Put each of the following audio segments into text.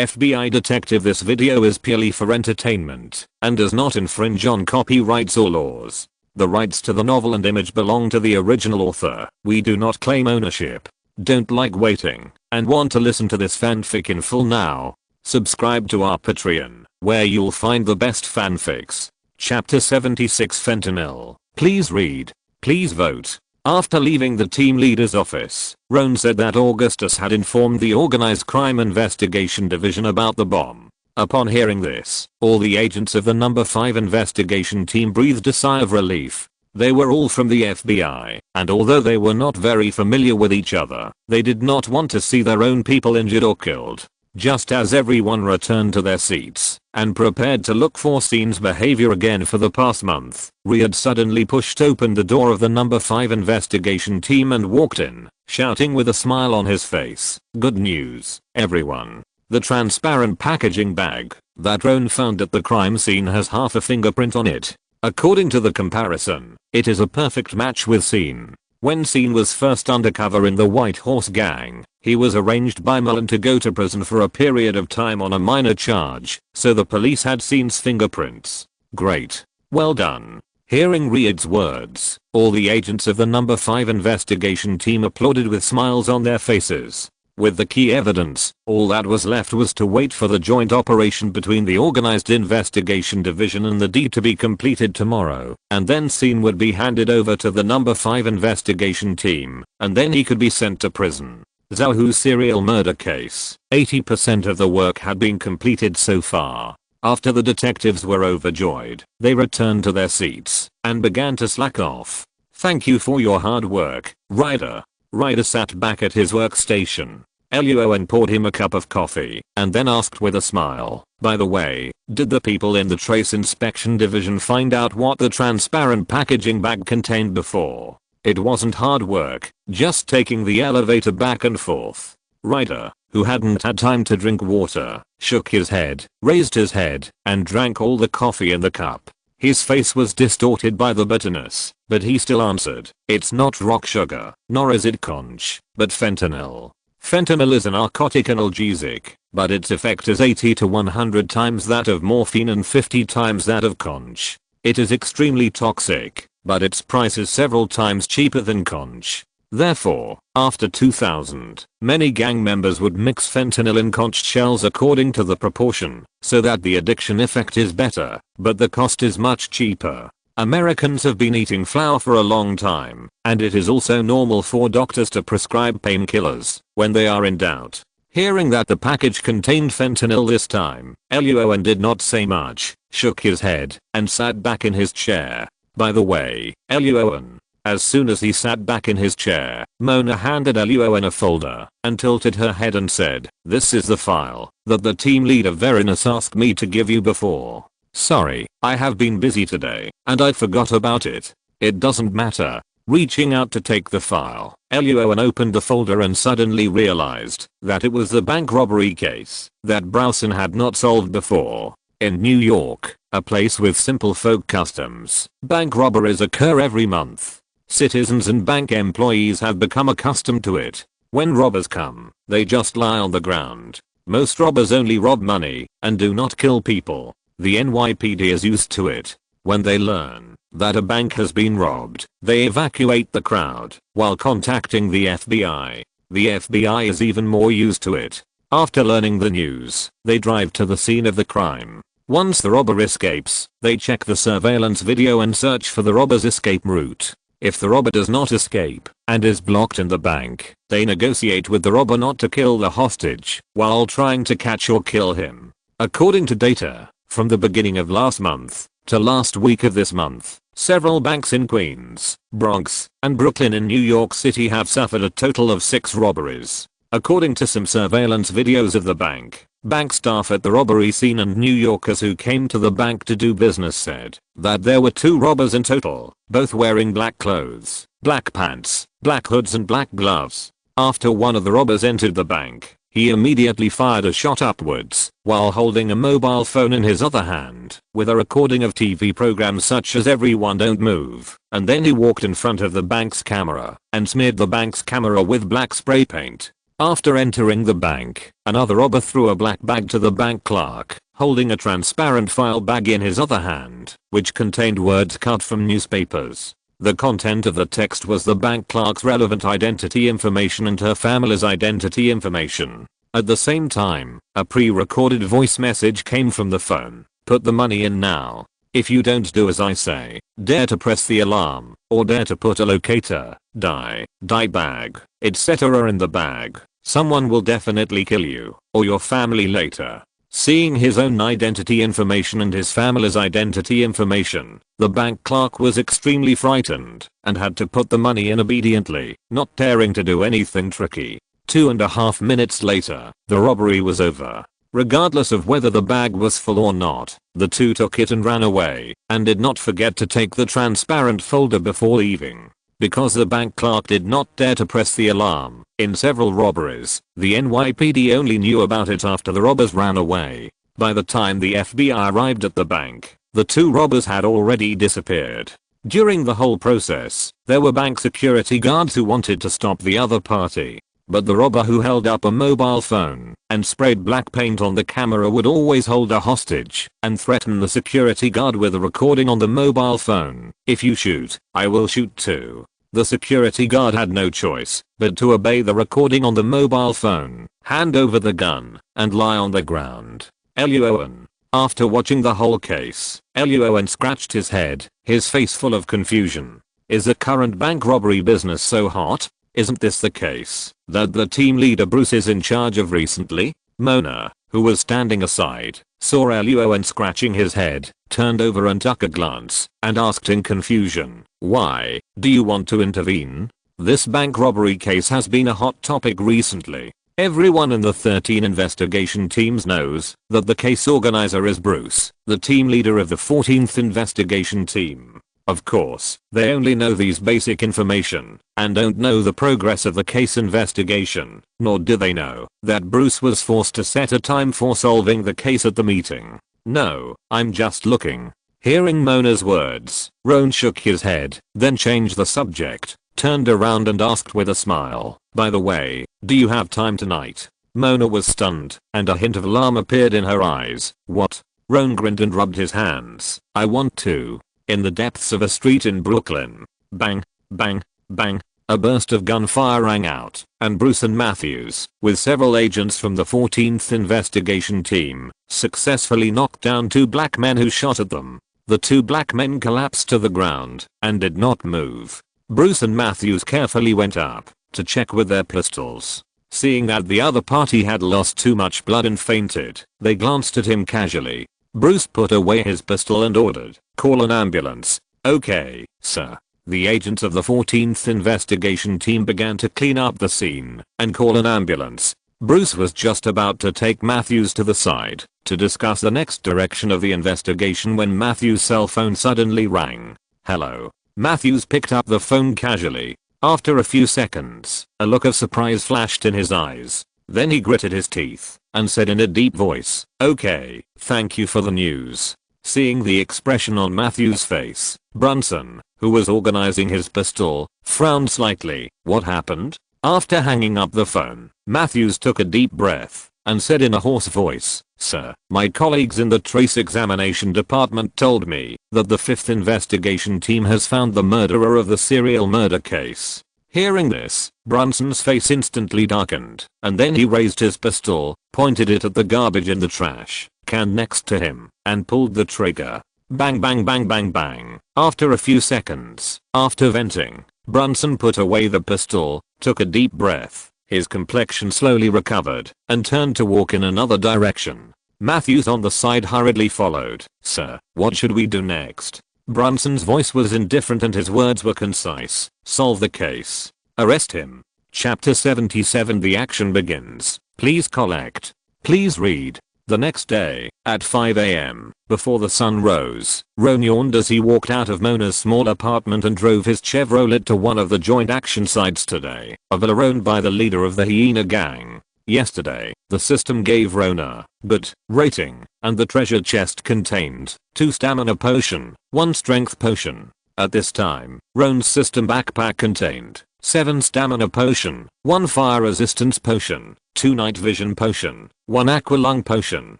FBI detective, this video is purely for entertainment and does not infringe on copyrights or laws. The rights to the novel and image belong to the original author. We do not claim ownership. Don't like waiting and want to listen to this fanfic in full now? Subscribe to our Patreon, where you'll find the best fanfics. Chapter 76, Fentanyl. Please read. Please vote. After leaving the team leader's office, Roan said that Augustus had informed the Organized Crime Investigation Division about the bomb. Upon hearing this, all the agents of the No. 5 investigation team breathed a sigh of relief. They were all from the FBI, and although they were not very familiar with each other, they did not want to see their own people injured or killed. Just as everyone returned to their seats and prepared to look for Scene's behavior again for the past month, Riyad suddenly pushed open the door of the No. 5 investigation team and walked in, shouting with a smile on his face, "Good news, everyone. The transparent packaging bag that Roan found at the crime scene has half a fingerprint on it. According to the comparison, it is a perfect match with Scene. When Scene was first undercover in the White Horse Gang, he was arranged by Mullen to go to prison for a period of time on a minor charge, so the police had Scene's fingerprints. Great. Well done." Hearing Riyad's words, all the agents of the No. 5 investigation team applauded with smiles on their faces. With the key evidence, all that was left was to wait for the joint operation between the Organized Investigation Division and the D to be completed tomorrow, and then Scene would be handed over to the No. 5 investigation team, and then he could be sent to prison. Zhaohu's serial murder case, 80% of the work had been completed so far. After the detectives were overjoyed, they returned to their seats and began to slack off. "Thank you for your hard work, Ryder." Ryder sat back at his workstation. Luo An poured him a cup of coffee and then asked with a smile, "By the way, did the people in the Trace Inspection Division find out what the transparent packaging bag contained before? It wasn't hard work, just taking the elevator back and forth." Ryder, who hadn't had time to drink water, shook his head, raised his head, and drank all the coffee in the cup. His face was distorted by the bitterness, but he still answered, "It's not rock sugar, nor is it conch, but fentanyl. Fentanyl is a narcotic analgesic, but its effect is 80 to 100 times that of morphine and 50 times that of conch. It is extremely toxic, but its price is several times cheaper than conch. Therefore, after 2000, many gang members would mix fentanyl in conch shells according to the proportion, so that the addiction effect is better, but the cost is much cheaper. Americans have been eating flour for a long time, and it is also normal for doctors to prescribe painkillers when they are in doubt." Hearing that the package contained fentanyl this time, Luo An did not say much, shook his head, and sat back in his chair. By the way, Luo An. As soon as he sat back in his chair, Mona handed Luo An a folder and tilted her head and said, "This is the file that the team leader Verinus asked me to give you before. Sorry, I have been busy today, and I forgot about it." "It doesn't matter." Reaching out to take the file, Luo An opened the folder and suddenly realized that it was the bank robbery case that Browson had not solved before. In New York, a place with simple folk customs, bank robberies occur every month. Citizens and bank employees have become accustomed to it. When robbers come, they just lie on the ground. Most robbers only rob money and do not kill people. The NYPD is used to it. When they learn that a bank has been robbed, they evacuate the crowd while contacting the FBI. The FBI is even more used to it. After learning the news, they drive to the scene of the crime. Once the robber escapes, they check the surveillance video and search for the robber's escape route. If the robber does not escape and is blocked in the bank, they negotiate with the robber not to kill the hostage while trying to catch or kill him. According to data from the beginning of last month to last week of this month, several banks in Queens, Bronx, and Brooklyn in New York City have suffered a total of 6 robberies. According to some surveillance videos of the bank staff at the robbery scene and New Yorkers who came to the bank to do business said that there were 2 robbers in total, both wearing black clothes, black pants, black hoods and black gloves. After one of the robbers entered the bank, he immediately fired a shot upwards while holding a mobile phone in his other hand with a recording of TV programs such as Everyone Don't Move, and then he walked in front of the bank's camera and smeared the bank's camera with black spray paint. After entering the bank, another robber threw a black bag to the bank clerk, holding a transparent file bag in his other hand, which contained words cut from newspapers. The content of the text was the bank clerk's relevant identity information and her family's identity information. At the same time, a pre-recorded voice message came from the phone. Put the money in now. If you don't do as I say, dare to press the alarm, or dare to put a locator, die bag, etc. in the bag, someone will definitely kill you, or your family later. Seeing his own identity information and his family's identity information, the bank clerk was extremely frightened and had to put the money in obediently, not daring to do anything tricky. 2.5 minutes later, the robbery was over. Regardless of whether the bag was full or not, the two took it and ran away, and did not forget to take the transparent folder before leaving. Because the bank clerk did not dare to press the alarm, in several robberies, the NYPD only knew about it after the robbers ran away. By the time the FBI arrived at the bank, the two robbers had already disappeared. During the whole process, there were bank security guards who wanted to stop the other party. But the robber who held up a mobile phone and sprayed black paint on the camera would always hold a hostage and threaten the security guard with a recording on the mobile phone. If you shoot, I will shoot too. The security guard had no choice but to obey the recording on the mobile phone, hand over the gun, and lie on the ground. Luo An. After watching the whole case, Luo An scratched his head, his face full of confusion. Is the current bank robbery business so hot? Isn't this the case that the team leader Bruce is in charge of recently? Mona, who was standing aside, saw Luo An scratching his head, turned over and took a glance, and asked in confusion, "Why, do you want to intervene? This bank robbery case has been a hot topic recently. Everyone in the 13 investigation teams knows that the case organizer is Bruce, the team leader of the 14th investigation team. Of course, they only know these basic information and don't know the progress of the case investigation, nor do they know that Bruce was forced to set a time for solving the case at the meeting. No, I'm just looking." Hearing Mona's words, Roan shook his head, then changed the subject, turned around and asked with a smile, "By the way, do you have time tonight?" Mona was stunned, and a hint of alarm appeared in her eyes. "What?" Roan grinned and rubbed his hands. "I want to." In the depths of a street in Brooklyn, bang, bang, bang, a burst of gunfire rang out, and Bruce and Matthews, with several agents from the 14th investigation team, successfully knocked down two black men who shot at them. The two black men collapsed to the ground and did not move. Bruce and Matthews carefully went up to check with their pistols. Seeing that the other party had lost too much blood and fainted, they glanced at him casually. Bruce put away his pistol and ordered, "Call an ambulance." "Okay, sir." The agents of the 14th investigation team began to clean up the scene and call an ambulance. Bruce was just about to take Matthews to the side to discuss the next direction of the investigation when Matthews' cell phone suddenly rang. "Hello." Matthews picked up the phone casually. After a few seconds, a look of surprise flashed in his eyes. Then he gritted his teeth and said in a deep voice, "Okay, thank you for the news." Seeing the expression on Matthew's face, Brunson, who was organizing his pistol, frowned slightly. "What happened?" After hanging up the phone, Matthews took a deep breath and said in a hoarse voice, "Sir, my colleagues in the trace examination department told me that the 5th investigation team has found the murderer of the serial murder case." Hearing this, Brunson's face instantly darkened, and then he raised his pistol, pointed it at the garbage in the trash can next to him, and pulled the trigger. Bang bang bang bang bang. After a few seconds, after venting, Brunson put away the pistol, took a deep breath, his complexion slowly recovered, and turned to walk in another direction. Matthews on the side hurriedly followed. "Sir, what should we do next?" Brunson's voice was indifferent and his words were concise. "Solve the case. Arrest him." Chapter 77. The action begins. Please collect. Please read. The next day, at 5 a.m., before the sun rose, Roan yawned as he walked out of Mona's small apartment and drove his Chevrolet to one of the joint action sites today, a villa owned by the leader of the Hyena Gang. Yesterday, the system gave Roan a good rating, and the treasure chest contained 2 stamina potion, 1 strength potion. At this time, Roan's system backpack contained 7 stamina potion, 1 fire resistance potion, 2 night vision potion, 1 aqua lung potion,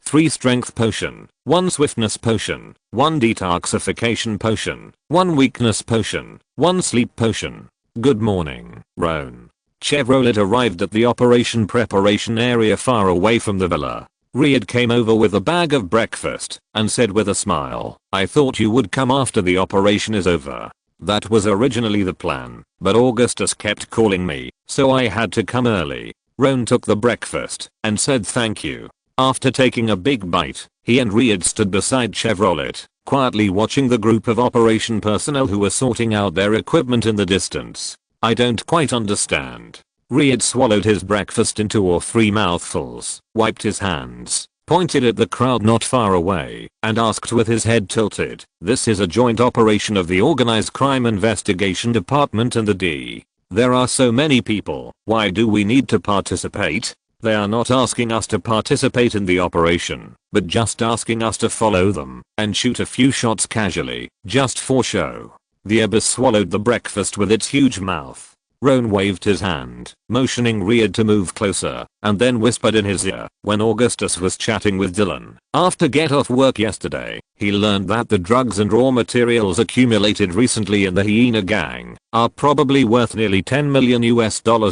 3 strength potion, 1 swiftness potion, 1 detoxification potion, 1 weakness potion, 1 sleep potion. Good morning, Roan. Chevrolet arrived at the operation preparation area far away from the villa. Riyadh came over with a bag of breakfast and said with a smile, "I thought you would come after the operation is over." That was originally the plan, but Augustus kept calling me, so I had to come early. Roan took the breakfast and said thank you. After taking a big bite, he and Riyadh stood beside Chevrolet, quietly watching the group of operation personnel who were sorting out their equipment in the distance. I don't quite understand. Riyadh swallowed his breakfast in 2 or 3 mouthfuls, wiped his hands, pointed at the crowd not far away, and asked with his head tilted, "This is a joint operation of the Organized Crime Investigation Department and the D. There are so many people, why do we need to participate?" They are not asking us to participate in the operation, but just asking us to follow them and shoot a few shots casually, just for show. The abyss swallowed the breakfast with its huge mouth. Roan waved his hand, motioning Riyadh to move closer, and then whispered in his ear when Augustus was chatting with Dylan. After get off work yesterday, he learned that the drugs and raw materials accumulated recently in the Hyena gang are probably worth nearly $10 million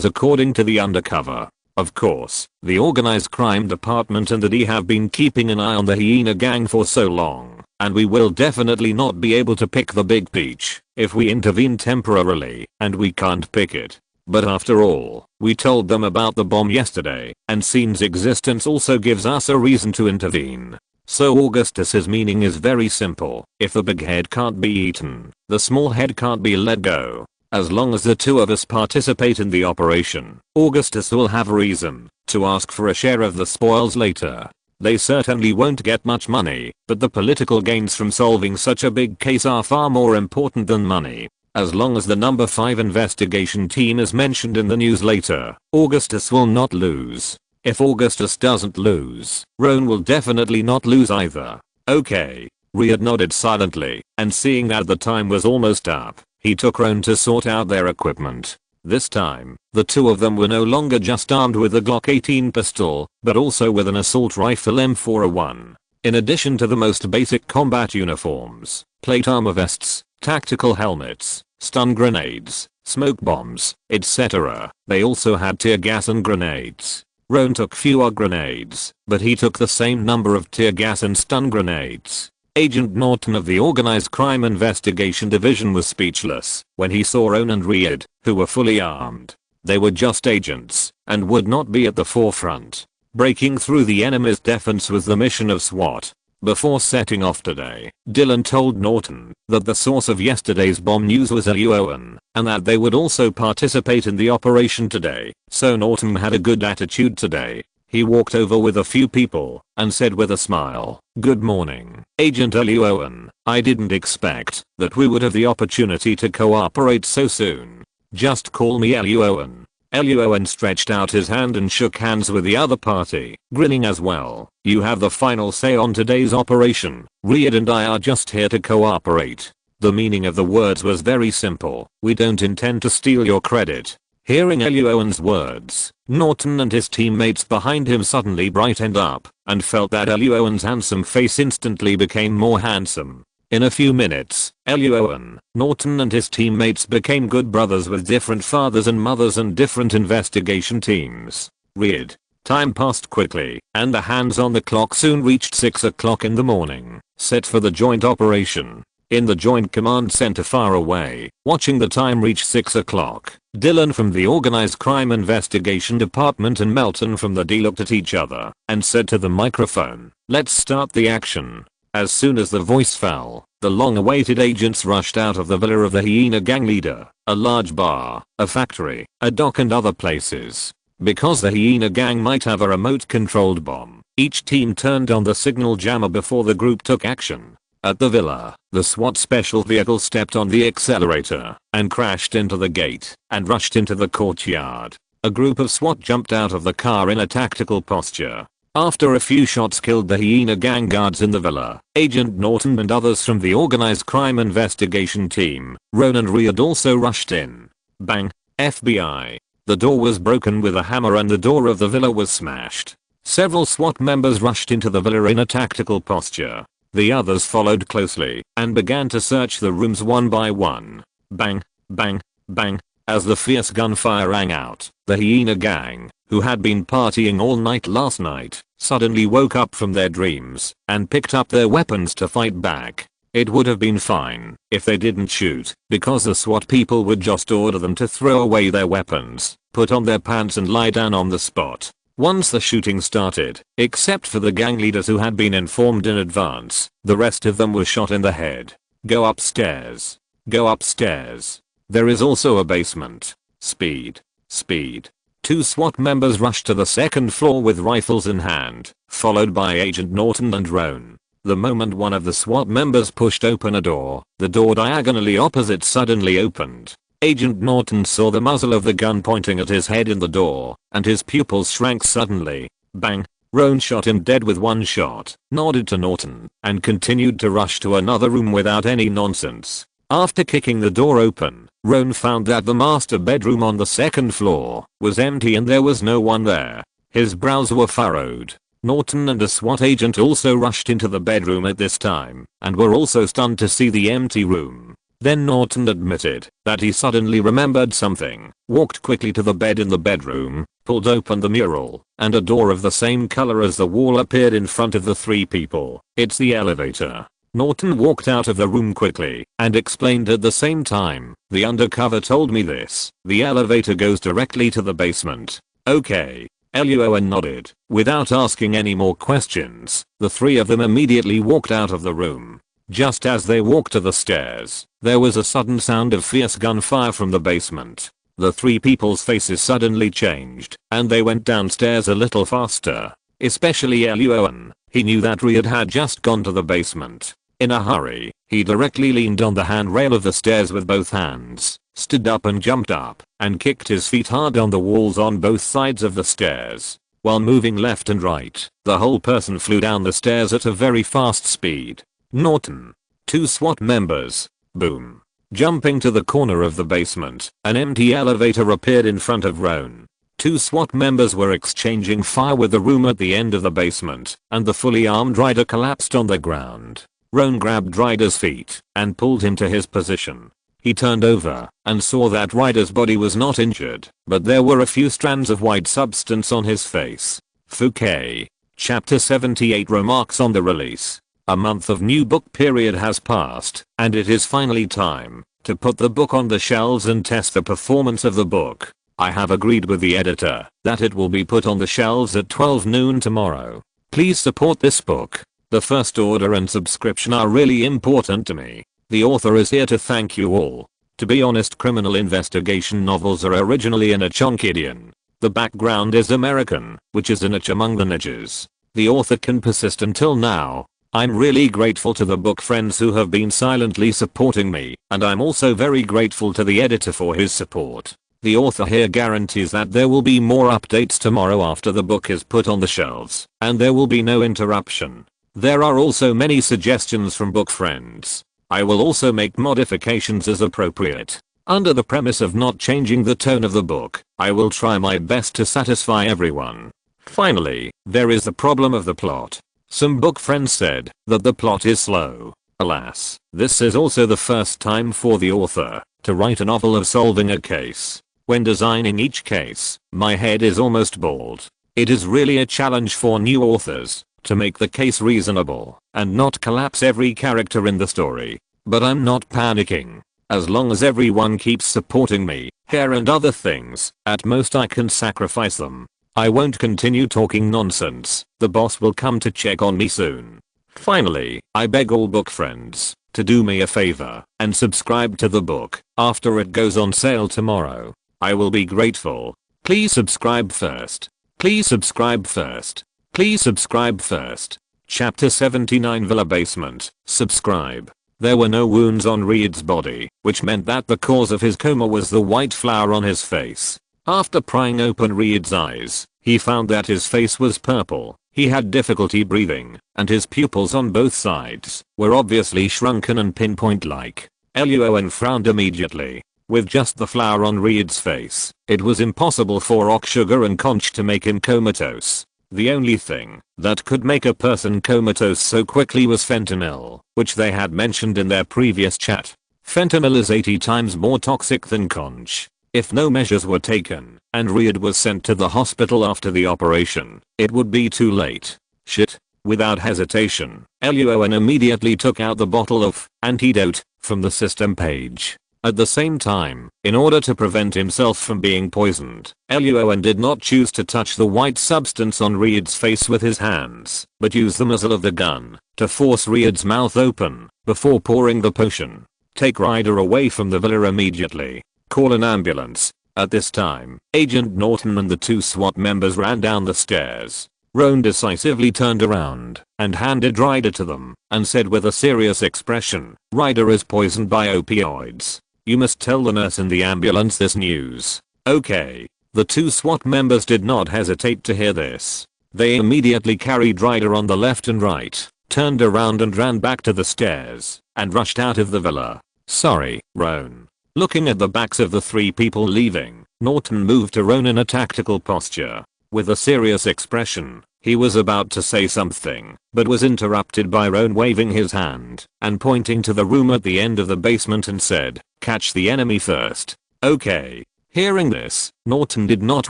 according to the undercover. Of course, the organized crime department and the D have been keeping an eye on the Hyena gang for so long, and we will definitely not be able to pick the big peach if we intervene temporarily, and we can't pick it. But after all, we told them about the bomb yesterday, and Scene's existence also gives us a reason to intervene. So Augustus's meaning is very simple. If the big head can't be eaten, the small head can't be let go. As long as the 2 of us participate in the operation, Augustus will have a reason to ask for a share of the spoils later. They certainly won't get much money, but the political gains from solving such a big case are far more important than money. As long as the number 5 investigation team is mentioned in the news later, Augustus will not lose. If Augustus doesn't lose, Roan will definitely not lose either. Okay. Riyadh nodded silently, and seeing that the time was almost up, he took Roan to sort out their equipment. This time, the 2 of them were no longer just armed with a Glock 18 pistol, but also with an assault rifle M401. In addition to the most basic combat uniforms, plate armor vests, tactical helmets, stun grenades, smoke bombs, etc., they also had tear gas and grenades. Roan took fewer grenades, but he took the same number of tear gas and stun grenades. Agent Norton of the Organized Crime Investigation Division was speechless when he saw Roan and Riyadh, who were fully armed. They were just agents and would not be at the forefront. Breaking through the enemy's defense was the mission of SWAT. Before setting off today, Dylan told Norton that the source of yesterday's bomb news was Luo An, and that they would also participate in the operation today, so Norton had a good attitude today. He walked over with a few people and said with a smile, "Good morning, Agent Luo An. I didn't expect that we would have the opportunity to cooperate so soon. Just call me Luo An." Luo An stretched out his hand and shook hands with the other party, grinning as well. "You have the final say on today's operation. Riyadh and I are just here to cooperate." The meaning of the words was very simple. "We don't intend to steal your credit." Hearing Luo An's words, Norton and his teammates behind him suddenly brightened up and felt that Luo An's handsome face instantly became more handsome. In a few minutes, Luo An, Norton and his teammates became good brothers with different fathers and mothers and different investigation teams. Riyadh. Time passed quickly, and the hands on the clock soon reached 6 o'clock in the morning, set for the joint operation. In the Joint Command Center far away, watching the time reach 6 o'clock, Dylan from the Organized Crime Investigation Department and Melton from the D looked at each other and said to the microphone, "Let's start the action." As soon as the voice fell, the long-awaited agents rushed out of the villa of the Hyena gang leader, a large bar, a factory, a dock and other places. Because the Hyena gang might have a remote-controlled bomb, each team turned on the signal jammer before the group took action. At the villa, the SWAT special vehicle stepped on the accelerator and crashed into the gate and rushed into the courtyard. A group of SWAT jumped out of the car in a tactical posture. After a few shots killed the Hyena gang guards in the villa, Agent Norton and others from the Organized Crime Investigation Team, Roan and Riyadh also rushed in. Bang! FBI. The door was broken with a hammer and the door of the villa was smashed. Several SWAT members rushed into the villa in a tactical posture. The others followed closely and began to search the rooms one by one. Bang, bang, bang. As the fierce gunfire rang out, the hyena gang, who had been partying all night last night, suddenly woke up from their dreams and picked up their weapons to fight back. It would have been fine if they didn't shoot, because the SWAT people would just order them to throw away their weapons, put on their pants and lie down on the spot. Once the shooting started, except for the gang leaders who had been informed in advance, the rest of them were shot in the head. Go upstairs. Go upstairs. There is also a basement. Speed. Speed. 2 SWAT members rushed to the second floor with rifles in hand, followed by Agent Norton and Roan. The moment one of the SWAT members pushed open a door, the door diagonally opposite suddenly opened. Agent Norton saw the muzzle of the gun pointing at his head in the door, and his pupils shrank suddenly. Bang. Roan shot him dead with one shot, nodded to Norton, and continued to rush to another room without any nonsense. After kicking the door open, Roan found that the master bedroom on the second floor was empty and there was no one there. His brows were furrowed. Norton and a SWAT agent also rushed into the bedroom at this time and were also stunned to see the empty room. Then Norton admitted that he suddenly remembered something, walked quickly to the bed in the bedroom, pulled open the mural, and a door of the same color as the wall appeared in front of the 3 people. It's the elevator. Norton walked out of the room quickly and explained at the same time, the undercover told me this. The elevator goes directly to the basement. Okay. Luo An nodded. Without asking any more questions, the 3 of them immediately walked out of the room. Just as they walked to the stairs, there was a sudden sound of fierce gunfire from the basement. The 3 people's faces suddenly changed, and they went downstairs a little faster. Especially Luo An. He knew that Riyad had just gone to the basement. In a hurry, he directly leaned on the handrail of the stairs with both hands, stood up and jumped up, and kicked his feet hard on the walls on both sides of the stairs. While moving left and right, the whole person flew down the stairs at a very fast speed. Norton. 2 SWAT members. Boom. Jumping to the corner of the basement, an empty elevator appeared in front of Roan. 2 SWAT members were exchanging fire with the room at the end of the basement, and the fully armed rider collapsed on the ground. Roan grabbed Ryder's feet and pulled him to his position. He turned over and saw that Ryder's body was not injured, but there were a few strands of white substance on his face. Fouquet. Chapter 78 Remarks on the release. A month of new book period has passed, and it is finally time to put the book on the shelves and test the performance of the book. I have agreed with the editor that it will be put on the shelves at 12 noon tomorrow. Please support this book. The first order and subscription are really important to me. The author is here to thank you all. To be honest, criminal investigation novels are originally in Achonkidian. The background is American, which is a niche among the niches. The author can persist until now. I'm really grateful to the book friends who have been silently supporting me, and I'm also very grateful to the editor for his support. The author here guarantees that there will be more updates tomorrow after the book is put on the shelves, and there will be no interruption. There are also many suggestions from book friends. I will also make modifications as appropriate. Under the premise of not changing the tone of the book, I will try my best to satisfy everyone. Finally, there is the problem of the plot. Some book friends said that the plot is slow. Alas, this is also the first time for the author to write a novel of solving a case. When designing each case, my head is almost bald. It is really a challenge for new authors to make the case reasonable and not collapse every character in the story. But I'm not panicking. As long as everyone keeps supporting me, hair and other things, at most I can sacrifice them. I won't continue talking nonsense. The boss will come to check on me soon. Finally, I beg all book friends to do me a favor and subscribe to the book after it goes on sale tomorrow. I will be grateful. Please subscribe first. Please subscribe first. Please subscribe first. Chapter 79 Villa Basement. Subscribe. There were no wounds on Reed's body, which meant that the cause of his coma was the white flour on his face. After prying open Reed's eyes, he found that his face was purple. He had difficulty breathing, and his pupils on both sides were obviously shrunken and pinpoint-like. Luo An frowned immediately. With just the flour on Reed's face, it was impossible for rock sugar and conch to make him comatose. The only thing that could make a person comatose so quickly was fentanyl, which they had mentioned in their previous chat. Fentanyl is 80 times more toxic than conch. If no measures were taken, and Reed was sent to the hospital after the operation, it would be too late. Shit. Without hesitation, Luo An immediately took out the bottle of antidote from the system page. At the same time, in order to prevent himself from being poisoned, Luo An did not choose to touch the white substance on Reed's face with his hands, but used the muzzle of the gun to force Reed's mouth open before pouring the potion. Take Ryder away from the villa immediately. Call an ambulance. At this time, Agent Norton and the 2 SWAT members ran down the stairs. Roan decisively turned around and handed Ryder to them and said with a serious expression, "Ryder is poisoned by opioids. You must tell the nurse in the ambulance this news." Okay. The 2 SWAT members did not hesitate to hear this. They immediately carried Ryder on the left and right, turned around and ran back to the stairs, and rushed out of the villa. Sorry, Roan. Looking at the backs of the 3 people leaving, Norton moved to Roan in a tactical posture. With a serious expression, he was about to say something, but was interrupted by Roan waving his hand and pointing to the room at the end of the basement and said, "Catch the enemy first." Okay. Hearing this, Norton did not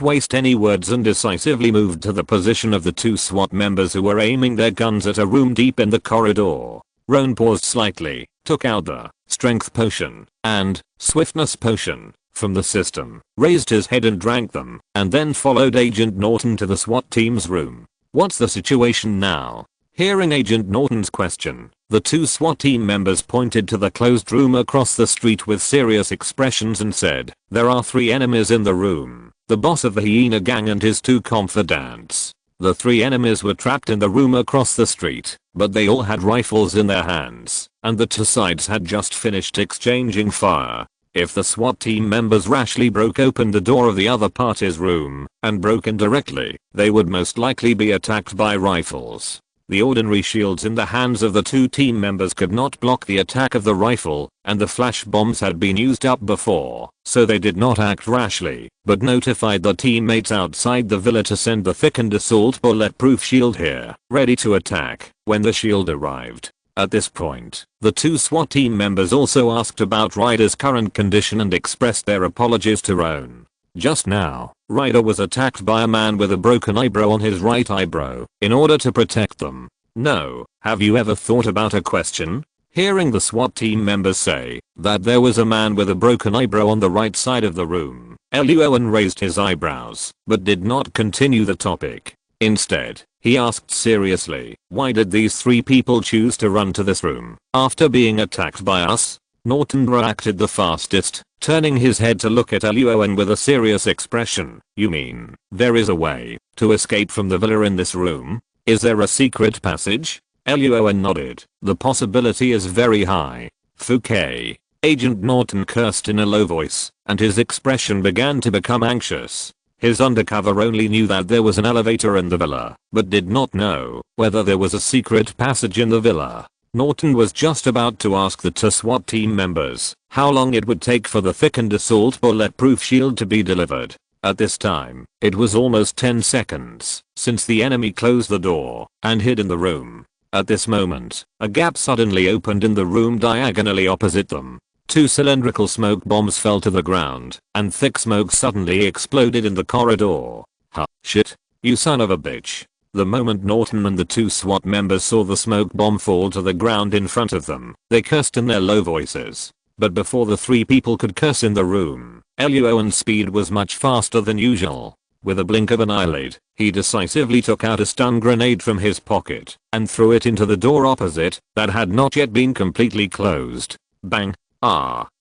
waste any words and decisively moved to the position of the 2 SWAT members who were aiming their guns at a room deep in the corridor. Roan paused slightly, took out the strength potion and swiftness potion from the system, raised his head and drank them, and then followed Agent Norton to the SWAT team's room. "What's the situation now?" Hearing Agent Norton's question, the 2 SWAT team members pointed to the closed room across the street with serious expressions and said, "There are 3 enemies in the room, the boss of the hyena gang and his 2 confidants. The 3 enemies were trapped in the room across the street, but they all had rifles in their hands, and the 2 sides had just finished exchanging fire. If the SWAT team members rashly broke open the door of the other party's room and broke in directly, they would most likely be attacked by rifles. The ordinary shields in the hands of the 2 team members could not block the attack of the rifle, and the flash bombs had been used up before, so they did not act rashly, but notified the teammates outside the villa to send the thickened assault bulletproof shield here, ready to attack, when the shield arrived. At this point, the 2 SWAT team members also asked about Ryder's current condition and expressed their apologies to Roan. Just now, Ryder was attacked by a man with a broken eyebrow on his right eyebrow. In order to protect them. No, have you ever thought about a question? Hearing the SWAT team members say that there was a man with a broken eyebrow on the right side of the room, Luo An raised his eyebrows, but did not continue the topic. Instead, he asked seriously, "Why did these 3 people choose to run to this room after being attacked by us?" Norton reacted the fastest, turning his head to look at Luo An with a serious expression. "You mean, there is a way to escape from the villa in this room? Is there a secret passage?" Luo An nodded. "The possibility is very high." "Fouquet." Agent Norton cursed in a low voice, and his expression began to become anxious. His undercover only knew that there was an elevator in the villa, but did not know whether there was a secret passage in the villa. Norton was just about to ask the 2 SWAT team members how long it would take for the thickened assault bulletproof shield to be delivered. At this time, it was almost 10 seconds since the enemy closed the door and hid in the room. At this moment, a gap suddenly opened in the room diagonally opposite them. 2 cylindrical smoke bombs fell to the ground, and thick smoke suddenly exploded in the corridor. "Ha, shit. You son of a bitch." The moment Norton and the 2 SWAT members saw the smoke bomb fall to the ground in front of them, they cursed in their low voices. But before the 3 people could curse in the room, Luo An's speed was much faster than usual. With a blink of an eyelid, he decisively took out a stun grenade from his pocket and threw it into the door opposite that had not yet been completely closed. Bang.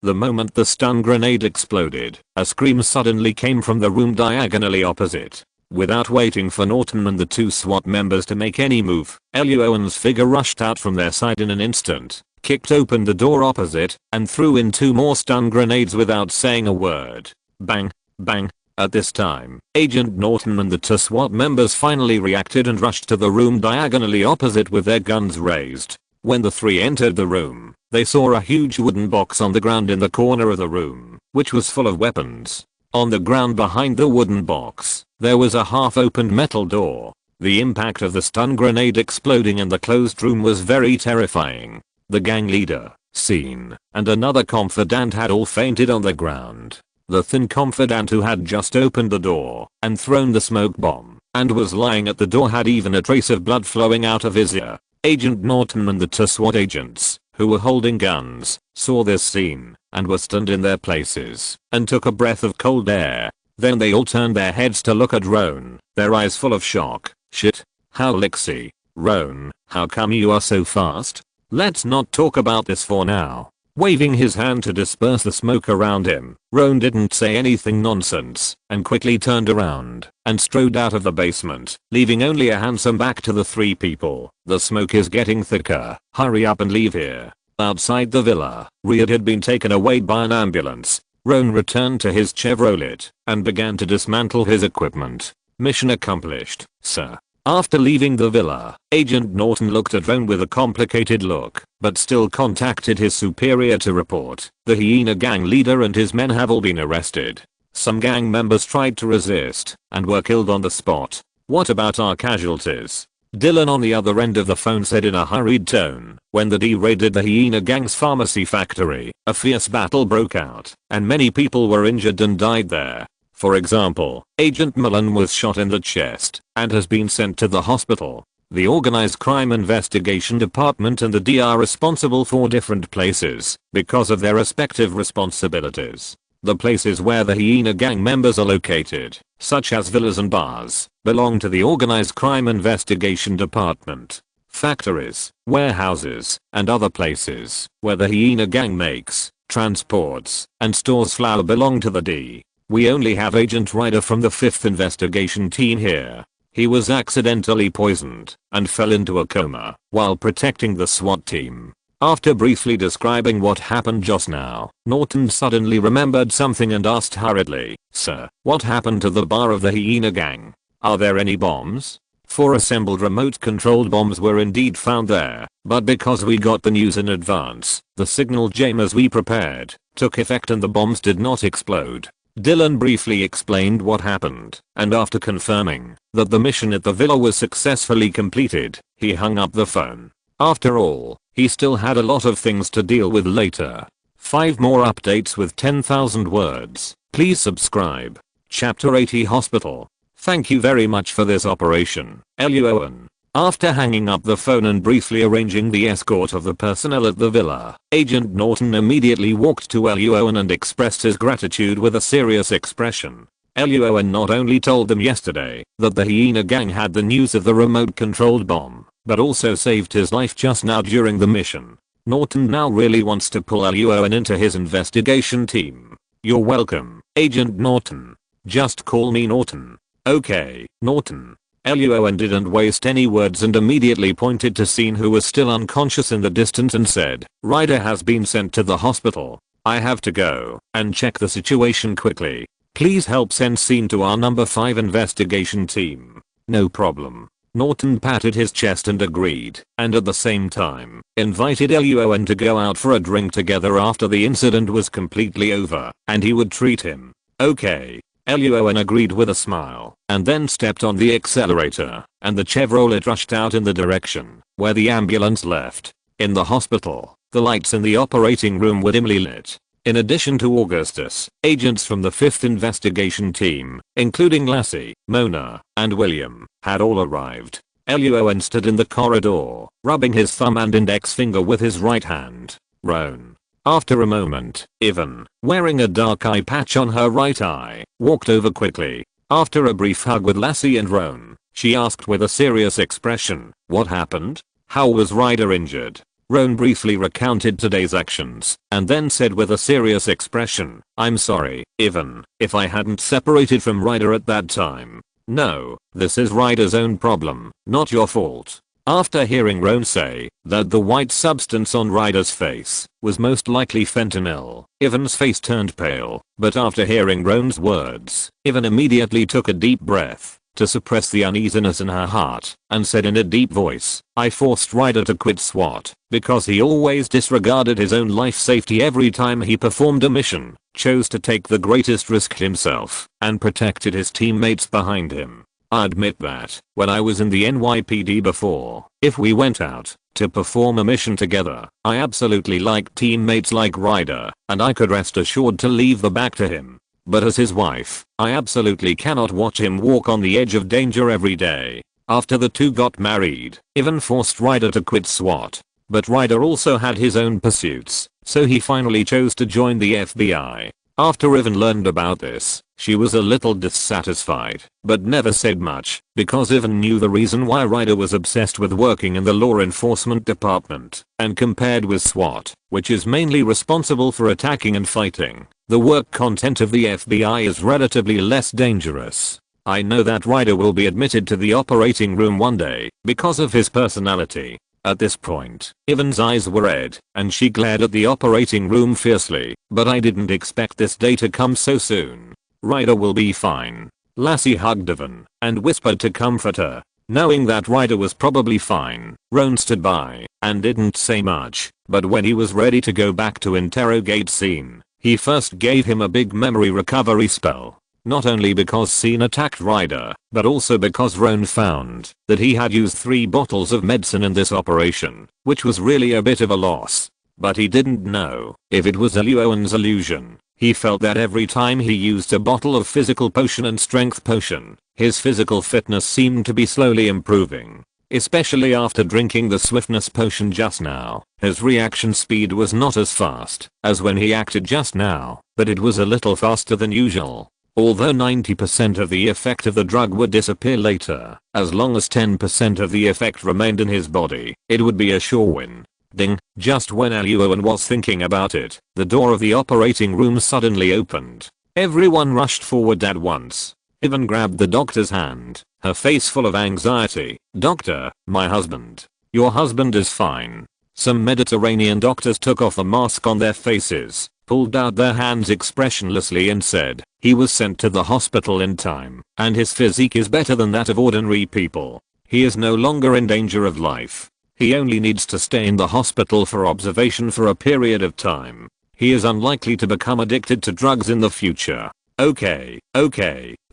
The moment the stun grenade exploded, a scream suddenly came from the room diagonally opposite. Without waiting for Norton and the 2 SWAT members to make any move, Luo An's figure rushed out from their side in an instant, kicked open the door opposite, and threw in 2 more stun grenades without saying a word. Bang, bang. At this time, Agent Norton and the 2 SWAT members finally reacted and rushed to the room diagonally opposite with their guns raised. When the 3 entered the room, they saw a huge wooden box on the ground in the corner of the room, which was full of weapons. On the ground behind the wooden box, there was a half-opened metal door. The impact of the stun grenade exploding in the closed room was very terrifying. The gang leader, Scene, and another confidant had all fainted on the ground. The thin confidant who had just opened the door and thrown the smoke bomb and was lying at the door had even a trace of blood flowing out of his ear. Agent Norton and the two SWAT agents, who were holding guns, saw this scene and were stunned in their places and took a breath of cold air. Then they all turned their heads to look at Roan, their eyes full of shock. Shit. How Lixie. Roan, how come you are so fast? Let's not talk about this for now. Waving his hand to disperse the smoke around him, Roan didn't say anything nonsense and quickly turned around and strode out of the basement, leaving only a handsome back to the three people. The smoke is getting thicker. Hurry up and leave here. Outside the villa, Riyad had been taken away by an ambulance. Roan returned to his Chevrolet and began to dismantle his equipment. Mission accomplished, sir. After leaving the villa, Agent Norton looked at Roan with a complicated look, but still contacted his superior to report. The Hyena gang leader and his men have all been arrested. Some gang members tried to resist and were killed on the spot. What about our casualties? Dylan on the other end of the phone said in a hurried tone. When the D raided the Hyena gang's pharmacy factory, a fierce battle broke out, and many people were injured and died there. For example, Agent Mullen was shot in the chest and has been sent to the hospital. The Organized Crime Investigation Department and the D are responsible for different places because of their respective responsibilities. The places where the Hyena gang members are located, such as villas and bars, belong to the Organized Crime Investigation Department. Factories, warehouses, and other places where the Hyena gang makes, transports, and stores flour belong to the D. We only have Agent Ryder from the 5th investigation team here. He was accidentally poisoned and fell into a coma while protecting the SWAT team. After briefly describing what happened just now, Norton suddenly remembered something and asked hurriedly, "Sir, what happened to the bar of the Hyena gang? Are there any bombs?" 4 assembled remote-controlled bombs were indeed found there, but because we got the news in advance, the signal jammers we prepared took effect and the bombs did not explode. Dylan briefly explained what happened, and after confirming that the mission at the villa was successfully completed, he hung up the phone. After all, he still had a lot of things to deal with later. 5 more updates with 10,000 words. Please subscribe. Chapter 80 Hospital. Thank you very much for this operation, Luo An. After hanging up the phone and briefly arranging the escort of the personnel at the villa, Agent Norton immediately walked to Luo An and expressed his gratitude with a serious expression. Luo An not only told them yesterday that the Hyena gang had the news of the remote-controlled bomb, but also saved his life just now during the mission. Norton now really wants to pull Luo An into his investigation team. You're welcome, Agent Norton. Just call me Norton. Okay, Norton. Luo An didn't waste any words and immediately pointed to Scene, who was still unconscious in the distance, and said, "Ryder has been sent to the hospital. I have to go and check the situation quickly. Please help send Scene to our number 5 investigation team." No problem. Norton patted his chest and agreed, and at the same time, invited Luo An to go out for a drink together after the incident was completely over, and he would treat him. Okay. Luo An agreed with a smile, and then stepped on the accelerator, and the Chevrolet rushed out in the direction where the ambulance left. In the hospital, the lights in the operating room were dimly lit. In addition to Augustus, agents from the 5th investigation team, including Lassie, Mona, and William, had all arrived. Luo An stood in the corridor, rubbing his thumb and index finger with his right hand. Roan. After a moment, Yvonne, wearing a dark eye patch on her right eye, walked over quickly. After a brief hug with Lassie and Roan, she asked with a serious expression, "What happened? How was Ryder injured?" Roan briefly recounted today's actions, and then said with a serious expression, "I'm sorry, Yvonne, if I hadn't separated from Ryder at that time. No, this is Ryder's own problem, not your fault." After hearing Roan say that the white substance on Ryder's face was most likely fentanyl, Yvonne's face turned pale, but after hearing Roan's words, Yvonne immediately took a deep breath to suppress the uneasiness in her heart, and said in a deep voice, "I forced Ryder to quit SWAT because he always disregarded his own life safety every time he performed a mission, chose to take the greatest risk himself, and protected his teammates behind him." I admit that, when I was in the NYPD before, if we went out to perform a mission together, I absolutely liked teammates like Ryder, and I could rest assured to leave the back to him. But as his wife, I absolutely cannot watch him walk on the edge of danger every day. After the two got married, Ivan forced Ryder to quit SWAT. But Ryder also had his own pursuits, so he finally chose to join the FBI. After Ivan learned about this, she was a little dissatisfied, but never said much, because Ivan knew the reason why Ryder was obsessed with working in the law enforcement department, and compared with SWAT, which is mainly responsible for attacking and fighting, the work content of the FBI is relatively less dangerous. I know that Ryder will be admitted to the operating room one day, because of his personality. At this point, Ivan's eyes were red, and she glared at the operating room fiercely, but I didn't expect this day to come so soon. Ryder will be fine. Lassie hugged Ivan, and whispered to comfort her. Knowing that Ryder was probably fine, Roan stood by, and didn't say much, but when he was ready to go back to interrogate Scene, he first gave him a big memory recovery spell. Not only because Scene attacked Ryder, but also because Roan found that he had used 3 bottles of medicine in this operation, which was really a bit of a loss. But he didn't know if it was Luo An's illusion. He felt that every time he used a bottle of physical potion and strength potion, his physical fitness seemed to be slowly improving. Especially after drinking the swiftness potion just now, his reaction speed was not as fast as when he acted just now, but it was a little faster than usual. Although 90% of the effect of the drug would disappear later, as long as 10% of the effect remained in his body, it would be a sure win. Ding, just when Luo An was thinking about it, the door of the operating room suddenly opened. Everyone rushed forward at once. Ivan grabbed the doctor's hand, her face full of anxiety. "Doctor, my husband. Your husband is fine." Some Mediterranean doctors took off the mask on their faces, pulled out their hands expressionlessly and said, "He was sent to the hospital in time, and his physique is better than that of ordinary people. He is no longer in danger of life. He only needs to stay in the hospital for observation for a period of time. He is unlikely to become addicted to drugs in the future." Okay,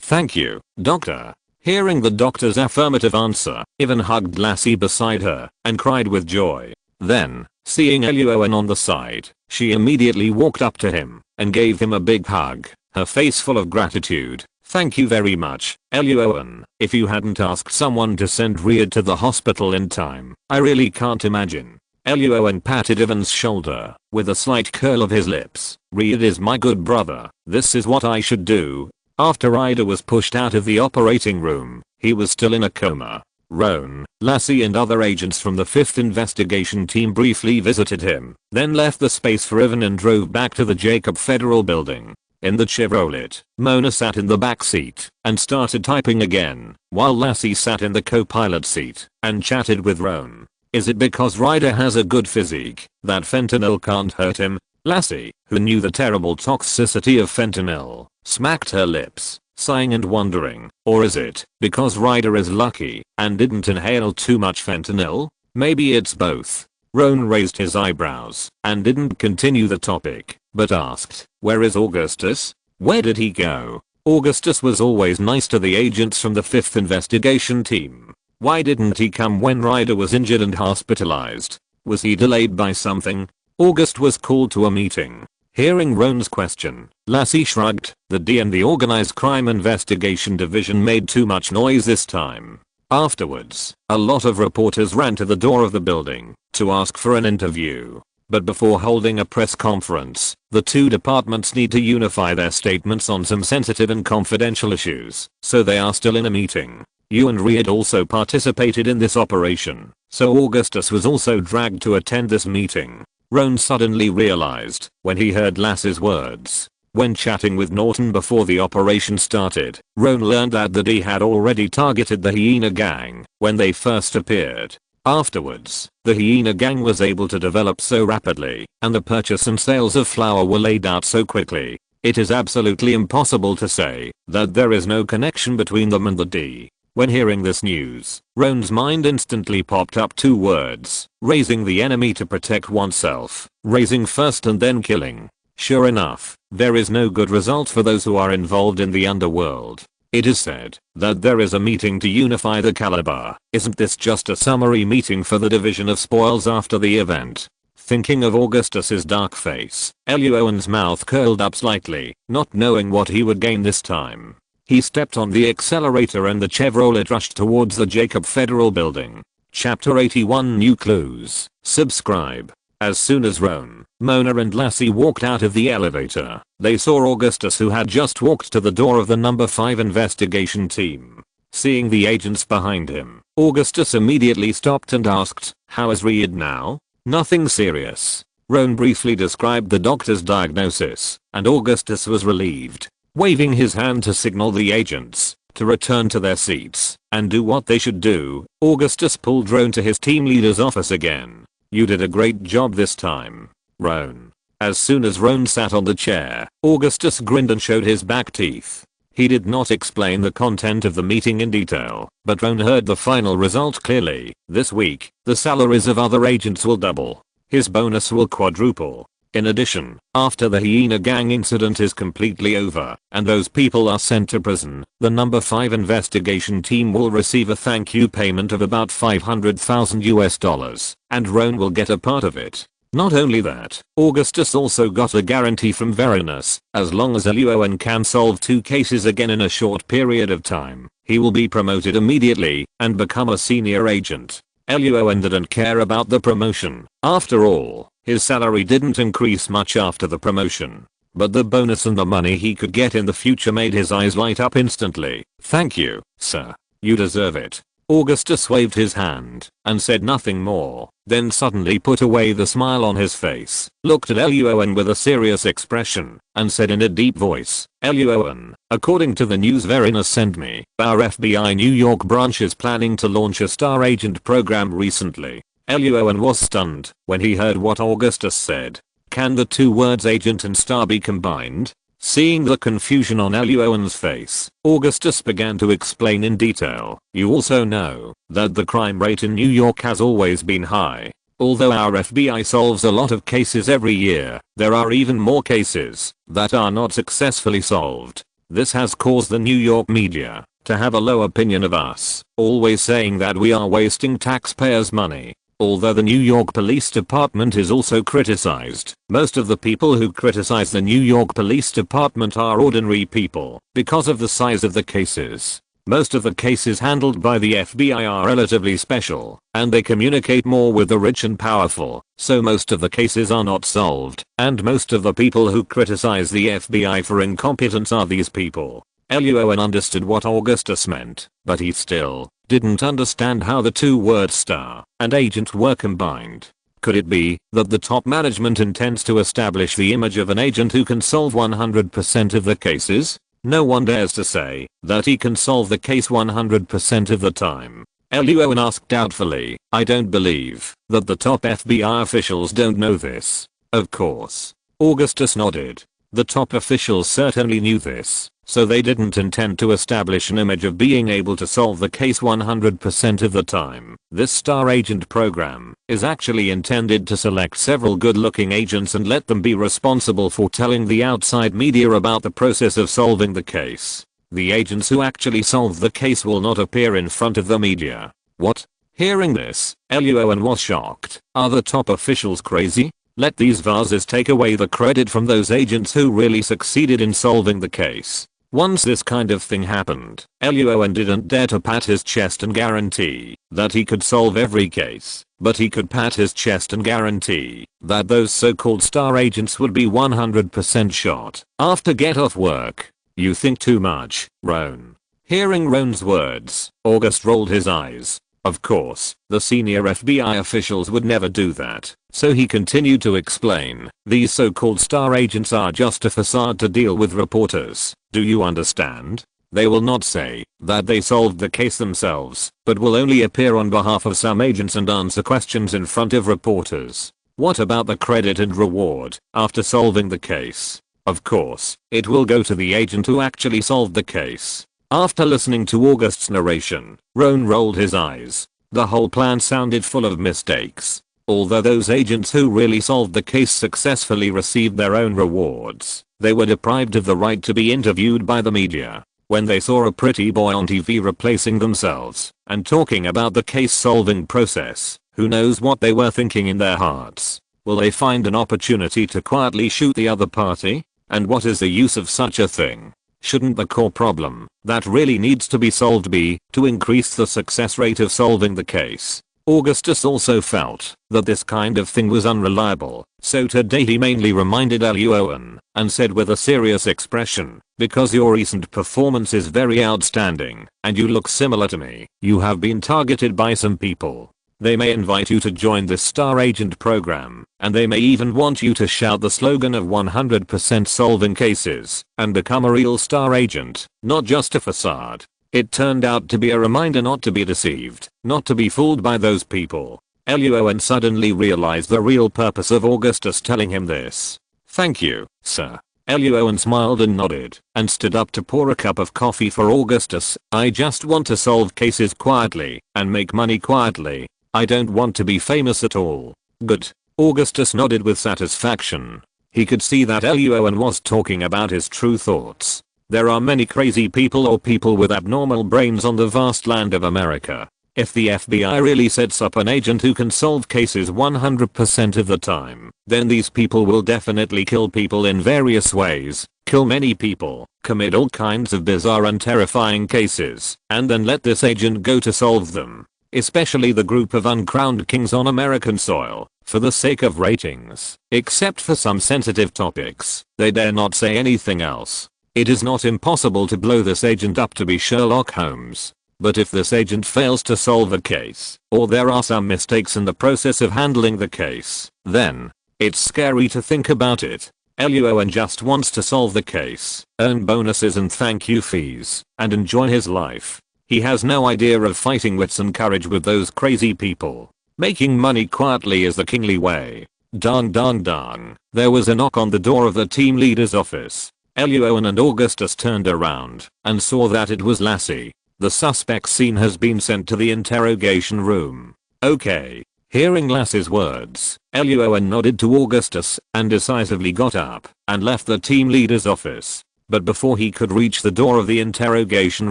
thank you, doctor." Hearing the doctor's affirmative answer, Ivan hugged Lassie beside her and cried with joy. Then, seeing Luo An on the side, she immediately walked up to him and gave him a big hug, her face full of gratitude. "Thank you very much, Luo An. If you hadn't asked someone to send Riyad to the hospital in time, I really can't imagine." Luo An patted Ivan's shoulder with a slight curl of his lips. "Riyad is my good brother. This is what I should do." After Ryder was pushed out of the operating room, he was still in a coma. Roan, Lassie and other agents from the 5th investigation team briefly visited him, then left the space for Ivan and drove back to the Jacob Federal building. In the Chevrolet, Mona sat in the back seat and started typing again, while Lassie sat in the co-pilot seat and chatted with Roan. Is it because Ryder has a good physique that fentanyl can't hurt him? Lassie, who knew the terrible toxicity of fentanyl, smacked her lips, sighing and wondering. Or is it because Ryder is lucky and didn't inhale too much fentanyl? Maybe it's both. Roan raised his eyebrows and didn't continue the topic, but asked, "Where is Augustus? Where did he go?" Augustus was always nice to the agents from the 5th investigation team. Why didn't he come when Ryder was injured and hospitalized? Was he delayed by something? August was called to a meeting. Hearing Roan's question, Lassie shrugged. The D and the Organized Crime Investigation Division made too much noise this time. Afterwards, a lot of reporters ran to the door of the building to ask for an interview. But before holding a press conference, the two departments need to unify their statements on some sensitive and confidential issues, so they are still in a meeting. You and Riyad also participated in this operation, so Augustus was also dragged to attend this meeting. Roan suddenly realized when he heard Lassie's words. When chatting with Norton before the operation started, Roan learned that the D had already targeted the Hyena Gang when they first appeared. Afterwards, the Hyena Gang was able to develop so rapidly, and the purchase and sales of flour were laid out so quickly. It is absolutely impossible to say that there is no connection between them and the D. When hearing this news, Roan's mind instantly popped up two words: raising the enemy to protect oneself. Raising first and then killing. Sure enough, there is no good result for those who are involved in the underworld. It is said that there is a meeting to unify the caliber. Isn't this just a summary meeting for the division of spoils after the event? Thinking of Augustus's dark face, Luo An's mouth curled up slightly, not knowing what he would gain this time. He stepped on the accelerator and the Chevrolet rushed towards the Jacob Federal Building. Chapter 81 New Clues. Subscribe. As soon as Roan, Mona and Lassie walked out of the elevator, they saw Augustus, who had just walked to the door of the number 5 investigation team. Seeing the agents behind him, Augustus immediately stopped and asked, "How is Reed now?" "Nothing serious." Roan briefly described the doctor's diagnosis, and Augustus was relieved. Waving his hand to signal the agents to return to their seats and do what they should do, Augustus pulled Roan to his team leader's office again. "You did a great job this time, Roan." As soon as Roan sat on the chair, Augustus grinned and showed his back teeth. He did not explain the content of the meeting in detail, but Roan heard the final result clearly. This week, the salaries of other agents will double. His bonus will quadruple. In addition, after the Hyena Gang incident is completely over and those people are sent to prison, the number 5 investigation team will receive a thank you payment of about $500,000 and Roan will get a part of it. Not only that, Augustus also got a guarantee from Varanus: as long as Luo An can solve 2 cases again in a short period of time, he will be promoted immediately and become a senior agent. Luo An didn't care about the promotion. After all, his salary didn't increase much after the promotion. But the bonus and the money he could get in the future made his eyes light up instantly. "Thank you, sir. You deserve it." Augustus waved his hand and said nothing more, then suddenly put away the smile on his face, looked at Luo An with a serious expression, and said in a deep voice, "Luo An, according to the news Varanus sent me, our FBI New York branch is planning to launch a star agent program recently." Luo An was stunned when he heard what Augustus said. Can the two words agent and star be combined? Seeing the confusion on Luo An's face, Augustus began to explain in detail. "You also know that the crime rate in New York has always been high. Although our FBI solves a lot of cases every year, there are even more cases that are not successfully solved. This has caused the New York media to have a low opinion of us, always saying that we are wasting taxpayers' money. Although the New York Police Department is also criticized, most of the people who criticize the New York Police Department are ordinary people because of the size of the cases. Most of the cases handled by the FBI are relatively special, and they communicate more with the rich and powerful, so most of the cases are not solved, and most of the people who criticize the FBI for incompetence are these people." Luo An understood what Augustus meant, but he still didn't understand how the two words star and agent were combined. Could it be that the top management intends to establish the image of an agent who can solve 100% of the cases? No one dares to say that he can solve the case 100% of the time. Luo An asked doubtfully, "I don't believe that the top FBI officials don't know this." "Of course." Augustus nodded. The top officials certainly knew this, so they didn't intend to establish an image of being able to solve the case 100% of the time. This star agent program is actually intended to select several good-looking agents and let them be responsible for telling the outside media about the process of solving the case. The agents who actually solve the case will not appear in front of the media. What? Hearing this, Luo An was shocked. Are the top officials crazy? Let these vases take away the credit from those agents who really succeeded in solving the case. Once this kind of thing happened, Luo An didn't dare to pat his chest and guarantee that he could solve every case, but he could pat his chest and guarantee that those so-called star agents would be 100% shot after get off work. "You think too much, Roan." Hearing Roan's words, August rolled his eyes. Of course, the senior FBI officials would never do that, so he continued to explain, "These so-called star agents are just a facade to deal with reporters. Do you understand? They will not say that they solved the case themselves, but will only appear on behalf of some agents and answer questions in front of reporters. What about the credit and reward after solving the case? Of course, it will go to the agent who actually solved the case. After listening to August's narration, Roan rolled his eyes. The whole plan sounded full of mistakes. Although those agents who really solved the case successfully received their own rewards, they were deprived of the right to be interviewed by the media. When they saw a pretty boy on TV replacing themselves and talking about the case solving process, who knows what they were thinking in their hearts? Will they find an opportunity to quietly shoot the other party? And what is the use of such a thing? Shouldn't the core problem that really needs to be solved be to increase the success rate of solving the case? Augustus also felt that this kind of thing was unreliable, so today he mainly reminded Luo An and said with a serious expression, because your recent performance is very outstanding and you look similar to me, you have been targeted by some people. They may invite you to join this star agent program, and they may even want you to shout the slogan of 100% solving cases and become a real star agent, not just a facade. It turned out to be a reminder not to be deceived, not to be fooled by those people. Luo An suddenly realized the real purpose of Augustus telling him this. Thank you, sir. Luo An smiled and nodded, and stood up to pour a cup of coffee for Augustus. I just want to solve cases quietly, and make money quietly. I don't want to be famous at all. Good. Augustus nodded with satisfaction. He could see that Luo An was talking about his true thoughts. There are many crazy people or people with abnormal brains on the vast land of America. If the FBI really sets up an agent who can solve cases 100% of the time, then these people will definitely kill people in various ways, kill many people, commit all kinds of bizarre and terrifying cases, and then let this agent go to solve them. Especially the group of uncrowned kings on American soil, for the sake of ratings. Except for some sensitive topics, they dare not say anything else. It is not impossible to blow this agent up to be Sherlock Holmes. But if this agent fails to solve a case, or there are some mistakes in the process of handling the case, then it's scary to think about it. Luo An just wants to solve the case, earn bonuses and thank you fees, and enjoy his life. He has no idea of fighting wits and courage with those crazy people. Making money quietly is the kingly way. Dang dang dang. There was a knock on the door of the team leader's office. Luo An and Augustus turned around and saw that it was Lassie. The suspect's scene has been sent to the interrogation room. Okay. Hearing Lassie's words, Luo An nodded to Augustus and decisively got up and left the team leader's office. But before he could reach the door of the interrogation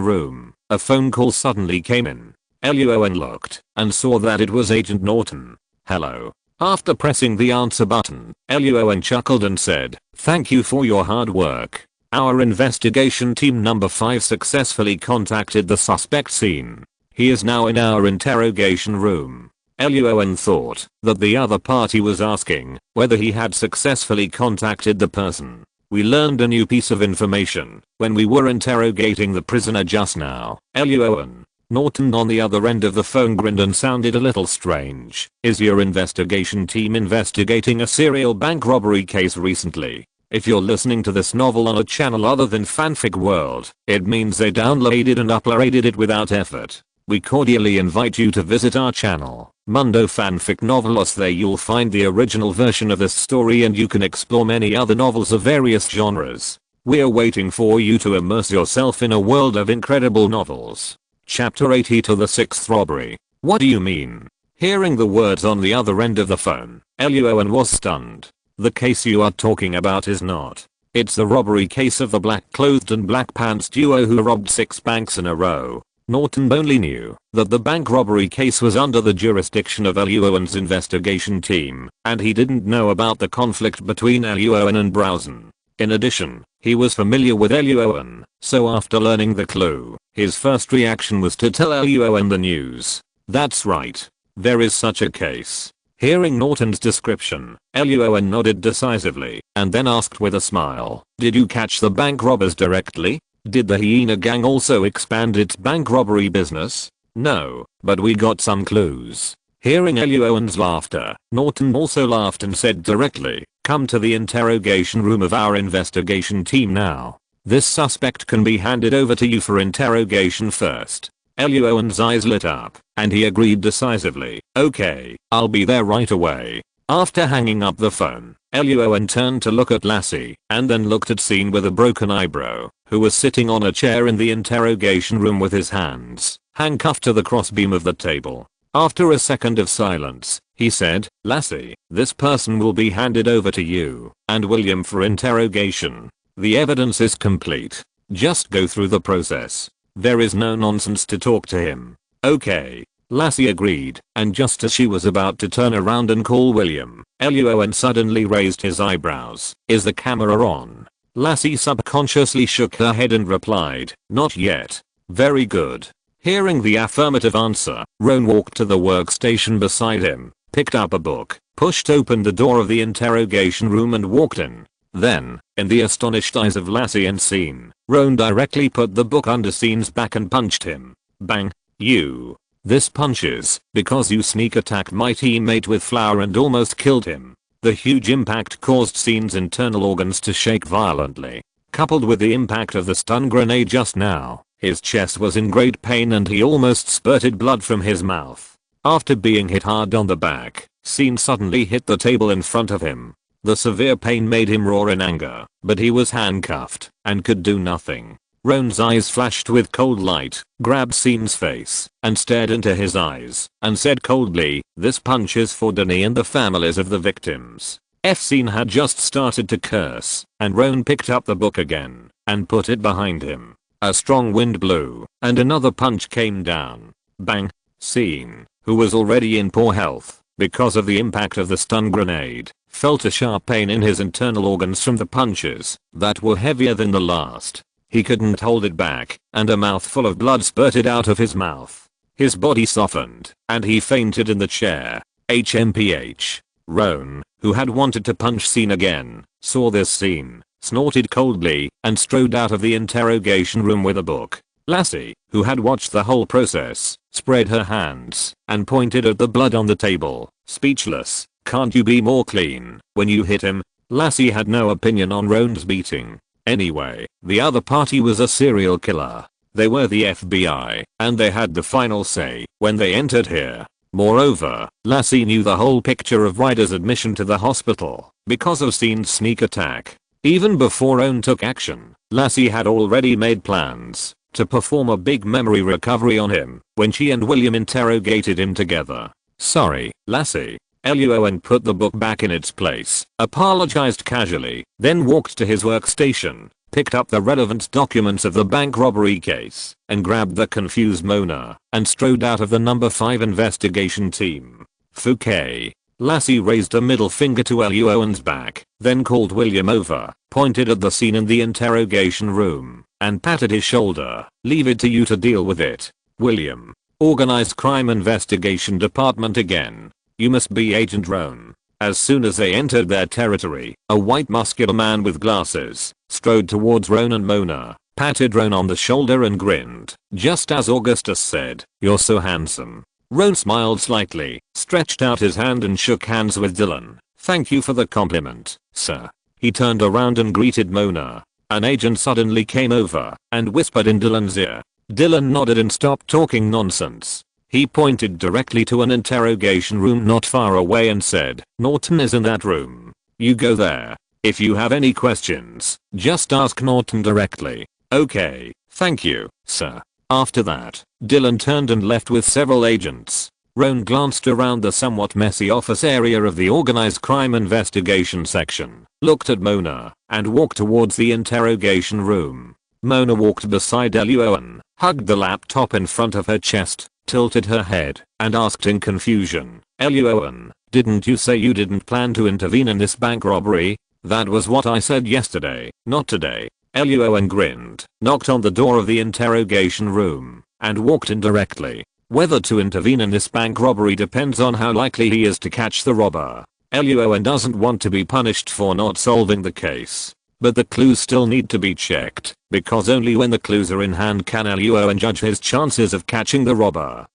room, a phone call suddenly came in. Luo An looked and saw that it was Agent Norton. Hello. After pressing the answer button, Luo An chuckled and said, thank you for your hard work. Our investigation team number 5 successfully contacted the suspect scene. He is now in our interrogation room. Luo An thought that the other party was asking whether he had successfully contacted the person. We learned a new piece of information when we were interrogating the prisoner just now. Luo An. Norton on the other end of the phone grinned and sounded a little strange. Is your investigation team investigating a serial bank robbery case recently? If you're listening to this novel on a channel other than Fanfic World, it means they downloaded and uploaded it without effort. We cordially invite you to visit our channel, Mundo Fanfic Novelos. There you'll find the original version of this story and you can explore many other novels of various genres. We're waiting for you to immerse yourself in a world of incredible novels. Chapter 80 to the 6th robbery. What do you mean? Hearing the words on the other end of the phone, Luo An was stunned. The case you are talking about is not. It's the robbery case of the black-clothed and black-pants duo who robbed 6 banks in a row. Norton only knew that the bank robbery case was under the jurisdiction of Luo An's investigation team, and he didn't know about the conflict between Luo An and Browsen. In addition, he was familiar with Luo An, so after learning the clue, his first reaction was to tell Luo An the news. That's right. There is such a case. Hearing Norton's description, Luo An nodded decisively, and then asked with a smile, did you catch the bank robbers directly? Did the hyena gang also expand its bank robbery business? No, but we got some clues. Hearing Luo An's laughter, Norton also laughed and said directly, come to the interrogation room of our investigation team now. This suspect can be handed over to you for interrogation first. Luo An's eyes lit up, and he agreed decisively, okay, I'll be there right away. After hanging up the phone, Luo An turned to look at Lassie and then looked at Scene with a broken eyebrow, who was sitting on a chair in the interrogation room with his hands handcuffed to the crossbeam of the table. After a second of silence, he said, "Lassie, this person will be handed over to you and William for interrogation. The evidence is complete. Just go through the process. There is no nonsense to talk to him." "Okay." Lassie agreed, and just as she was about to turn around and call William, Luo An suddenly raised his eyebrows. "Is the camera on?" Lassie subconsciously shook her head and replied, "Not yet." "Very good." Hearing the affirmative answer, Roan walked to the workstation beside him, picked up a book, pushed open the door of the interrogation room and walked in. Then, in the astonished eyes of Lassie and Scene, Roan directly put the book under Scene's back and punched him. Bang. "You. This punches because you sneak attacked my teammate with flour and almost killed him." The huge impact caused Scene's internal organs to shake violently. Coupled with the impact of the stun grenade just now, his chest was in great pain and he almost spurted blood from his mouth. After being hit hard on the back, Scene suddenly hit the table in front of him. The severe pain made him roar in anger, but he was handcuffed and could do nothing. Roan's eyes flashed with cold light, grabbed Scene's face, and stared into his eyes, and said coldly, "This punch is for Danny and the families of the victims." Scene had just started to curse, and Roan picked up the book again, and put it behind him. A strong wind blew, and another punch came down. Bang. Scene, who was already in poor health, because of the impact of the stun grenade, felt a sharp pain in his internal organs from the punches that were heavier than the last. He couldn't hold it back, and a mouthful of blood spurted out of his mouth. His body softened, and he fainted in the chair. HMPH. Roan, who had wanted to punch Scene again, saw this scene, snorted coldly, and strode out of the interrogation room with a book. Lassie, who had watched the whole process, spread her hands and pointed at the blood on the table, speechless. "Can't you be more clean when you hit him?" Lassie had no opinion on Roan's beating. Anyway, the other party was a serial killer. They were the FBI, and they had the final say when they entered here. Moreover, Lassie knew the whole picture of Ryder's admission to the hospital because of Scene's sneak attack. Even before Roan took action, Lassie had already made plans to perform a big memory recovery on him when she and William interrogated him together. "Sorry, Lassie." Luo An put the book back in its place, apologized casually, then walked to his workstation, picked up the relevant documents of the bank robbery case, and grabbed the confused Mona, and strode out of the number 5 investigation team. "Fouquet." Lassie raised a middle finger to Luo An's back, then called William over, pointed at the scene in the interrogation room, and patted his shoulder. "Leave it to you to deal with it, William. Organized crime investigation department again. You must be Agent Roan." As soon as they entered their territory, a white muscular man with glasses strode towards Roan and Mona, patted Roan on the shoulder and grinned, just as Augustus said, "You're so handsome." Roan smiled slightly, stretched out his hand and shook hands with Dylan. "Thank you for the compliment, sir." He turned around and greeted Mona. An agent suddenly came over and whispered in Dylan's ear. Dylan nodded and stopped talking nonsense. He pointed directly to an interrogation room not far away and said, "Norton is in that room. You go there. If you have any questions, just ask Norton directly." "Okay, thank you, sir." After that, Dylan turned and left with several agents. Roan glanced around the somewhat messy office area of the organized crime investigation section, looked at Mona, and walked towards the interrogation room. Mona walked beside Luo An, hugged the laptop in front of her chest, tilted her head, and asked in confusion, "Luo An, didn't you say you didn't plan to intervene in this bank robbery?" "That was what I said yesterday, not today." Luo An grinned, knocked on the door of the interrogation room, and walked in directly. "Whether to intervene in this bank robbery depends on how likely he is to catch the robber. Luo An doesn't want to be punished for not solving the case. But the clues still need to be checked, because only when the clues are in hand can Luo An judge his chances of catching the robber."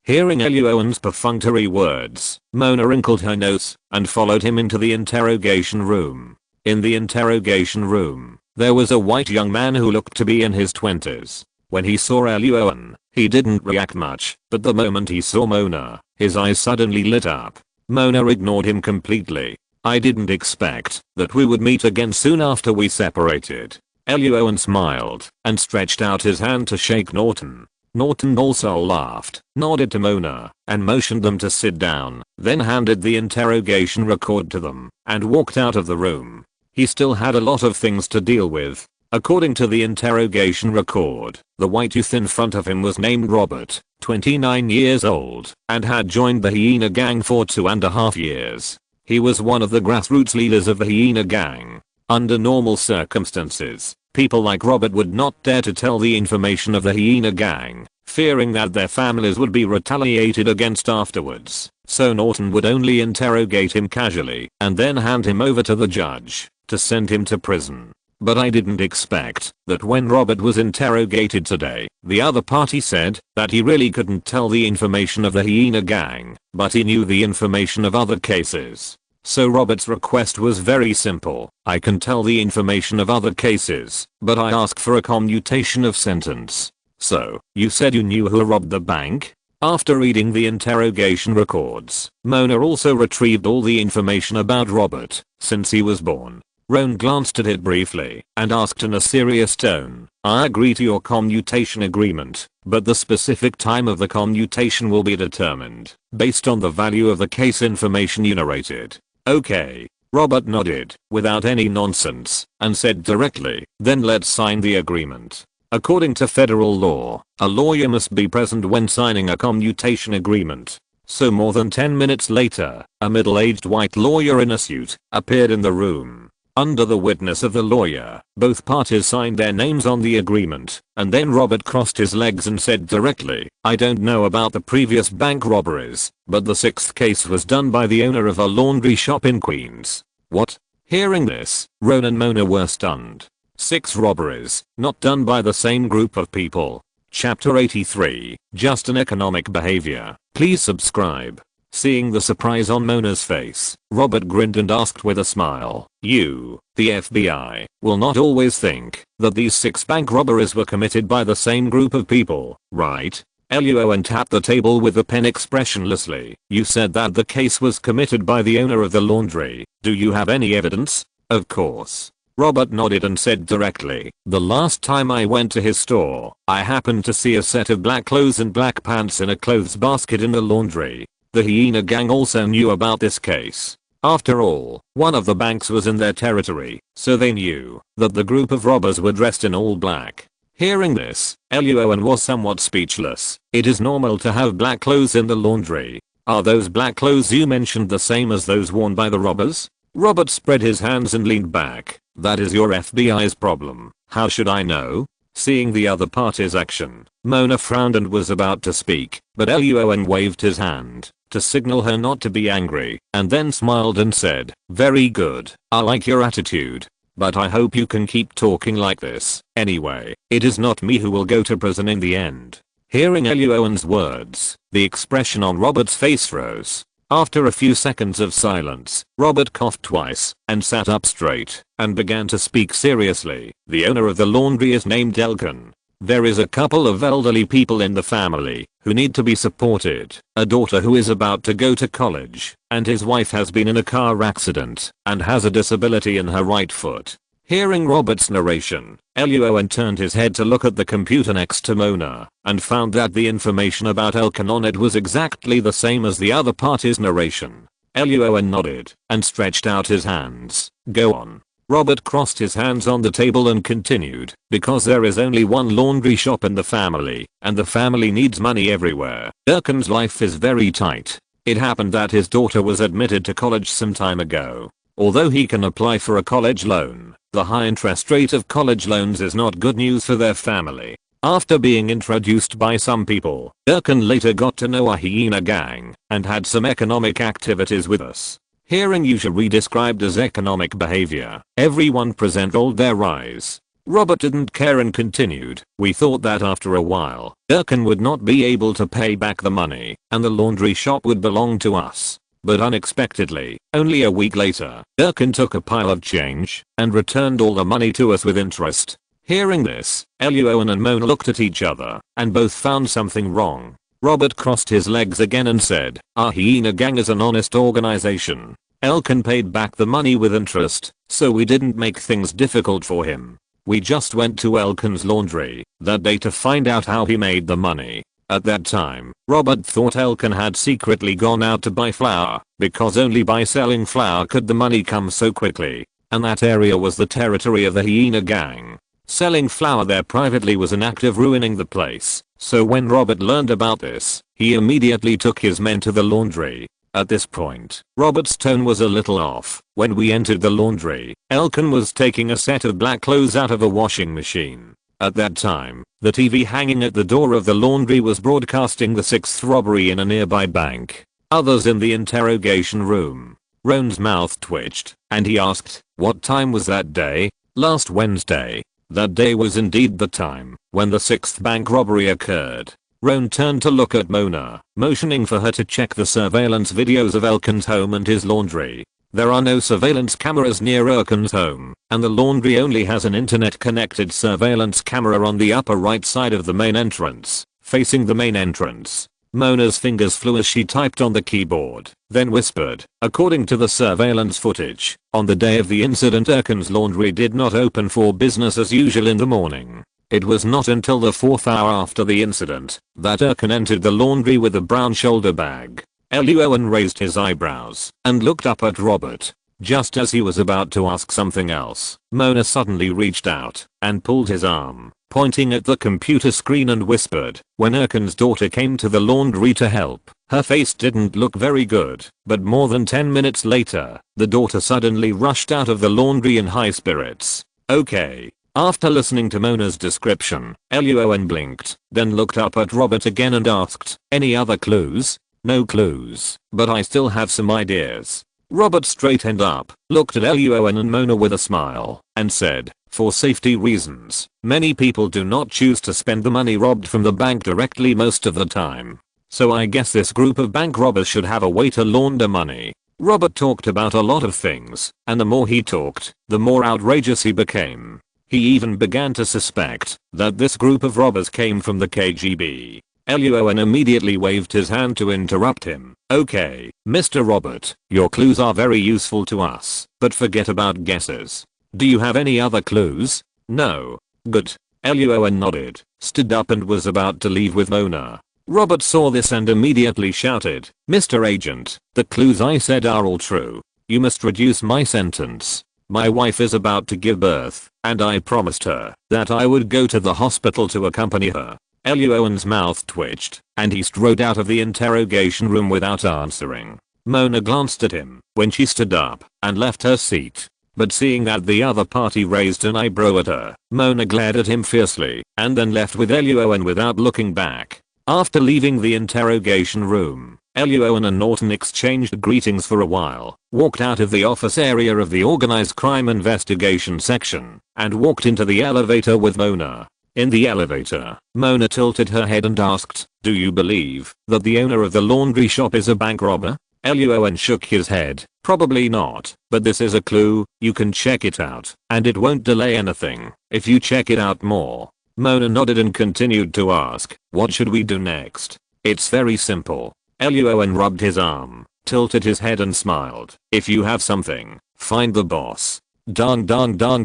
Hearing Luo An's perfunctory words, Mona wrinkled her nose and followed him into the interrogation room. In the interrogation room, there was a white young man who looked to be in his 20s. When he saw Luo An, he didn't react much, but the moment he saw Mona, his eyes suddenly lit up. Mona ignored him completely. I didn't expect that we would meet again soon after we separated. Luo An smiled and stretched out his hand to shake Norton. Norton also laughed, nodded to Mona, and motioned them to sit down, then handed the interrogation record to them, and walked out of the room. He still had a lot of things to deal with. According to the interrogation record, the white youth in front of him was named Robert, 29 years old, and had joined the Hyena Gang for 2.5 years. He was one of the grassroots leaders of the Hyena Gang. Under normal circumstances, people like Robert would not dare to tell the information of the Hyena Gang, fearing that their families would be retaliated against afterwards. So Norton would only interrogate him casually and then hand him over to the judge to send him to prison. But I didn't expect that when Robert was interrogated today, the other party said that he really couldn't tell the information of the Hyena Gang, but he knew the information of other cases. So Robert's request was very simple. I can tell the information of other cases, but I ask for a commutation of sentence. So, you said you knew who robbed the bank? After reading the interrogation records, Mona also retrieved all the information about Robert since he was born. Roan glanced at it briefly and asked in a serious tone, I agree to your commutation agreement, but the specific time of the commutation will be determined based on the value of the case information you narrated. Okay. Robert nodded without any nonsense and said directly, then let's sign the agreement. According to federal law, a lawyer must be present when signing a commutation agreement. So more than 10 minutes later, a middle-aged white lawyer in a suit appeared in the room. Under the witness of the lawyer, both parties signed their names on the agreement, and then Robert crossed his legs and said directly, I don't know about the previous bank robberies, but the 6th case was done by the owner of a laundry shop in Queens. What? Hearing this, Roan and Mona were stunned. 6 robberies, not done by the same group of people. Chapter 83, Just an Economic Behavior. Please subscribe. Seeing the surprise on Mona's face, Robert grinned and asked with a smile, you, the FBI, will not always think that these 6 bank robberies were committed by the same group of people, right? Luo An tapped the table with a pen expressionlessly. You said that the case was committed by the owner of the laundry. Do you have any evidence? Of course. Robert nodded and said directly, the last time I went to his store, I happened to see a set of black clothes and black pants in a clothes basket in the laundry. The Hyena Gang also knew about this case. After all, one of the banks was in their territory, so they knew that the group of robbers were dressed in all black. Hearing this, Luo An was somewhat speechless. It is normal to have black clothes in the laundry. Are those black clothes you mentioned the same as those worn by the robbers? Robert spread his hands and leaned back. That is your FBI's problem. How should I know? Seeing the other party's action, Mona frowned and was about to speak, but Luo An waved his hand to signal her not to be angry, and then smiled and said, very good, I like your attitude. But I hope you can keep talking like this. Anyway, it is not me who will go to prison in the end. Hearing Luo An's words, the expression on Robert's face froze. After a few seconds of silence, Robert coughed twice and sat up straight and began to speak seriously. The owner of the laundry is named Elkin. There is a couple of elderly people in the family who need to be supported, a daughter who is about to go to college, and his wife has been in a car accident and has a disability in her right foot. Hearing Robert's narration, Luo An turned his head to look at the computer next to Mona and found that the information about Elkin on it was exactly the same as the other party's narration. Luo An nodded and stretched out his hands. Go on. Robert crossed his hands on the table and continued, because there is only one laundry shop in the family, and the family needs money everywhere. Elkin's life is very tight. It happened that his daughter was admitted to college some time ago. Although he can apply for a college loan, the high interest rate of college loans is not good news for their family. After being introduced by some people, Elkin later got to know a Hyena Gang and had some economic activities with us. Hearing usually described as economic behavior, everyone rolled their eyes. Robert didn't care and continued, we thought that after a while, Elkin would not be able to pay back the money, and the laundry shop would belong to us. But unexpectedly, only a week later, Elkin took a pile of change and returned all the money to us with interest. Hearing this, Luo An and Mona looked at each other and both found something wrong. Robert crossed his legs again and said, "Our hyena gang is an honest organization. Elkin paid back the money with interest, so we didn't make things difficult for him. We just went to Elkin's laundry that day to find out how he made the money." At that time, Robert thought Elkin had secretly gone out to buy flour, because only by selling flour could the money come so quickly, and that area was the territory of the hyena gang. Selling flour there privately was an act of ruining the place, so when Robert learned about this, he immediately took his men to the laundry. At this point, Robert's tone was a little off. When we entered the laundry, Elkin was taking a set of black clothes out of a washing machine. At that time, the TV hanging at the door of the laundry was broadcasting the 6th robbery in a nearby bank. Others in the interrogation room. Roan's mouth twitched, and he asked, "What time was that day?" "Last Wednesday." That day was indeed the time when the 6th bank robbery occurred. Roan turned to look at Mona, motioning for her to check the surveillance videos of Elkin's home and his laundry. There are no surveillance cameras near Elkin's home, and the laundry only has an internet-connected surveillance camera on the upper right side of the main entrance, facing the main entrance. Mona's fingers flew as she typed on the keyboard, then whispered, "According to the surveillance footage, on the day of the incident Elkin's laundry did not open for business as usual in the morning. It was not until the 4th hour after the incident that Elkin entered the laundry with a brown shoulder bag." Luo An raised his eyebrows and looked up at Robert. Just as he was about to ask something else, Mona suddenly reached out and pulled his arm, pointing at the computer screen and whispered, "When Elkin's daughter came to the laundry to help, her face didn't look very good, but more than 10 minutes later, the daughter suddenly rushed out of the laundry in high spirits." Okay. After listening to Mona's description, Luo An blinked, then looked up at Robert again and asked, "Any other clues?" "No clues, but I still have some ideas." Robert straightened up, looked at Luo An and Mona with a smile, and said, "For safety reasons, many people do not choose to spend the money robbed from the bank directly most of the time. So I guess this group of bank robbers should have a way to launder money." Robert talked about a lot of things, and the more he talked, the more outrageous he became. He even began to suspect that this group of robbers came from the KGB. Luo An immediately waved his hand to interrupt him. "Okay, Mr. Robert, your clues are very useful to us, but forget about guesses. Do you have any other clues?" "No." "Good." Luo An nodded, stood up and was about to leave with Mona. Robert saw this and immediately shouted, "Mr. Agent, the clues I said are all true. You must reduce my sentence. My wife is about to give birth, and I promised her that I would go to the hospital to accompany her." Luo An's mouth twitched, and he strode out of the interrogation room without answering. Mona glanced at him when she stood up and left her seat. But seeing that the other party raised an eyebrow at her, Mona glared at him fiercely and then left with Luo An without looking back. After leaving the interrogation room, Luo An and Norton exchanged greetings for a while, walked out of the office area of the organized crime investigation section, and walked into the elevator with Mona. In the elevator, Mona tilted her head and asked, "Do you believe that the owner of the laundry shop is a bank robber?" Luo An shook his head, "Probably not, but this is a clue, you can check it out, and it won't delay anything if you check it out more." Mona nodded and continued to ask, "What should we do next?" "It's very simple." Luo An rubbed his arm, tilted his head and smiled. "If you have something, find the boss. Dang,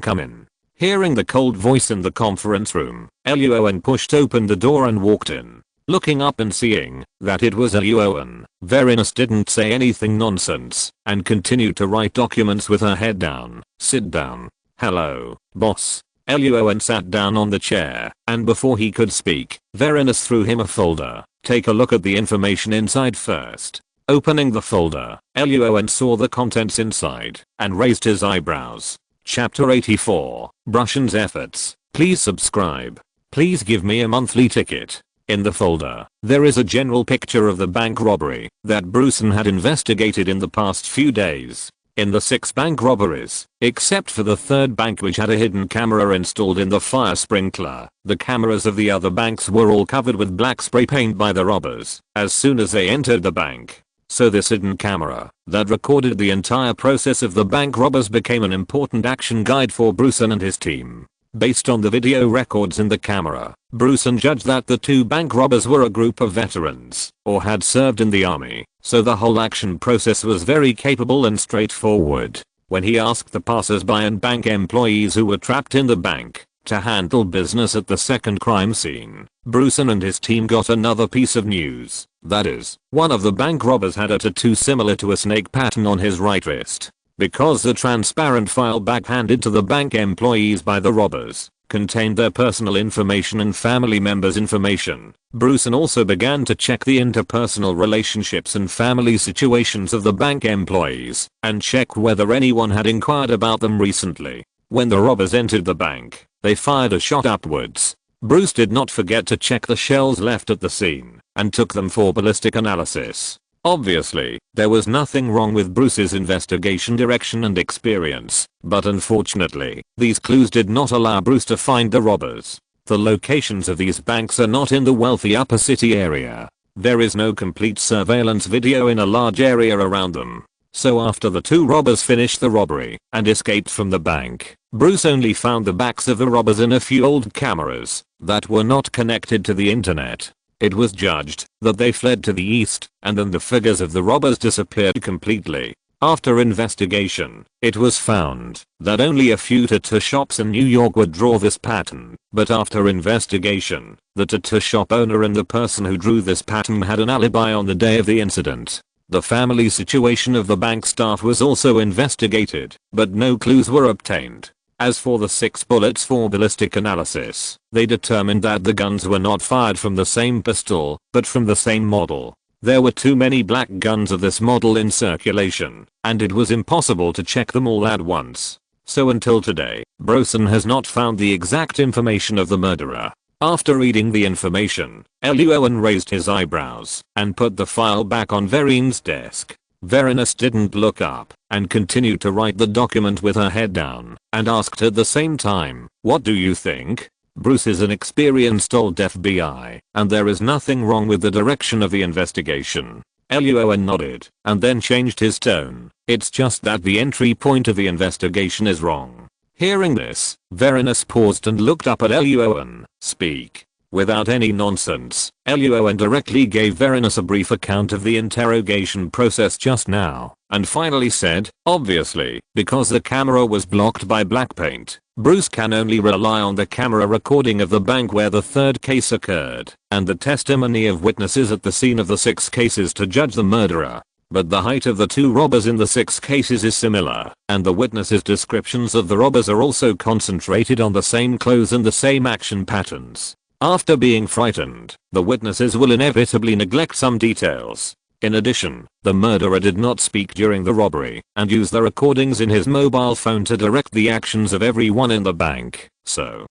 come in." Hearing the cold voice in the conference room, Luo An pushed open the door and walked in. Looking up and seeing that it was Luo An, Verinus didn't say anything nonsense and continued to write documents with her head down. "Sit down." "Hello, boss." Luo An sat down on the chair, and before he could speak, Verinus threw him a folder. "Take a look at the information inside first." Opening the folder, Luo An saw the contents inside and raised his eyebrows. Chapter 84, Brushan's Efforts. Please subscribe. Please give me a monthly ticket. In the folder, there is a general picture of the bank robbery that Brushan had investigated in the past few days. In the 6 bank robberies, except for the 3rd bank which had a hidden camera installed in the fire sprinkler, the cameras of the other banks were all covered with black spray paint by the robbers as soon as they entered the bank. So this hidden camera that recorded the entire process of the bank robbers became an important action guide for Brushan and his team. Based on the video records in the camera, Bruce An judged that the two bank robbers were a group of veterans or had served in the army, so the whole action process was very capable and straightforward. When he asked the passers-by and bank employees who were trapped in the bank to handle business at the second crime scene, Bruce An and his team got another piece of news. That is, one of the bank robbers had a tattoo similar to a snake pattern on his right wrist. Because the transparent file bag handed to the bank employees by the robbers contained their personal information and family members' information, Bruce An also began to check the interpersonal relationships and family situations of the bank employees and check whether anyone had inquired about them recently. When the robbers entered the bank, they fired a shot upwards. Bruce did not forget to check the shells left at the scene and took them for ballistic analysis. Obviously, there was nothing wrong with Bruce's investigation direction and experience, but unfortunately, these clues did not allow Bruce to find the robbers. The locations of these banks are not in the wealthy upper city area. There is no complete surveillance video in a large area around them. So after the two robbers finished the robbery and escaped from the bank, Bruce only found the backs of the robbers in a few old cameras that were not connected to the internet. It was judged that they fled to the east, and then the figures of the robbers disappeared completely. After investigation, it was found that only a few tattoo shops in New York would draw this pattern, but after investigation, the tattoo shop owner and the person who drew this pattern had an alibi on the day of the incident. The family situation of the bank staff was also investigated, but no clues were obtained. As for the 6 bullets for ballistic analysis, they determined that the guns were not fired from the same pistol, but from the same model. There were too many black guns of this model in circulation, and it was impossible to check them all at once. So until today, Bruce An has not found the exact information of the murderer. After reading the information, Luo An raised his eyebrows and put the file back on Verin's desk. Verinus didn't look up and continued to write the document with her head down and asked at the same time, "What do you think?" Bruce is an experienced old FBI, and there is nothing wrong with the direction of the investigation. Luo An nodded and then changed his tone. "It's just that the entry point of the investigation is wrong." Hearing this, Verinus paused and looked up at Luo An. "Speak." Without any nonsense, Luo An directly gave Verinus a brief account of the interrogation process just now, and finally said, "Obviously, because the camera was blocked by black paint, Bruce can only rely on the camera recording of the bank where the third case occurred, and the testimony of witnesses at the scene of the 6 cases to judge the murderer. But the height of the 2 robbers in the 6 cases is similar, and the witnesses' descriptions of the robbers are also concentrated on the same clothes and the same action patterns. After being frightened, the witnesses will inevitably neglect some details. In addition, the murderer did not speak during the robbery and used the recordings in his mobile phone to direct the actions of everyone in the bank. So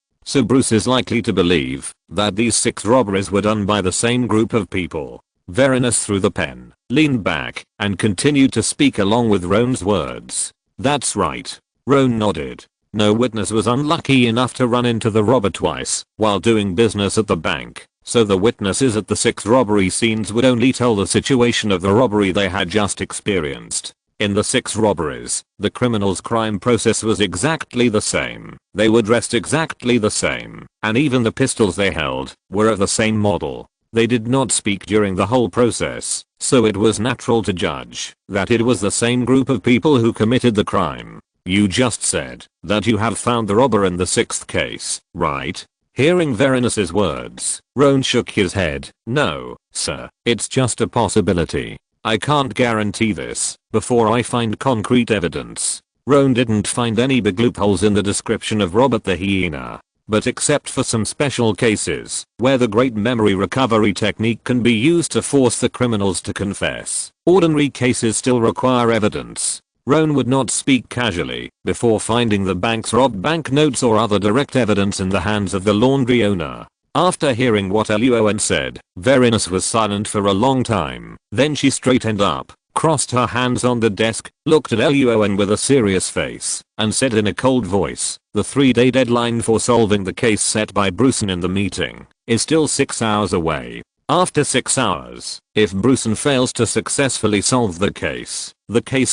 Bruce is likely to believe that these 6 robberies were done by the same group of people." Verinus threw the pen, leaned back, and continued to speak along with Roan's words. "That's right." Roan nodded. No witness was unlucky enough to run into the robber twice while doing business at the bank, so the witnesses at the 6 robbery scenes would only tell the situation of the robbery they had just experienced. In the 6 robberies, the criminals' crime process was exactly the same. They were dressed exactly the same, and even the pistols they held were of the same model. They did not speak during the whole process, so it was natural to judge that it was the same group of people who committed the crime. "You just said that you have found the robber in the 6th case, right?" Hearing Verinus's words, Roan shook his head. "No, sir, it's just a possibility. I can't guarantee this before I find concrete evidence." Roan didn't find any big loopholes in the description of Robert the Hyena, but except for some special cases where the great memory recovery technique can be used to force the criminals to confess, ordinary cases still require evidence. Roan would not speak casually before finding the bank's robbed banknotes or other direct evidence in the hands of the laundry owner. After hearing what Luo An said, Verinus was silent for a long time. Then she straightened up, crossed her hands on the desk, looked at Luo An with a serious face, and said in a cold voice, "The 3-day deadline for solving the case set by Bruce An in the meeting is still 6 hours away. After 6 hours, if Bruce An fails to successfully solve the case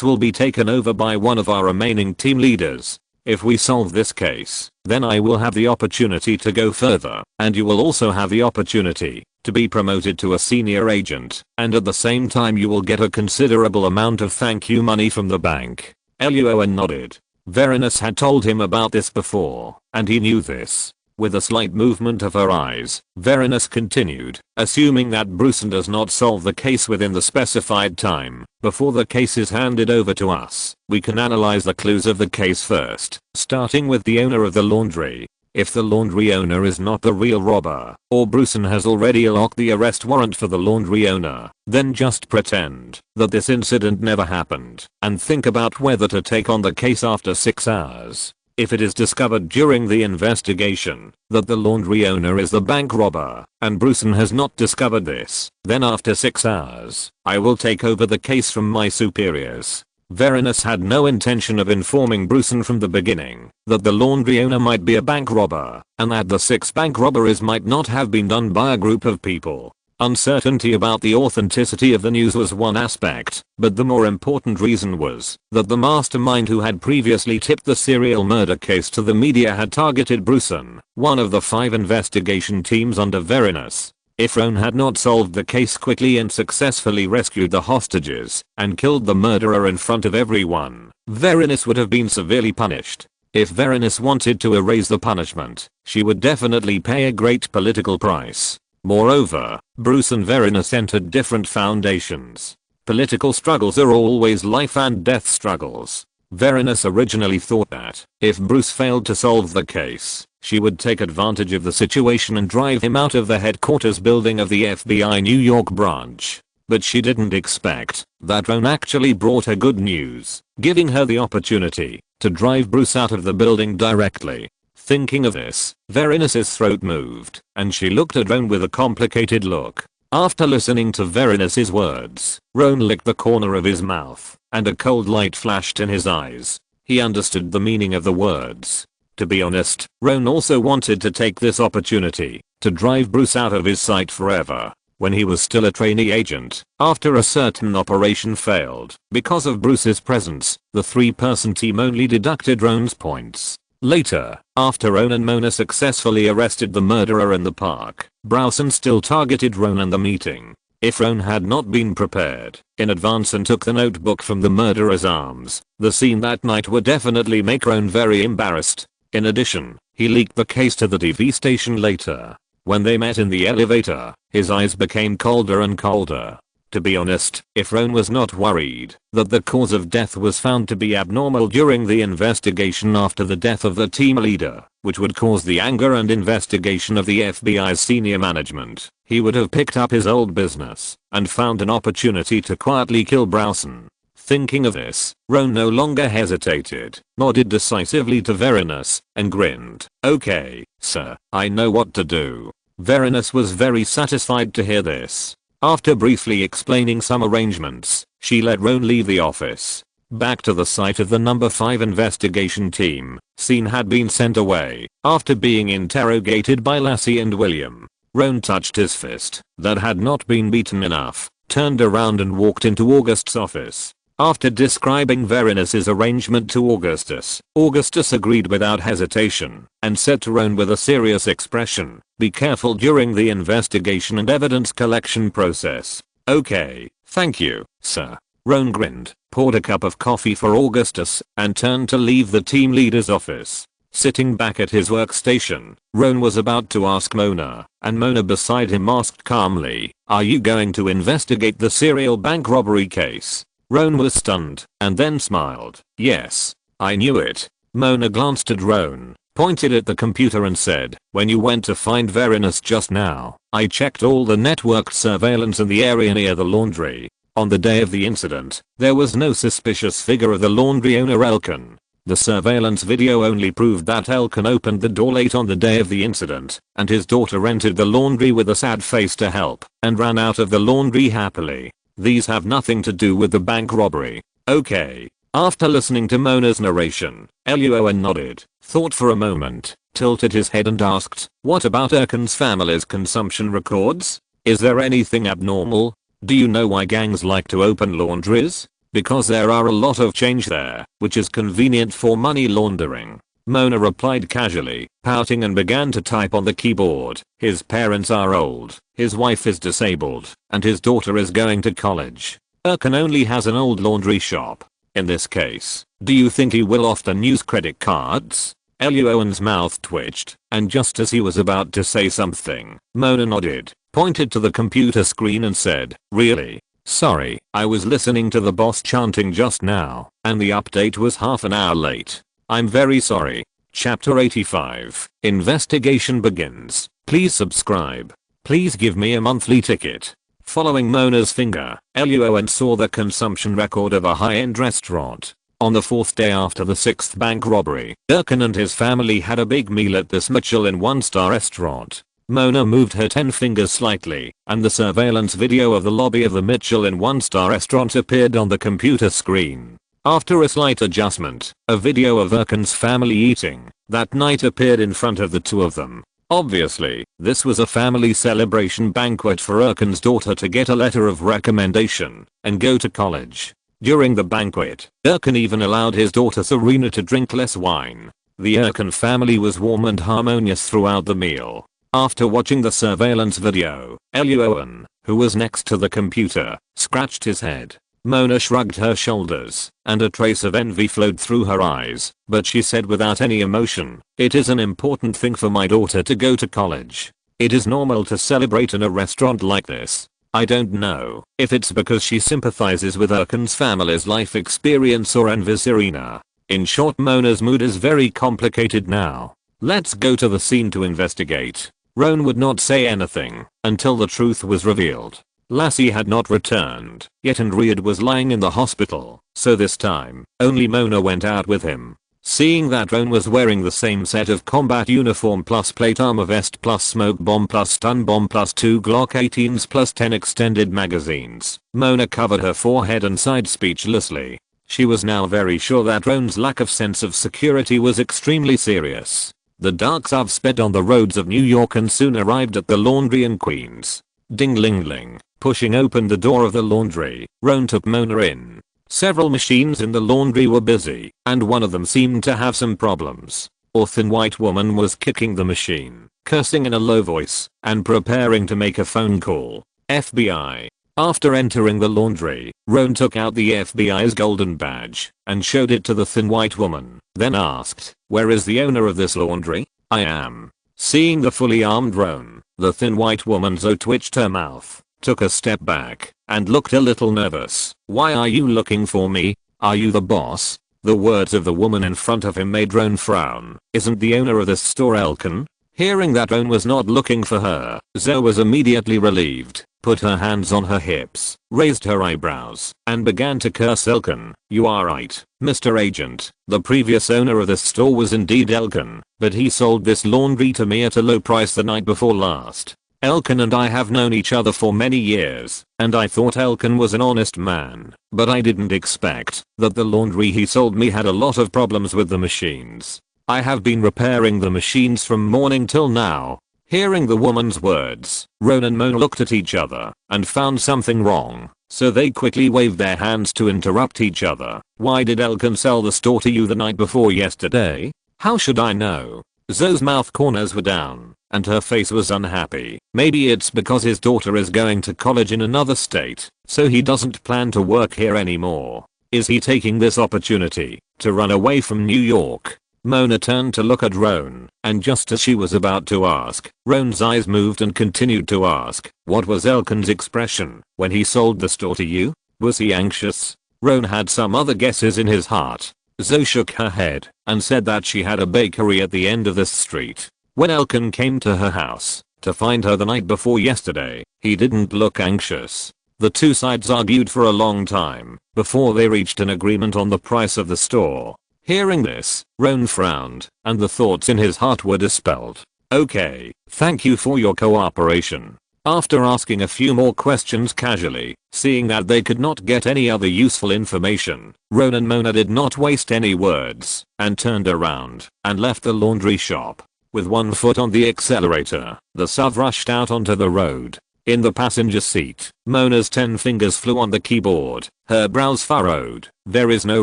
will be taken over by one of our remaining team leaders. If we solve this case, then I will have the opportunity to go further, and you will also have the opportunity to be promoted to a senior agent, and at the same time you will get a considerable amount of thank you money from the bank. Luo An nodded. Verinus had told him about this before, and he knew this. With a slight movement of her eyes, Verinus continued, assuming that Bruson does not solve the case within the specified time, before the case is handed over to us, we can analyze the clues of the case first, starting with the owner of the laundry. If the laundry owner is not the real robber, or Bruson has already locked the arrest warrant for the laundry owner, then just pretend that this incident never happened, and think about whether to take on the case after 6 hours. If it is discovered during the investigation that the laundry owner is the bank robber, and Bruson has not discovered this, then after 6 hours, I will take over the case from my superiors. Verinus had no intention of informing Bruson from the beginning that the laundry owner might be a bank robber, and that the 6 bank robberies might not have been done by a group of people. Uncertainty about the authenticity of the news was one aspect, but the more important reason was that the mastermind who had previously tipped the serial murder case to the media had targeted Bruson, one of the 5 investigation teams under Verinus. If Roan had not solved the case quickly and successfully rescued the hostages and killed the murderer in front of everyone, Verinus would have been severely punished. If Verinus wanted to erase the punishment, she would definitely pay a great political price. Moreover, Bruce and Verinus entered different foundations. Political struggles are always life and death struggles. Verinus originally thought that, if Bruce failed to solve the case, she would take advantage of the situation and drive him out of the headquarters building of the FBI New York branch. But she didn't expect that Roan actually brought her good news, giving her the opportunity to drive Bruce out of the building directly. Thinking of this, Verinus's throat moved, and she looked at Roan with a complicated look. After listening to Verinus's words, Roan licked the corner of his mouth, and a cold light flashed in his eyes. He understood the meaning of the words. To be honest, Roan also wanted to take this opportunity to drive Bruce out of his sight forever. When he was still a trainee agent, after a certain operation failed, because of Bruce's presence, the 3-person team only deducted Roan's points. Later, after Roan and Mona successfully arrested the murderer in the park, Browson still targeted Roan and the meeting. If Roan had not been prepared in advance and took the notebook from the murderer's arms, the scene that night would definitely make Roan very embarrassed. In addition, he leaked the case to the TV station later. When they met in the elevator, his eyes became colder and colder. To be honest, if Roan was not worried that the cause of death was found to be abnormal during the investigation after the death of the team leader, which would cause the anger and investigation of the FBI's senior management, he would have picked up his old business and found an opportunity to quietly kill Browson. Thinking of this, Roan no longer hesitated, nodded decisively to Verinus, and grinned. "Okay, sir, I know what to do." Verinus was very satisfied to hear this. After briefly explaining some arrangements, she let Roan leave the office. Back to the site of the number 5 investigation team, Scene had been sent away after being interrogated by Lassie and William. Roan touched his fist that had not been beaten enough, turned around and walked into August's office. After describing Verinus's arrangement to Augustus, Augustus agreed without hesitation and said to Roan with a serious expression, "Be careful during the investigation and evidence collection process." "Okay, thank you, sir." Roan grinned, poured a cup of coffee for Augustus, and turned to leave the team leader's office. Sitting back at his workstation, Roan was about to ask Mona, and Mona beside him asked calmly, "Are you going to investigate the serial bank robbery case?" Roan was stunned, and then smiled. "Yes, I knew it." Mona glanced at Roan, pointed at the computer and said, "When you went to find Verinus just now, I checked all the networked surveillance in the area near the laundry. On the day of the incident, there was no suspicious figure of the laundry owner Elkin. The surveillance video only proved that Elkin opened the door late on the day of the incident, and his daughter entered the laundry with a sad face to help, and ran out of the laundry happily. These have nothing to do with the bank robbery." "Okay." After listening to Mona's narration, Luo An nodded, thought for a moment, tilted his head and asked, "What about Erkin's family's consumption records? Is there anything abnormal? Do you know why gangs like to open laundries? Because there are a lot of change there, which is convenient for money laundering." Mona replied casually, pouting, and began to type on the keyboard. His parents are old, his wife is disabled, and his daughter is going to college. Erkan only has an old laundry shop. In this case, do you think he will often use credit cards? Luo An's mouth twitched, and just as he was about to say something, Mona nodded, pointed to the computer screen and said, "Really? Sorry, I was listening to the boss chanting just now, and the update was half an hour late. I'm very sorry." Chapter 85. Investigation begins. Please subscribe. Please give me a monthly ticket. Following Mona's finger, Luo An saw the consumption record of a high-end restaurant. On the 4th day after the 6th bank robbery, Erkan and his family had a big meal at this Michelin 1-star restaurant. Mona moved her 10 fingers slightly, and the surveillance video of the lobby of the Michelin 1-star restaurant appeared on the computer screen. After a slight adjustment, a video of Erkan's family eating that night appeared in front of the two of them. Obviously, this was a family celebration banquet for Erkan's daughter to get a letter of recommendation and go to college. During the banquet, Erkan even allowed his daughter Serena to drink less wine. The Erkan family was warm and harmonious throughout the meal. After watching the surveillance video, Luo An, who was next to the computer, scratched his head. Mona shrugged her shoulders, and a trace of envy flowed through her eyes, but she said without any emotion, "It is an important thing for my daughter to go to college. It is normal to celebrate in a restaurant like this." I don't know if it's because she sympathizes with Erkan's family's life experience or envies Serena. In short, Mona's mood is very complicated now. Let's go to the scene to investigate. Roan would not say anything until the truth was revealed. Lassie had not returned yet and Riyadh was lying in the hospital, so this time, only Mona went out with him. Seeing that Roan was wearing the same set of combat uniform plus plate armor vest plus smoke bomb plus stun bomb plus 2 Glock 18s plus 10 extended magazines, Mona covered her forehead and sighed speechlessly. She was now very sure that Roan's lack of sense of security was extremely serious. The dark Sav sped on the roads of New York and soon arrived at the laundry in Queens. Ding-ling-ling. Pushing open the door of the laundry, Roan took Mona in. Several machines in the laundry were busy, and one of them seemed to have some problems. A thin white woman was kicking the machine, cursing in a low voice, and preparing to make a phone call. FBI. After entering the laundry, Roan took out the FBI's golden badge and showed it to the thin white woman, then asked, "Where is the owner of this laundry?" "I am." Seeing the fully armed Roan, the thin white woman twitched her mouth, took a step back, and looked a little nervous. "Why are you looking for me? Are you the boss?" The words of the woman in front of him made Roan frown. "Isn't the owner of this store Elkan?" Hearing that Roan was not looking for her, Zoe was immediately relieved, put her hands on her hips, raised her eyebrows, and began to curse Elkan. "You are right, Mr. Agent. The previous owner of this store was indeed Elkan, but he sold this laundry to me at a low price the night before last. Elkan and I have known each other for many years, and I thought Elkan was an honest man, but I didn't expect that the laundry he sold me had a lot of problems with the machines. I have been repairing the machines from morning till now." Hearing the woman's words, Roan and Mona looked at each other and found something wrong, so they quickly waved their hands to interrupt each other. "Why did Elkan sell the store to you the night before yesterday?" "How should I know?" Zoe's mouth corners were down, and her face was unhappy. "Maybe it's because his daughter is going to college in another state, so he doesn't plan to work here anymore. Is he taking this opportunity to run away from New York?" Mona turned to look at Roan, and just as she was about to ask, Roan's eyes moved and continued to ask, "What was Elkan's expression when he sold the store to you? Was he anxious?" Roan had some other guesses in his heart. Zoe shook her head and said that she had a bakery at the end of this street. When Elkan came to her house to find her the night before yesterday, he didn't look anxious. The two sides argued for a long time before they reached an agreement on the price of the store. Hearing this, Roan frowned, and the thoughts in his heart were dispelled. "Okay, thank you for your cooperation." After asking a few more questions casually, seeing that they could not get any other useful information, Roan and Mona did not waste any words, and turned around and left the laundry shop. With one foot on the accelerator, the SUV rushed out onto the road. In the passenger seat, Mona's 10 fingers flew on the keyboard, her brows furrowed. There is no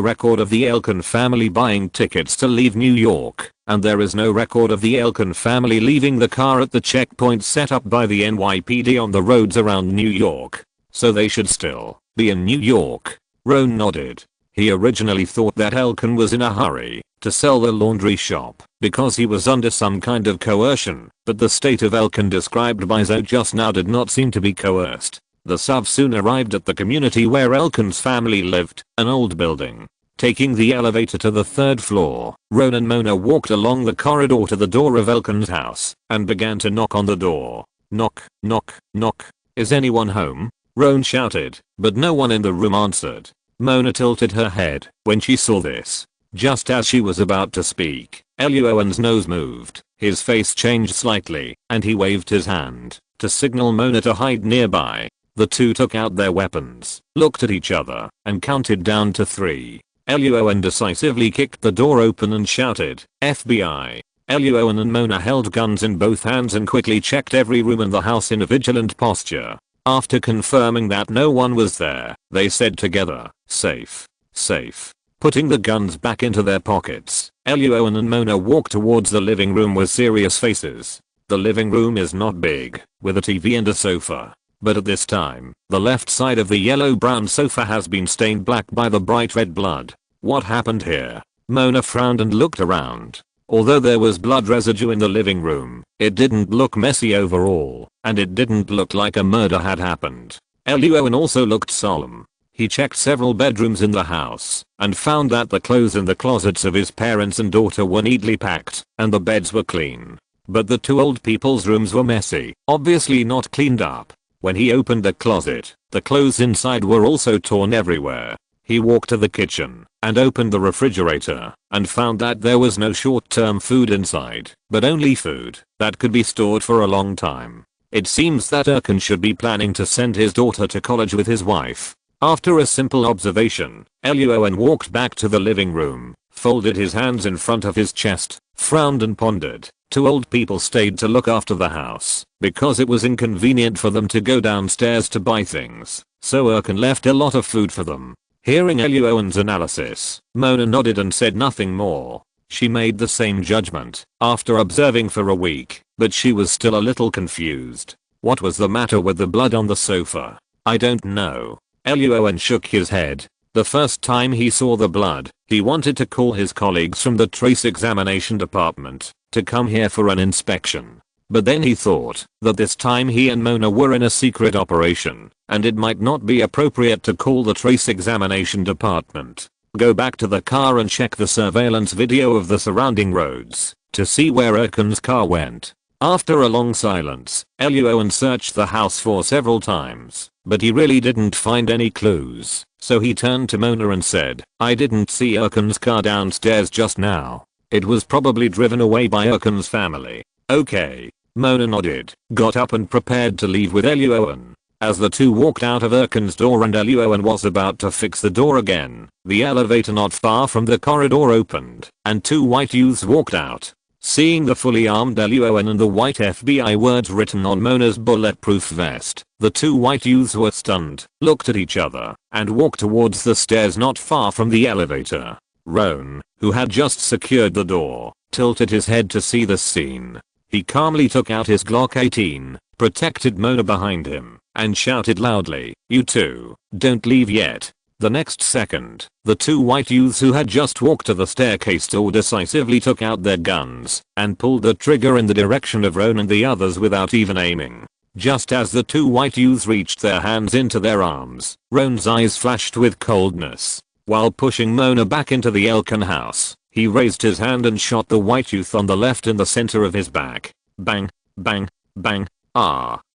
record of the Elkin family buying tickets to leave New York, and there is no record of the Elkin family leaving the car at the checkpoint set up by the NYPD on the roads around New York. So they should still be in New York. Roan nodded. He originally thought that Elkin was in a hurry to sell the laundry shop because he was under some kind of coercion, but the state of Elkin described by Zoe just now did not seem to be coerced. The SUV soon arrived at the community where Elkin's family lived, an old building. Taking the elevator to the 3rd floor, Roan and Mona walked along the corridor to the door of Elkin's house and began to knock on the door. Knock, knock, knock. Is anyone home? Roan shouted, but no one in the room answered. Mona tilted her head when she saw this. Just as she was about to speak, Luo An's nose moved, his face changed slightly, and he waved his hand to signal Mona to hide nearby. The two took out their weapons, looked at each other, and counted down to 3. Luo An decisively kicked the door open and shouted, FBI. Luo An and Mona held guns in both hands and quickly checked every room in the house in a vigilant posture. After confirming that no one was there, they said together, safe, safe. Putting the guns back into their pockets, Luo An and Mona walked towards the living room with serious faces. The living room is not big, with a TV and a sofa. But at this time, the left side of the yellow-brown sofa has been stained black by the bright red blood. What happened here? Mona frowned and looked around. Although there was blood residue in the living room, it didn't look messy overall, and it didn't look like a murder had happened. Luo An also looked solemn. He checked several bedrooms in the house and found that the clothes in the closets of his parents and daughter were neatly packed and the beds were clean. But the two old people's rooms were messy, obviously not cleaned up. When he opened the closet, the clothes inside were also torn everywhere. He walked to the kitchen and opened the refrigerator and found that there was no short-term food inside, but only food that could be stored for a long time. It seems that Elkin should be planning to send his daughter to college with his wife. After a simple observation, Luo An walked back to the living room, folded his hands in front of his chest, frowned and pondered. Two old people stayed to look after the house because it was inconvenient for them to go downstairs to buy things, so Elkin left a lot of food for them. Hearing Luo An's analysis, Mona nodded and said nothing more. She made the same judgment after observing for a week, but she was still a little confused. What was the matter with the blood on the sofa? I don't know. Luo An shook his head. The first time he saw the blood, he wanted to call his colleagues from the trace examination department to come here for an inspection. But then he thought that this time he and Mona were in a secret operation, and it might not be appropriate to call the trace examination department. Go back to the car and check the surveillance video of the surrounding roads to see where Elkin's car went. After a long silence, Luo An searched the house for several times, but he really didn't find any clues, so he turned to Mona and said, I didn't see Elkin's car downstairs just now. It was probably driven away by Elkin's family. Okay. Mona nodded, got up and prepared to leave with Luo An. As the two walked out of Elkin's door and Luo An was about to fix the door again, the elevator not far from the corridor opened, and two white youths walked out. Seeing the fully armed Luo An and the white FBI words written on Mona's bulletproof vest, the two white youths were stunned, looked at each other, and walked towards the stairs not far from the elevator. Roan, who had just secured the door, tilted his head to see the scene. He calmly took out his Glock 18, protected Mona behind him, and shouted loudly, you two, don't leave yet. The next second, the two white youths who had just walked to the staircase door decisively took out their guns and pulled the trigger in the direction of Roan and the others without even aiming. Just as the two white youths reached their hands into their arms, Roan's eyes flashed with coldness. While pushing Mona back into the Elkin house, he raised his hand and shot the white youth on the left in the center of his back. Bang, bang, bang.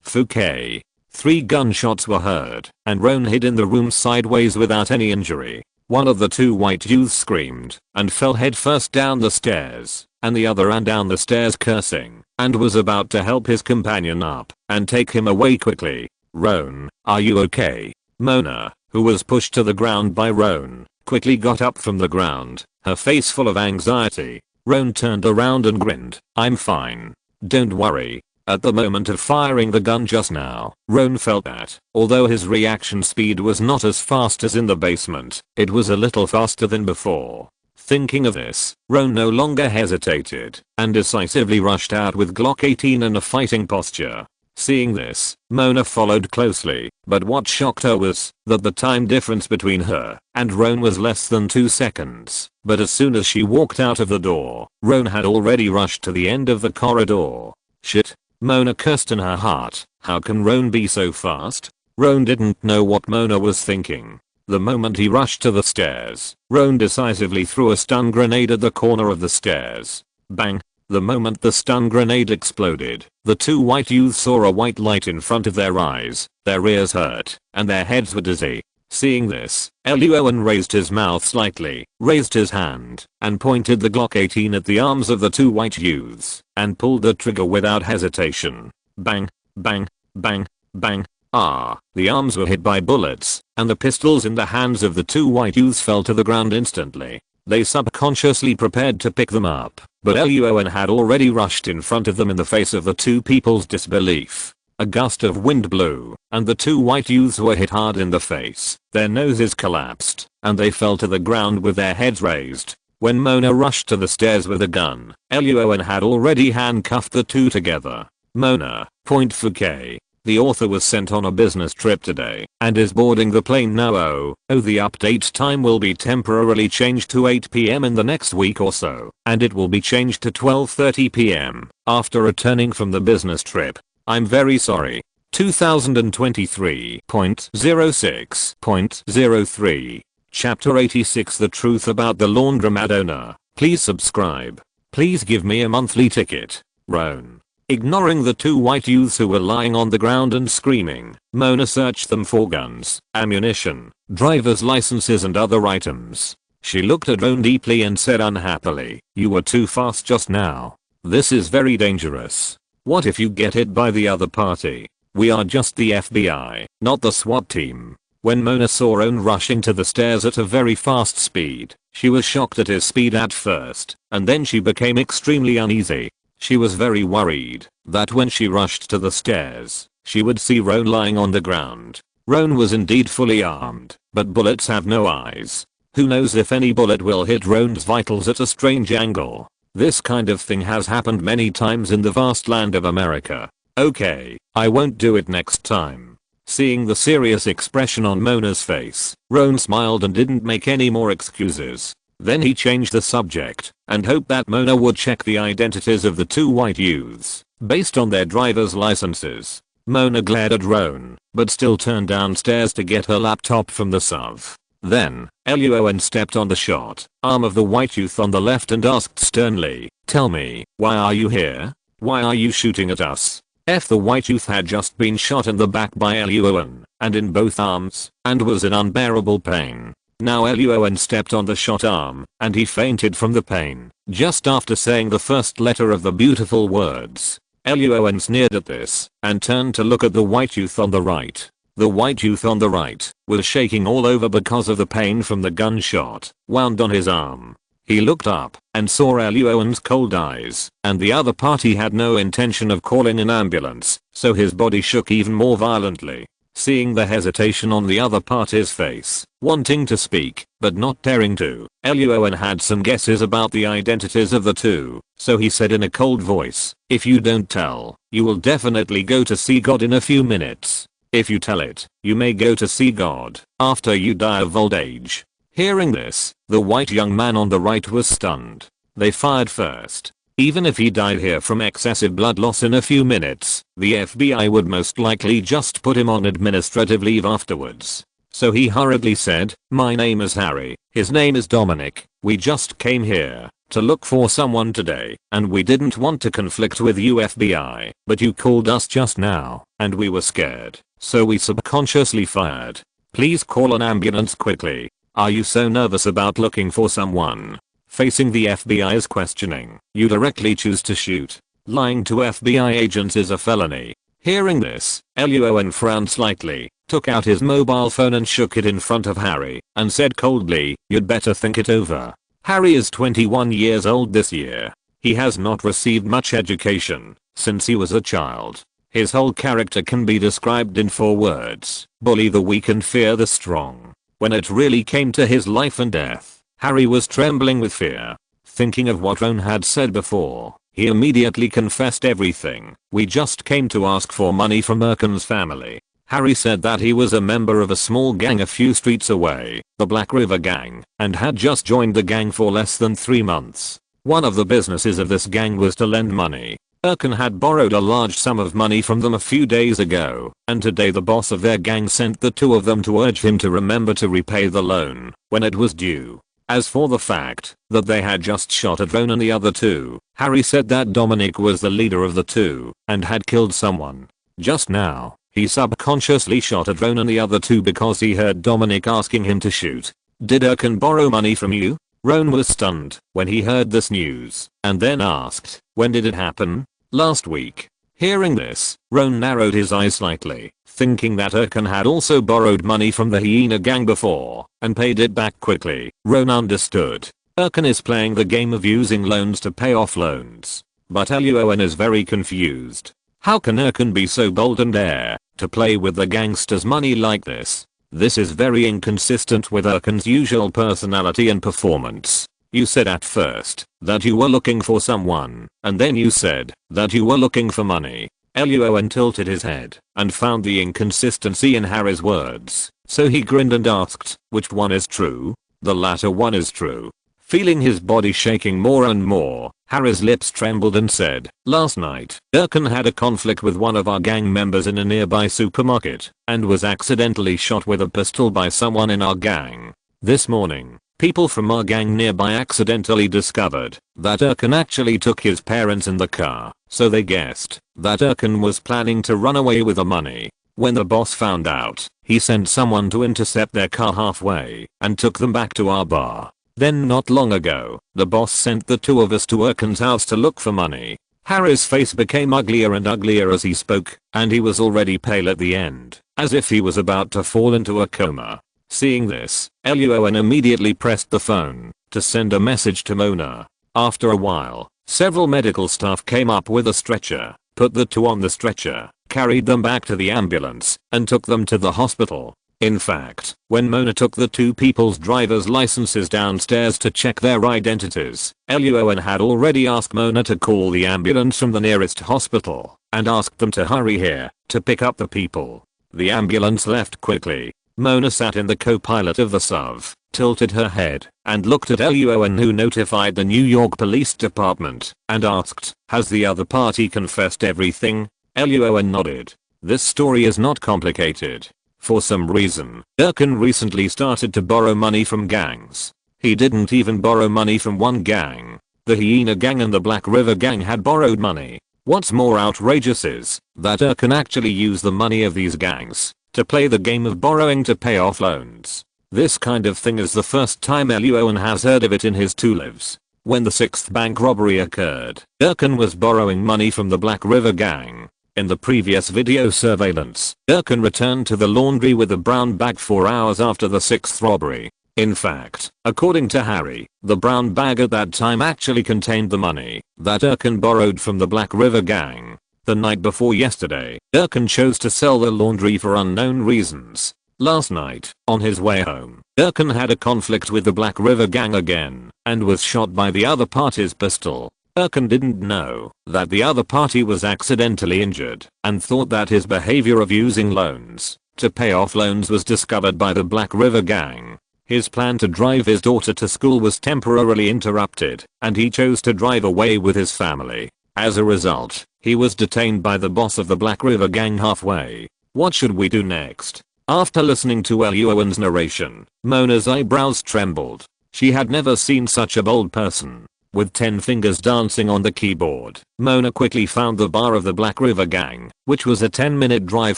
Fouquet. 3 gunshots were heard, and Roan hid in the room sideways without any injury. One of the two white youths screamed and fell headfirst down the stairs, and the other ran down the stairs cursing, and was about to help his companion up and take him away quickly. Roan, are you okay? Mona, who was pushed to the ground by Roan, quickly got up from the ground, her face full of anxiety. Roan turned around and grinned. I'm fine. Don't worry. At the moment of firing the gun just now, Roan felt that, although his reaction speed was not as fast as in the basement, it was a little faster than before. Thinking of this, Roan no longer hesitated and decisively rushed out with Glock 18 in a fighting posture. Seeing this, Mona followed closely, but what shocked her was that the time difference between her and Roan was less than 2 seconds. But as soon as she walked out of the door, Roan had already rushed to the end of the corridor. Shit, Mona cursed in her heart. How can Roan be so fast? Roan didn't know what Mona was thinking. The moment he rushed to the stairs, Roan decisively threw a stun grenade at the corner of the stairs. Bang! The moment the stun grenade exploded, the two white youths saw a white light in front of their eyes, their ears hurt, and their heads were dizzy. Seeing this, Luo An raised his mouth slightly, raised his hand, and pointed the Glock 18 at the arms of the two white youths, and pulled the trigger without hesitation. Bang, bang, bang, bang. The arms were hit by bullets, and the pistols in the hands of the two white youths fell to the ground instantly. They subconsciously prepared to pick them up, but Luo An had already rushed in front of them in the face of the two people's disbelief. A gust of wind blew, and the two white youths were hit hard in the face. Their noses collapsed, and they fell to the ground with their heads raised. When Mona rushed to the stairs with a gun, Luo An had already handcuffed the two together. Mona, point Fouquet. The author was sent on a business trip today and is boarding the plane now. The update time will be temporarily changed to 8 PM in the next week or so, and it will be changed to 12:30 PM after returning from the business trip. I'm very sorry. 2023.06.03 Chapter 86 The Truth About the Laundromat Owner. Please subscribe. Please give me a monthly ticket. Roan. Ignoring the two white youths who were lying on the ground and screaming, Mona searched them for guns, ammunition, driver's licenses and other items. She looked at Roan deeply and said unhappily, "You were too fast just now. This is very dangerous. What if you get hit by the other party? We are just the FBI, not the SWAT team." When Mona saw Roan rushing to the stairs at a very fast speed, she was shocked at his speed at first, and then she became extremely uneasy. She was very worried that when she rushed to the stairs, she would see Roan lying on the ground. Roan was indeed fully armed, but bullets have no eyes. Who knows if any bullet will hit Roan's vitals at a strange angle. This kind of thing has happened many times in the vast land of America. Okay, I won't do it next time. Seeing the serious expression on Mona's face, Roan smiled and didn't make any more excuses. Then he changed the subject and hoped that Mona would check the identities of the two white youths based on their driver's licenses. Mona glared at Roan, but still turned downstairs to get her laptop from the SUV. Then, Luo An stepped on the shot arm of the white youth on the left and asked sternly, "Tell me, why are you here? Why are you shooting at us?" The white youth had just been shot in the back by Luo An, and in both arms, and was in unbearable pain. Now Luo An stepped on the shot arm, and he fainted from the pain, just after saying the first letter of the beautiful words. Luo An sneered at this, and turned to look at the white youth on the right. The white youth on the right was shaking all over because of the pain from the gunshot wound on his arm. He looked up and saw Luo An's cold eyes, and the other party had no intention of calling an ambulance, so his body shook even more violently. Seeing the hesitation on the other party's face, wanting to speak, but not daring to, Luo An had some guesses about the identities of the two, so he said in a cold voice, "If you don't tell, you will definitely go to see God in a few minutes. If you tell it, you may go to see God after you die of old age." Hearing this, the white young man on the right was stunned. They fired first. Even if he died here from excessive blood loss in a few minutes, the FBI would most likely just put him on administrative leave afterwards. So he hurriedly said, "My name is Harry, his name is Dominic. We just came here to look for someone today, and we didn't want to conflict with you FBI, but you called us just now, and we were scared, so we subconsciously fired. Please call an ambulance quickly. Are you so nervous about looking for someone?" Facing the FBI's questioning, you directly choose to shoot. Lying to FBI agents is a felony. Hearing this, Luo An frowned slightly, took out his mobile phone and shook it in front of Harry, and said coldly, "You'd better think it over." Harry is 21 years old this year. He has not received much education, since he was a child. His whole character can be described in 4 words: bully the weak and fear the strong. When it really came to his life and death, Harry was trembling with fear. Thinking of what Ron had said before, he immediately confessed everything. "We just came to ask for money from Erkan's family." Harry said that he was a member of a small gang a few streets away, the Black River Gang, and had just joined the gang for less than 3 months. One of the businesses of this gang was to lend money. Erkan had borrowed a large sum of money from them a few days ago, and today the boss of their gang sent the 2 of them to urge him to remember to repay the loan when it was due. As for the fact that they had just shot at Ron and the other 2, Harry said that Dominic was the leader of the 2 and had killed someone. Just now, he subconsciously shot at Ron and the other 2 because he heard Dominic asking him to shoot. "Did Erkan borrow money from you?" Ron was stunned when he heard this news and then asked, "When did it happen?" "Last week." Hearing this, Ron narrowed his eyes slightly, thinking that Erkan had also borrowed money from the Hyena gang before and paid it back quickly. Ron understood. Erkan is playing the game of using loans to pay off loans. But Luo An is very confused. How can Erkan be so bold and dare to play with the gangsters' money like this? This is very inconsistent with Erkan's usual personality and performance. You said at first that you were looking for someone, and then you said that you were looking for money. Luo An tilted his head and found the inconsistency in Harry's words, so he grinned and asked, "Which one is true?" "The latter one is true." Feeling his body shaking more and more, Harry's lips trembled and said, "Last night, Erkan had a conflict with one of our gang members in a nearby supermarket and was accidentally shot with a pistol by someone in our gang. This morning, people from our gang nearby accidentally discovered that Erkan actually took his parents in the car, so they guessed that Erkan was planning to run away with the money. When the boss found out, he sent someone to intercept their car halfway and took them back to our bar. Then not long ago, the boss sent the 2 of us to Erkan's house to look for money." Harry's face became uglier and uglier as he spoke, and he was already pale at the end, as if he was about to fall into a coma. Seeing this, Luo An immediately pressed the phone to send a message to Mona. After a while, several medical staff came up with a stretcher, put the 2 on the stretcher, carried them back to the ambulance, and took them to the hospital. In fact, when Mona took the 2 people's driver's licenses downstairs to check their identities, Luo An had already asked Mona to call the ambulance from the nearest hospital and asked them to hurry here to pick up the people. The ambulance left quickly. Mona sat in the co-pilot of the SUV, tilted her head, and looked at Luo An, who notified the New York Police Department and asked, "Has the other party confessed everything?" Luo An nodded. "This story is not complicated. For some reason, Erkan recently started to borrow money from gangs. He didn't even borrow money from one gang. The Hyena gang and the Black River gang had borrowed money. What's more outrageous is that Erkan actually used the money of these gangs to play the game of borrowing to pay off loans. This kind of thing is the first time Luo An has heard of it in his 2 lives. When the 6th bank robbery occurred, Erkan was borrowing money from the Black River gang. In the previous video surveillance, Erkan returned to the laundry with a brown bag 4 hours after the 6th robbery. In fact, according to Harry, the brown bag at that time actually contained the money that Erkan borrowed from the Black River gang. The night before yesterday, Erkan chose to sell the laundry for unknown reasons. Last night, on his way home, Erkan had a conflict with the Black River gang again and was shot by the other party's pistol. Erkan didn't know that the other party was accidentally injured and thought that his behavior of using loans to pay off loans was discovered by the Black River gang. His plan to drive his daughter to school was temporarily interrupted, and he chose to drive away with his family. As a result, he was detained by the boss of the Black River gang halfway. What should we do next? After listening to Luo An's narration, Mona's eyebrows trembled. She had never seen such a bold person. With 10 fingers dancing on the keyboard, Mona quickly found the bar of the Black River gang, which was a 10-minute drive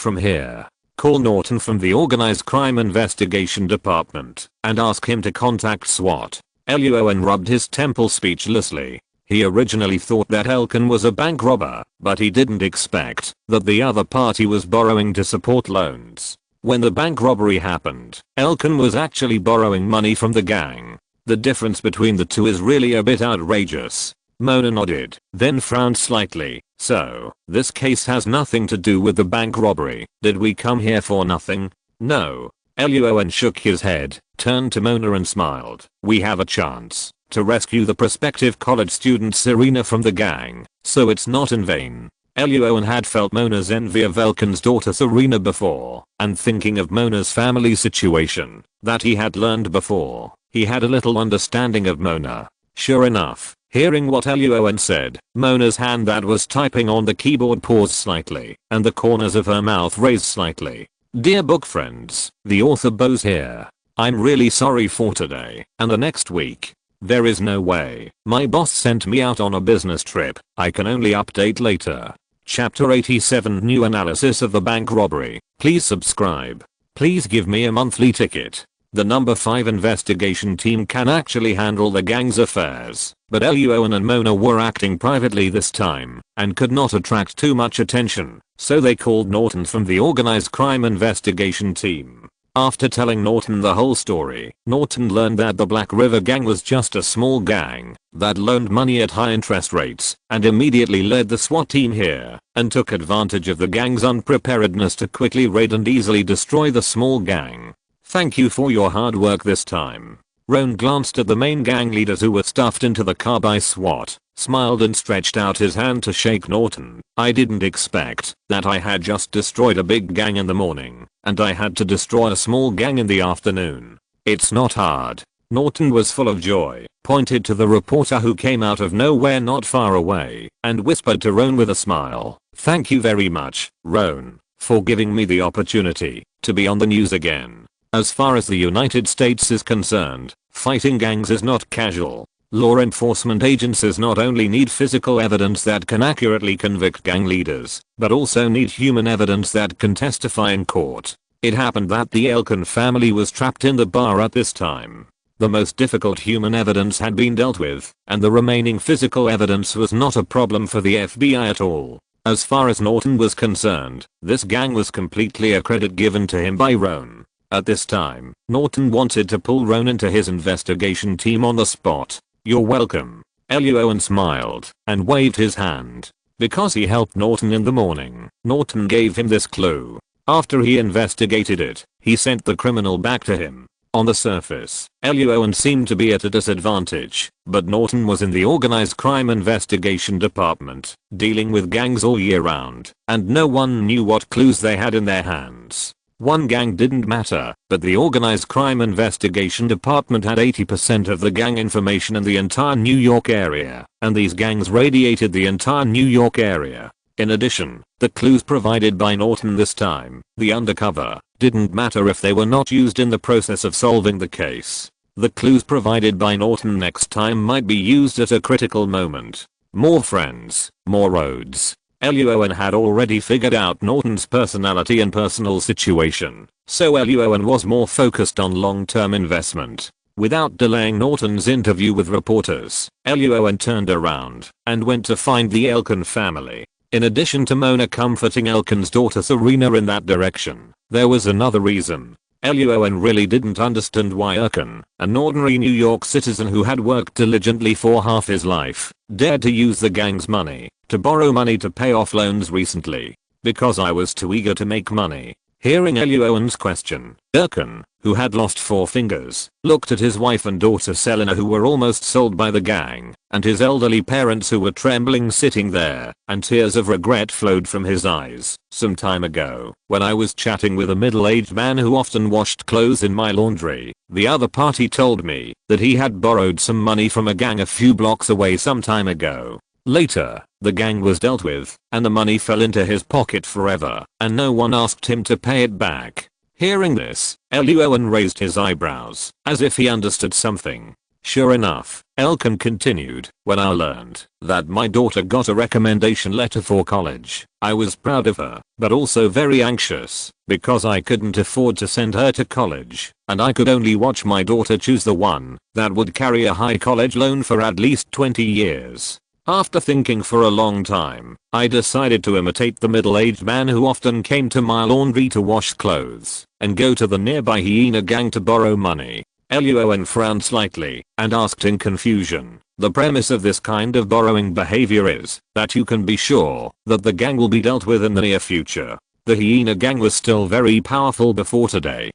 from here. Call Norton from the Organized Crime Investigation Department and ask him to contact SWAT. Luo An rubbed his temple speechlessly. He originally thought that Erkan was a bank robber, but he didn't expect that the other party was borrowing to support loans. When the bank robbery happened, Erkan was actually borrowing money from the gang. The difference between the 2 is really a bit outrageous. Mona nodded, then frowned slightly. So, this case has nothing to do with the bank robbery. Did we come here for nothing? No. Luo An shook his head, turned to Mona and smiled. We have a chance to rescue the prospective college student Serena from the gang, so it's not in vain. Luo An had felt Mona's envy of Elkan's daughter Serena before, and thinking of Mona's family situation that he had learned before, he had a little understanding of Mona. Sure enough, hearing what Luo An said, Mona's hand that was typing on the keyboard paused slightly, and the corners of her mouth raised slightly. Dear book friends, the author Bo's here. I'm really sorry for today and the next week. There is no way. My boss sent me out on a business trip. I can only update later. Chapter 87 New analysis of the bank robbery. Please subscribe. Please give me a monthly ticket. The number 5 investigation team can actually handle the gang's affairs, but Luo An and Mona were acting privately this time and could not attract too much attention, so they called Norton from the organized crime investigation team. After telling Norton the whole story, Norton learned that the Black River gang was just a small gang that loaned money at high interest rates and immediately led the SWAT team here and took advantage of the gang's unpreparedness to quickly raid and easily destroy the small gang. Thank you for your hard work this time. Roan glanced at the main gang leaders who were stuffed into the car by SWAT, smiled and stretched out his hand to shake Norton. I didn't expect that. I had just destroyed a big gang in the morning, and I had to destroy a small gang in the afternoon. It's not hard. Norton was full of joy, pointed to the reporter who came out of nowhere not far away, and whispered to Roan with a smile. Thank you very much, Roan, for giving me the opportunity to be on the news again. As far as the United States is concerned, fighting gangs is not casual. Law enforcement agencies not only need physical evidence that can accurately convict gang leaders, but also need human evidence that can testify in court. It happened that the Elkan family was trapped in the bar at this time. The most difficult human evidence had been dealt with, and the remaining physical evidence was not a problem for the FBI at all. As far as Norton was concerned, this gang was completely a credit given to him by Roan. At this time, Norton wanted to pull Roan into his investigation team on the spot. You're welcome. Luo An smiled and waved his hand. Because he helped Norton in the morning, Norton gave him this clue. After he investigated it, he sent the criminal back to him. On the surface, Luo An seemed to be at a disadvantage, but Norton was in the organized crime investigation department, dealing with gangs all year round, and no one knew what clues they had in their hands. One gang didn't matter, but the organized crime investigation department had 80% of the gang information in the entire New York area, and these gangs radiated the entire New York area. In addition, the clues provided by Norton this time, the undercover, didn't matter if they were not used in the process of solving the case. The clues provided by Norton next time might be used at a critical moment. More friends, more roads. Luo An had already figured out Norton's personality and personal situation, so Luo An was more focused on long-term investment. Without delaying Norton's interview with reporters, Luo An turned around and went to find the Elkan family. In addition to Mona comforting Elkan's daughter Serena in that direction, there was another reason. Luo An really didn't understand why Elkan, an ordinary New York citizen who had worked diligently for half his life, dared to use the gang's money to borrow money to pay off loans recently. Because I was too eager to make money. Hearing Luo An's question, Elkan, who had lost 4 fingers, looked at his wife and daughter Selena who were almost sold by the gang, and his elderly parents who were trembling sitting there, and tears of regret flowed from his eyes. Some time ago, when I was chatting with a middle-aged man who often washed clothes in my laundry, the other party told me that he had borrowed some money from a gang a few blocks away some time ago. Later, the gang was dealt with, and the money fell into his pocket forever, and no one asked him to pay it back. Hearing this, Luo An raised his eyebrows, as if he understood something. Sure enough, Elkan continued, when I learned that my daughter got a recommendation letter for college, I was proud of her, but also very anxious, because I couldn't afford to send her to college, and I could only watch my daughter choose the one that would carry a high college loan for at least 20 years. After thinking for a long time, I decided to imitate the middle-aged man who often came to my laundry to wash clothes, and go to the nearby hyena gang to borrow money. Luo An frowned slightly, and asked in confusion, The premise of this kind of borrowing behavior is that you can be sure that the gang will be dealt with in the near future. The hyena gang was still very powerful before today.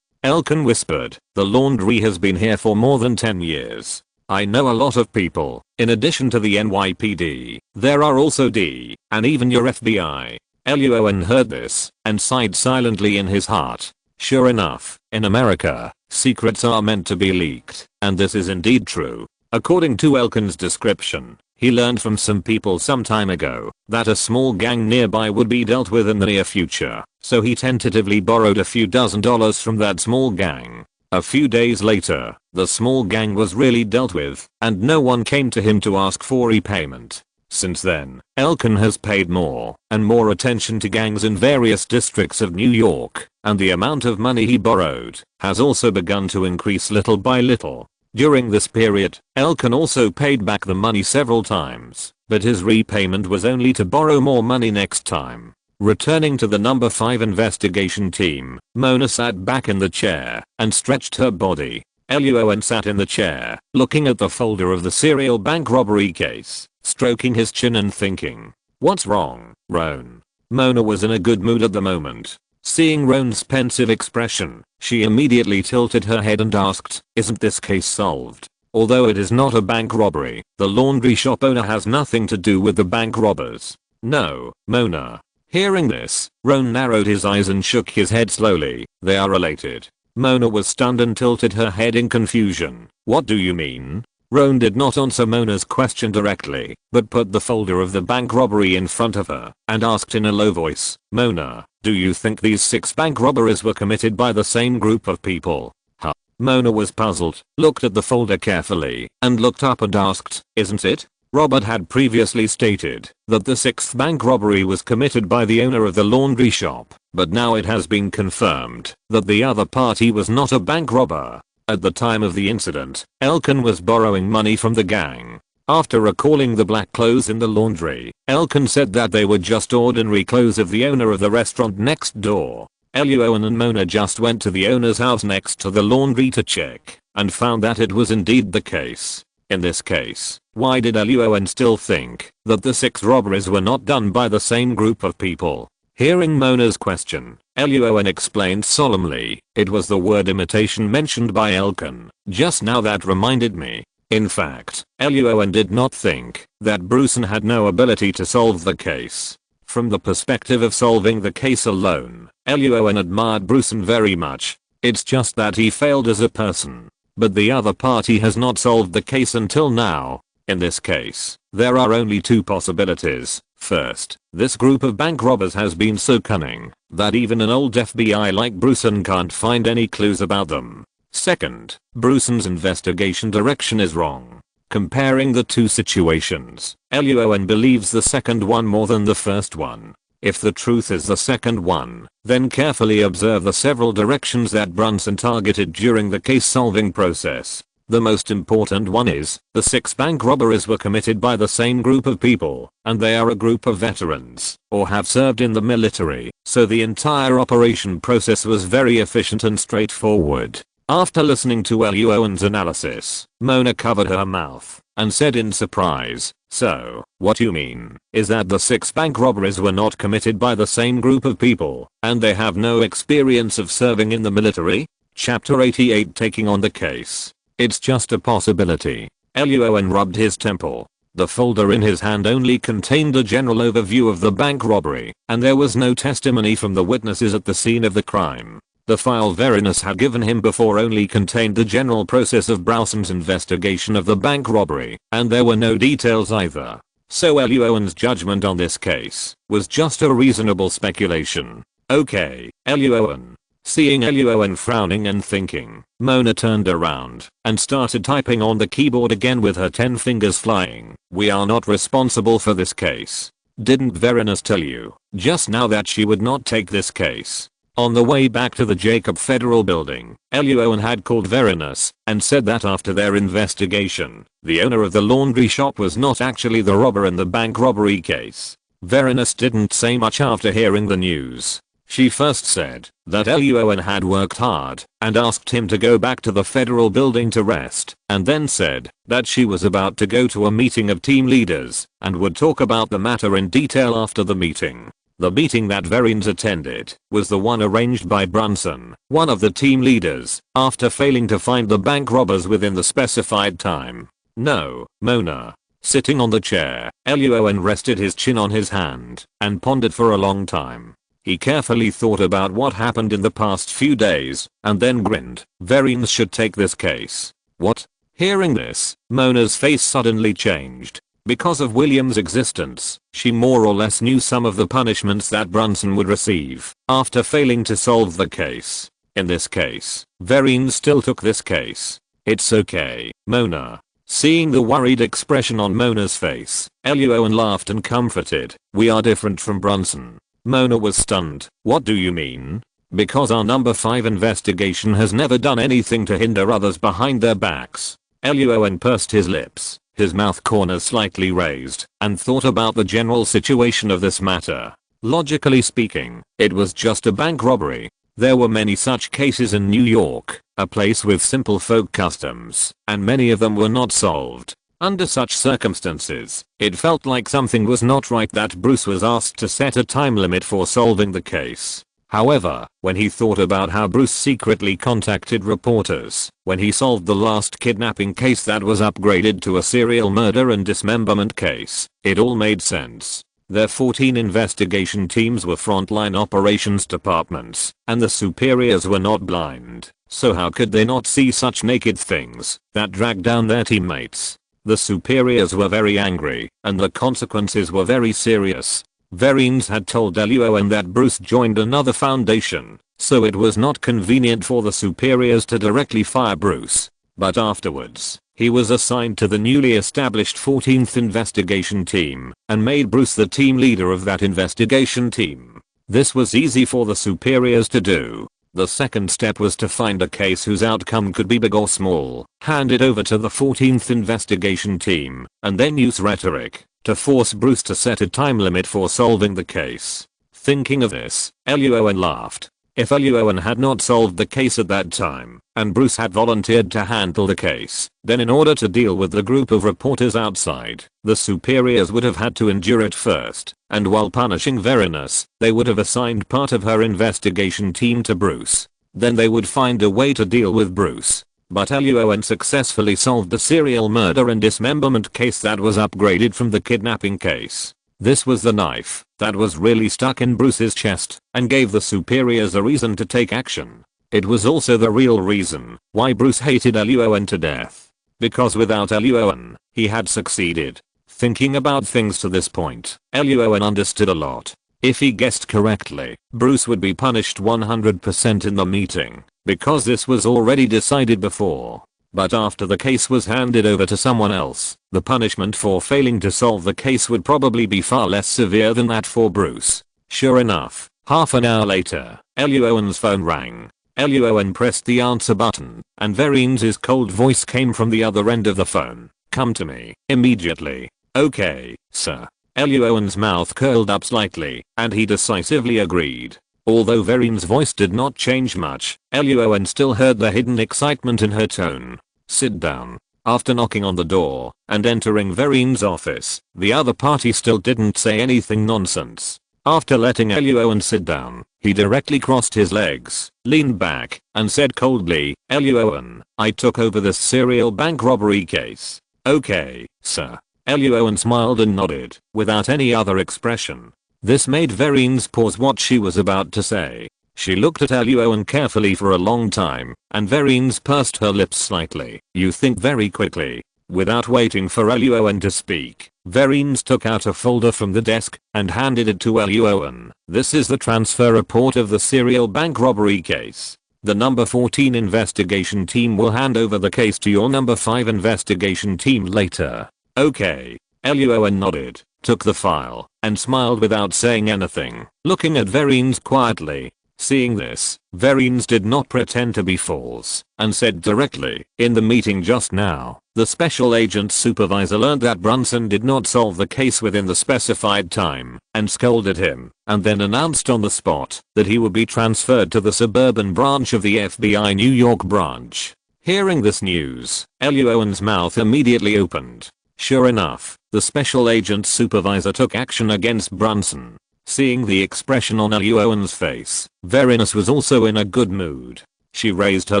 Elkin whispered, the laundry has been here for more than 10 years. I know a lot of people. In addition to the NYPD, there are also D, and even your FBI. Luo An heard this and sighed silently in his heart. Sure enough, in America, secrets are meant to be leaked, and this is indeed true. According to Elkin's description, he learned from some people some time ago that a small gang nearby would be dealt with in the near future, so he tentatively borrowed a few $dozen from that small gang. A few days later, the small gang was really dealt with, and no one came to him to ask for repayment. Since then, Elkin has paid more and more attention to gangs in various districts of New York, and the amount of money he borrowed has also begun to increase little by little. During this period, Elkin also paid back the money several times, but his repayment was only to borrow more money next time. Returning to the number 5 investigation team, Mona sat back in the chair and stretched her body. Luo An sat in the chair, looking at the folder of the serial bank robbery case, stroking his chin and thinking. What's wrong, Roan? Mona was in a good mood at the moment. Seeing Roan's pensive expression, she immediately tilted her head and asked, isn't this case solved? Although it is not a bank robbery, the laundry shop owner has nothing to do with the bank robbers. No, Mona. Hearing this, Roan narrowed his eyes and shook his head slowly. They are related. Mona was stunned and tilted her head in confusion. What do you mean? Roan did not answer Mona's question directly, but put the folder of the bank robbery in front of her and asked in a low voice, Mona, do you think these 6 bank robberies were committed by the same group of people? Huh? Mona was puzzled, looked at the folder carefully, and looked up and asked, isn't it? Robert had previously stated that the 6th bank robbery was committed by the owner of the laundry shop, but now it has been confirmed that the other party was not a bank robber. At the time of the incident, Elkin was borrowing money from the gang. After recalling the black clothes in the laundry, Elkin said that they were just ordinary clothes of the owner of the restaurant next door. Luo An and Mona just went to the owner's house next to the laundry to check, and found that it was indeed the case. In this case, why did Luo An still think that the 6 robberies were not done by the same group of people? Hearing Mona's question, Luo An explained solemnly, it was the word imitation mentioned by Elkin just now that reminded me. In fact, Luo An did not think that Bruson had no ability to solve the case. From the perspective of solving the case alone, Luo An admired Bruson very much. It's just that he failed as a person. But the other party has not solved the case until now. In this case, there are only 2 possibilities. First, this group of bank robbers has been so cunning that even an old FBI like Bruson can't find any clues about them. Second, Bruson's investigation direction is wrong. Comparing the 2 situations, Luo An believes the second one more than the first one. If the truth is the second one, then carefully observe the several directions that Brunson targeted during the case-solving process. The most important one is, the 6 bank robberies were committed by the same group of people, and they are a group of veterans, or have served in the military, so the entire operation process was very efficient and straightforward. After listening to Luo An's analysis, Mona covered her mouth and said in surprise, so, what you mean is that the 6 bank robberies were not committed by the same group of people, and they have no experience of serving in the military? Chapter 88 Taking on the case. It's just a possibility. Luo An rubbed his temple. The folder in his hand only contained a general overview of the bank robbery, and there was no testimony from the witnesses at the scene of the crime. The file Veritas had given him before only contained the general process of Browson's investigation of the bank robbery, and there were no details either. So Luo An's judgment on this case was just a reasonable speculation. Okay, Luo An. Seeing Luo An frowning and thinking, Mona turned around and started typing on the keyboard again with her 10 fingers flying. We are not responsible for this case. Didn't Veritas tell you just now that she would not take this case? On the way back to the Jacob Federal Building, Luo An had called Veritas and said that after their investigation, the owner of the laundry shop was not actually the robber in the bank robbery case. Veritas didn't say much after hearing the news. She first said that Luo An had worked hard and asked him to go back to the federal building to rest, and then said that she was about to go to a meeting of team leaders and would talk about the matter in detail after the meeting. The meeting that Vereen's attended was the one arranged by Brunson, one of the team leaders, after failing to find the bank robbers within the specified time. No, Mona. Sitting on the chair, Luo An rested his chin on his hand and pondered for a long time. He carefully thought about what happened in the past few days and then grinned. Vereen's should take this case. What? Hearing this, Mona's face suddenly changed. Because of William's existence, she more or less knew some of the punishments that Brunson would receive after failing to solve the case. In this case, Vereen still took this case. It's okay, Mona. Seeing the worried expression on Mona's face, Luo An laughed and comforted. We are different from Brunson. Mona was stunned. What do you mean? Because our number 5 investigation has never done anything to hinder others behind their backs. Luo An pursed his lips, his mouth corners slightly raised, and thought about the general situation of this matter. Logically speaking, it was just a bank robbery. There were many such cases in New York, a place with simple folk customs, and many of them were not solved. Under such circumstances, it felt like something was not right that Bruce was asked to set a time limit for solving the case. However, when he thought about how Bruce secretly contacted reporters when he solved the last kidnapping case that was upgraded to a serial murder and dismemberment case, it all made sense. Their 14 investigation teams were frontline operations departments, and the superiors were not blind, so how could they not see such naked things that dragged down their teammates? The superiors were very angry, and the consequences were very serious. Vereen's had told Luo An that Bruce joined another foundation, so it was not convenient for the superiors to directly fire Bruce. But afterwards, he was assigned to the newly established 14th investigation team and made Bruce the team leader of that investigation team. This was easy for the superiors to do. The second step was to find a case whose outcome could be big or small, hand it over to the 14th investigation team, and then use rhetoric to force Bruce to set a time limit for solving the case. Thinking of this, Luo An laughed. If Luo An had not solved the case at that time, and Bruce had volunteered to handle the case, then in order to deal with the group of reporters outside, the superiors would have had to endure it first, and while punishing Vereen's, they would have assigned part of her investigation team to Bruce. Then they would find a way to deal with Bruce. But Luo An successfully solved the serial murder and dismemberment case that was upgraded from the kidnapping case. This was the knife that was really stuck in Bruce's chest and gave the superiors a reason to take action. It was also the real reason why Bruce hated Luo An to death. Because without Luo An, he had succeeded. Thinking about things to this point, Luo An understood a lot. If he guessed correctly, Bruce would be punished 100% in the meeting, because this was already decided before. But after the case was handed over to someone else, the punishment for failing to solve the case would probably be far less severe than that for Bruce. Sure enough, half an hour later, Luo An's phone rang. Luo An pressed the answer button, and Vereen's cold voice came from the other end of the phone. Come to me, immediately. Okay, sir. Luo An's mouth curled up slightly, and he decisively agreed. Although Vereen's voice did not change much, Luo An still heard the hidden excitement in her tone. Sit down. After knocking on the door and entering Vereen's office, the other party still didn't say anything nonsense. After letting Luo An sit down, he directly crossed his legs, leaned back, and said coldly, Luo An, I took over this serial bank robbery case. Okay, sir. Luo An smiled and nodded, without any other expression. This made Vereen's pause what she was about to say. She looked at Luo An carefully for a long time, and Vereen's pursed her lips slightly. You think very quickly. Without waiting for Luo An to speak, Vereen's took out a folder from the desk and handed it to Luo An. This is the transfer report of the serial bank robbery case. The number 14 investigation team will hand over the case to your number 5 investigation team later. Okay. Luo An nodded, took the file, and smiled without saying anything, looking at Vereen's quietly. Seeing this, Vereen's did not pretend to be false, and said directly, in the meeting just now, The special agent supervisor learned that Brunson did not solve the case within the specified time and scolded him, and then announced on the spot that he would be transferred to the suburban branch of the FBI New York branch. Hearing this news, Luo An's mouth immediately opened. Sure enough, the special agent supervisor took action against Brunson. Seeing the expression on Luo An's face, Verinus was also in a good mood. She raised her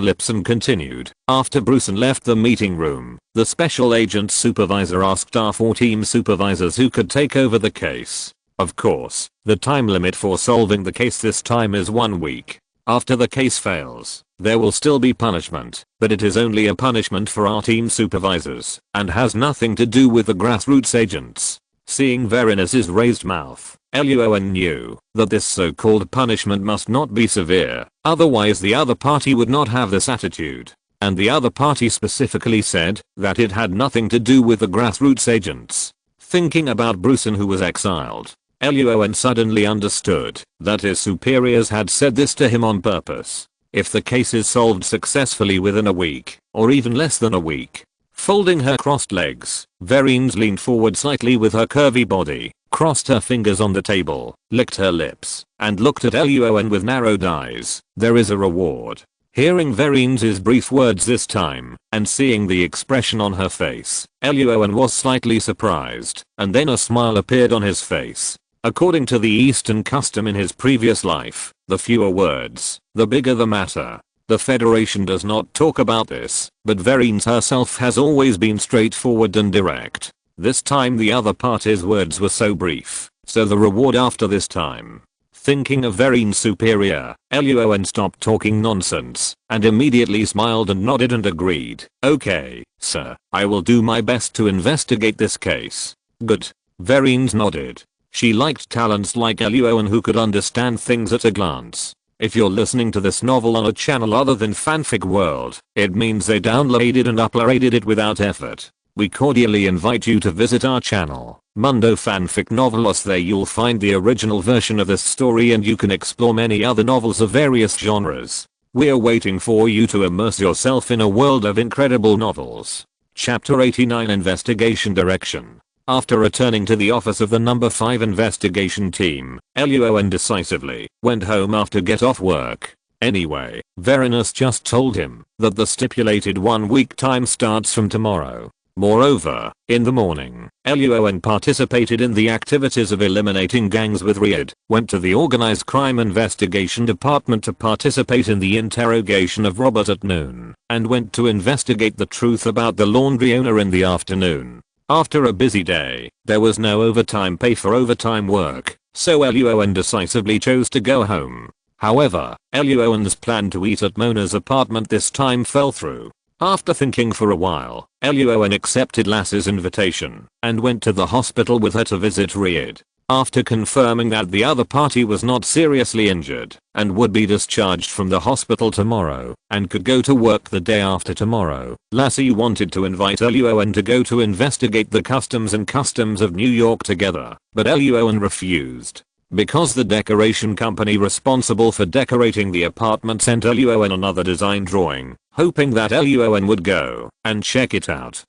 lips and continued. After Brunson left the meeting room, the special agent supervisor asked our 4 team supervisors who could take over the case. Of course, the time limit for solving the case this time is 1 week. After the case fails, there will still be punishment, but it is only a punishment for our team supervisors and has nothing to do with the grassroots agents. Seeing Verinus's raised mouth, Luo An knew that this so-called punishment must not be severe, otherwise the other party would not have this attitude. And the other party specifically said that it had nothing to do with the grassroots agents. Thinking about Brunson, who was exiled, Luo An suddenly understood that his superiors had said this to him on purpose. If the case is solved successfully within a week, or even less than a week. Folding her crossed legs, Verinus leaned forward slightly with her curvy body, crossed her fingers on the table, licked her lips, and looked at Luo An with narrowed eyes. There is a reward. Hearing Verinus's brief words this time, and seeing the expression on her face, Luo An was slightly surprised, and then a smile appeared on his face. According to the Eastern custom in his previous life, the fewer words, the bigger the matter. The Federation does not talk about this, but Verinus herself has always been straightforward and direct. This time the other party's words were so brief, so the reward after this time. Thinking of Verinus' superior, Luo An stopped talking nonsense, and immediately smiled and nodded and agreed. Okay, sir, I will do my best to investigate this case. Good. Verinus nodded. She liked talents like Luo An who could understand things at a glance. If you're listening to this novel on a channel other than Fanfic World, it means they downloaded and uploaded it without effort. We cordially invite you to visit our channel, Mundo Fanfic Novelos. There you'll find the original version of this story and you can explore many other novels of various genres. We're waiting for you to immerse yourself in a world of incredible novels. Chapter 89 Investigation Direction. After returning to the office of the number 5 investigation team, Luo An decisively went home after get off work. Anyway, Verinus just told him that the stipulated 1 week time starts from tomorrow. Moreover, in the morning, Luo An participated in the activities of eliminating gangs with Riyadh, went to the organized crime investigation department to participate in the interrogation of Robert at noon, and went to investigate the truth about the laundry owner in the afternoon. After a busy day, there was no overtime pay for overtime work, so Luo An decisively chose to go home. However, Luo An's plan to eat at Mona's apartment this time fell through. After thinking for a while, Luo An accepted Lass's invitation and went to the hospital with her to visit Riyadh. After confirming that the other party was not seriously injured and would be discharged from the hospital tomorrow and could go to work the day after tomorrow, Lassie wanted to invite Luo An to go to investigate the customs of New York together, but Luo An refused. Because the decoration company responsible for decorating the apartment sent Luo An another design drawing, hoping that Luo An would go and check it out.